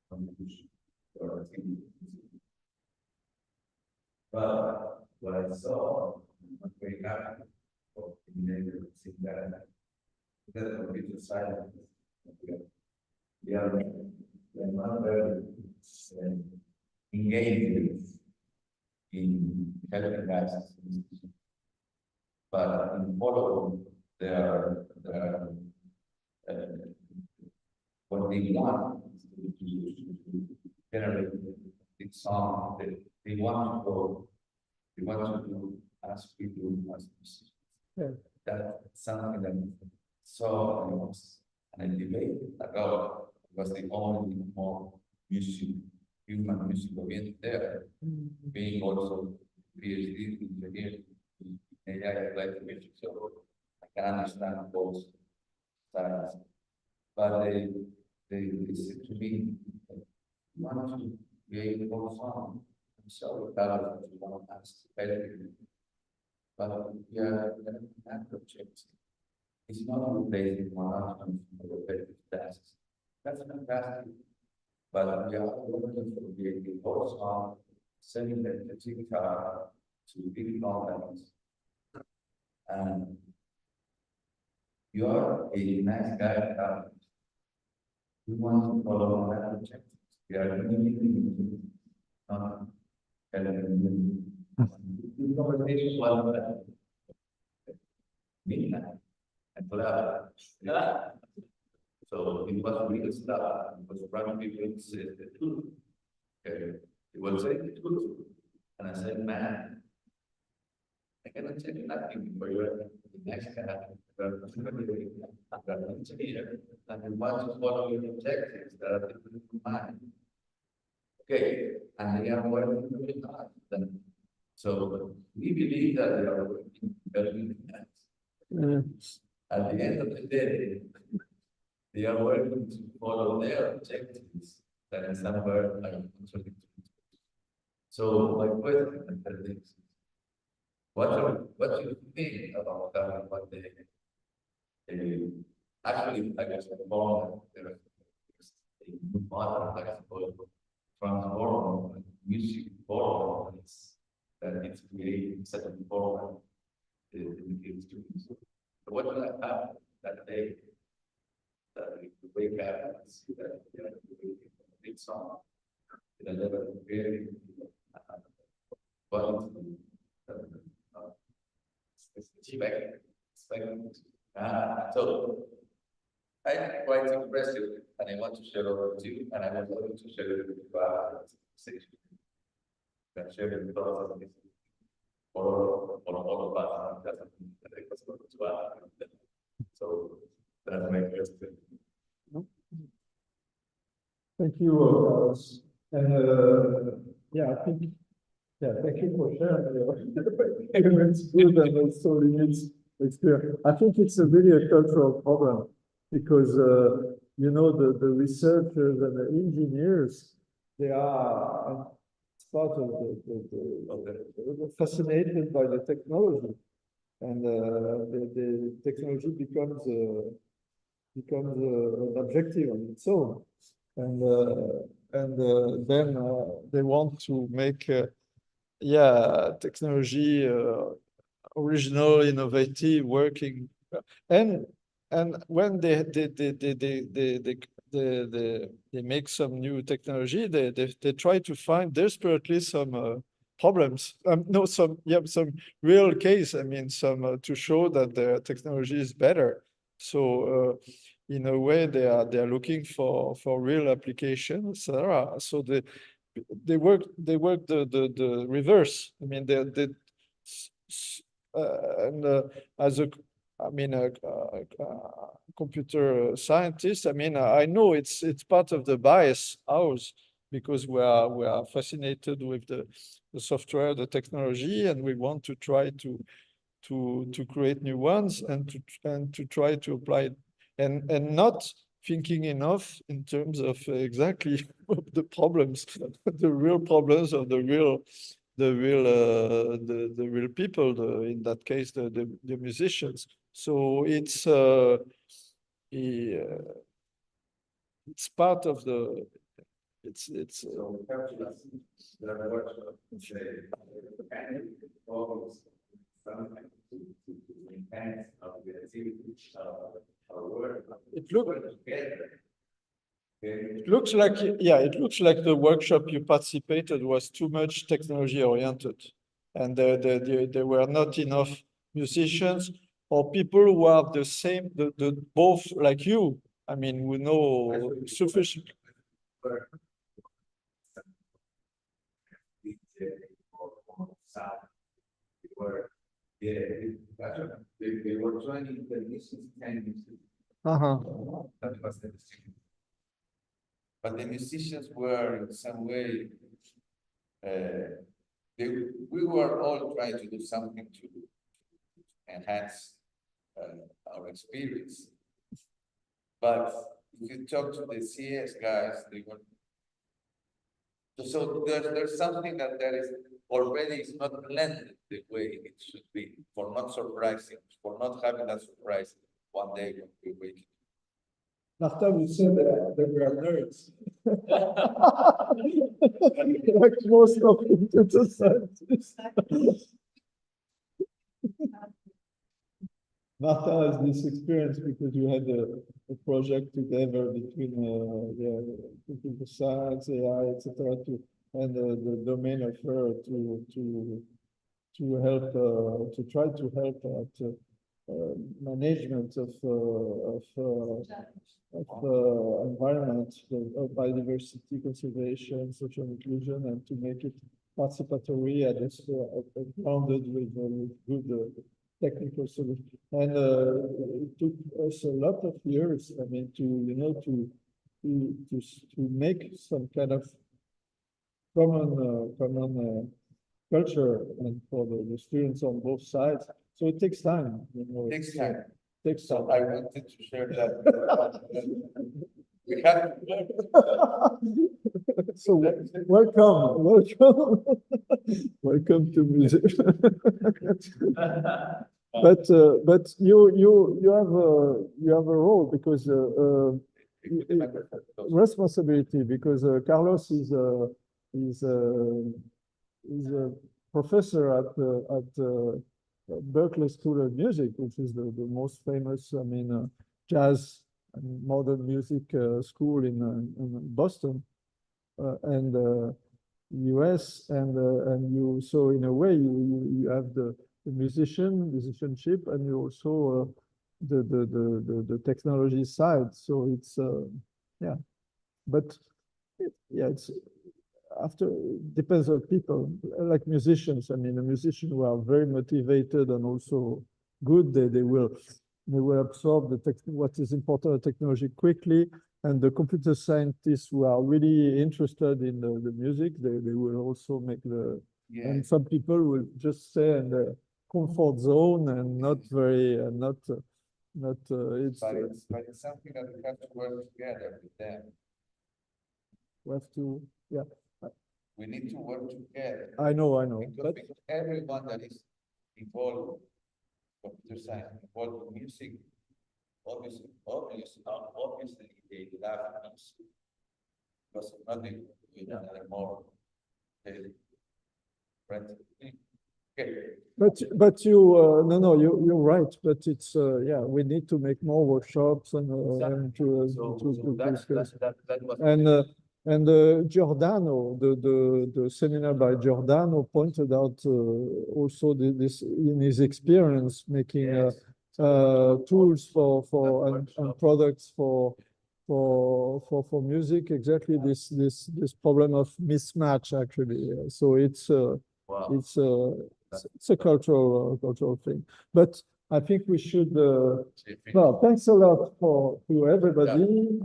contribution to our team. But what I saw, I'm very happy of being able to see that computer science, we are not very engaged in helping us, but in following their what they want to generate this song. They want to go. They want to do as people as possible. That's something that saw and was an debate about was the only more music, human music oriented there, being also PhD engineer in AI applied to music, so I can understand both sides. But they said to me, you want to create a whole song, I'm so proud of what you want us to help you. But we are an project. It's not replacing one or repetitive tasks. That's fantastic. But we are working for creating a whole song, sending them to TikTok to big companies. And you are a nice guy. We want to follow on that objective. We are doing the conversation was midnight and collab. So it was real stuff. It was running people who said the truth. Okay. It was saying the truth. And I said, man, I cannot tell you nothing for you. The next guy, engineer, and you want to follow your objectives that are different from mine. Okay, and they are working really hard. Then, so we believe that they are working very hard. At the end of the day, they are working to follow their objectives that in somewhere are contradictory. So my question is, what do you think about that? What they actually, I guess, there is a new model, I suppose, transform music form that it's creating such a form in the students. So what will happen that day that we wake up and see that they are creating a big song in a level of very quality. So I'm quite impressive, and I want to share it with you, and I was going to share it with you after the conversation. Can share it with all of us, or all of us, that I was going to add. So that's my question.
Thank you, and yeah, I think. Yeah, thank you for sharing. It's good and also it's clear. I think it's really a cultural problem because you know the researchers and the engineers, they are part of the fascinated by the technology, and the technology becomes an objective on its own, and then they want to make. Technology, original, innovative, working, and when they they make some new technology, they try to find desperately some problems. No, some real case. I mean, some to show that their technology is better. So in a way, they are looking for real applications, etc. So they work the reverse. I mean, as a computer scientist, I mean, I know it's part of the bias ours, because we are fascinated with the software, the technology, and we want to try to create new ones and to try to apply it, and not thinking enough in terms of exactly the problems, the real problems of the real people, in that case, the musicians. So it's part of the, it's
So calculus, there are workshops that always something to enhance our creativity, our work.
It looks like, yeah, it looks like the workshop you participated was too much technology oriented, and there were not enough musicians or people who are the same, both like you. I mean, we know sufficient.
They were joining the musicians and that was the decision. But the musicians were in some way, we were all trying to do something to enhance our experience. But if you talk to the CS guys, they were. So there's something that is already is not blended the way it should be, for not surprising, for not having that surprise one day when we wake.
Martin, you said that we are nerds. Like most of computer scientists. Martha has this experience because you had a project together between computer science, AI, etc., and the domain of her to help to try to help at management of environment, of biodiversity conservation, social inclusion, and to make it participatory and grounded with good technical solution. And it took us a lot of years, I mean, to make some kind of common culture, and for the students on both sides. So it takes time,
It takes time.
Takes time.
So I wanted to share that. We have to.
So welcome to music. But you have a role, because responsibility, because Carlos is a professor at Berkeley School of Music, which is the most famous, I mean, jazz and modern music school in Boston, and US, and you, so in a way you have the musicianship, and you also the technology side. So it's yeah, but yeah, it's after, it depends on people, like musicians. I mean, a musician who are very motivated and also good, they will absorb what is important technology quickly. And the computer scientists who are really interested in the music, they will also make
Yeah.
And some people will just stay in the comfort zone and not very, it's.
But it's something that we have to work together with them.
We have to, yeah.
We need to work together.
I know.
Because everyone that is involved in computer science, involved in music, obviously they love music. Because nothing with another more friendly thing.
But you no, you're right. But it's yeah, we need to make more workshops and Giordano, the seminar by Giordano pointed out also this in his experience making tools and products for music, exactly this problem of mismatch actually. So it's a cultural thing. But I think we should well, thanks a lot to everybody.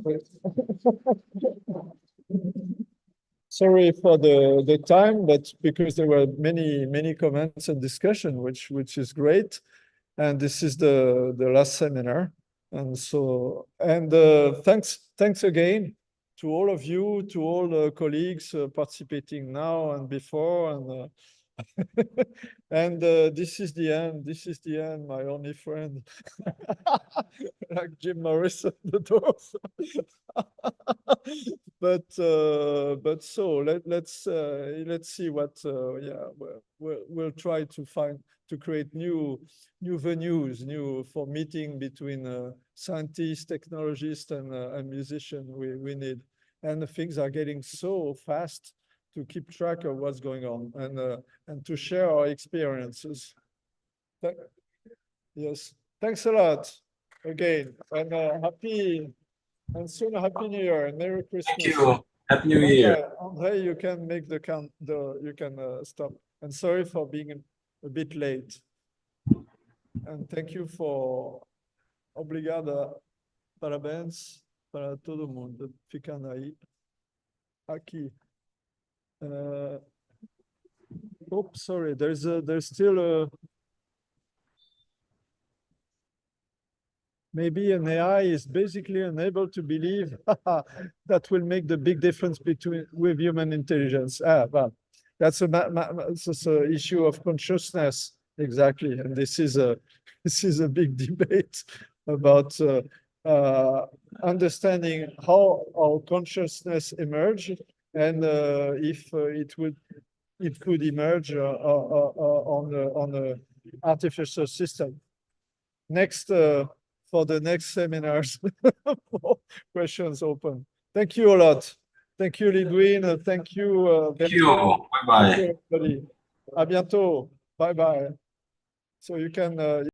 Sorry for the time, but because there were many comments and discussion, which is great. And this is the last seminar. And so, and thanks again to all of you, to all the colleagues participating now and before. And and this is the end. This is the end, my only friend. Like Jim Morrison, the doors. But so let's see what yeah, we'll try to create new venues for meeting between scientists, technologists, and musicians. We need, and things are getting so fast to keep track of what's going on and to share our experiences. Yes, thanks a lot again, and happy and soon Happy New Year and Merry Christmas.
Thank you. Happy New Year.
Andre, you can make the count. You can stop. And sorry for being a bit late. And thank you for obrigada, parabéns para todo mundo ficando aí, aqui. Oops, sorry. There's still a. Maybe an AI is basically unable to believe that will make the big difference with human intelligence. Well, that's a issue of consciousness, exactly. And this is a big debate about understanding how our consciousness emerge and if it could emerge on an artificial system. Next. For the next seminars, questions open. Thank you a lot. Thank you, Lidwin. Thank you.
Thank you. Bye-bye.
À bientôt. Bye-bye. So you can.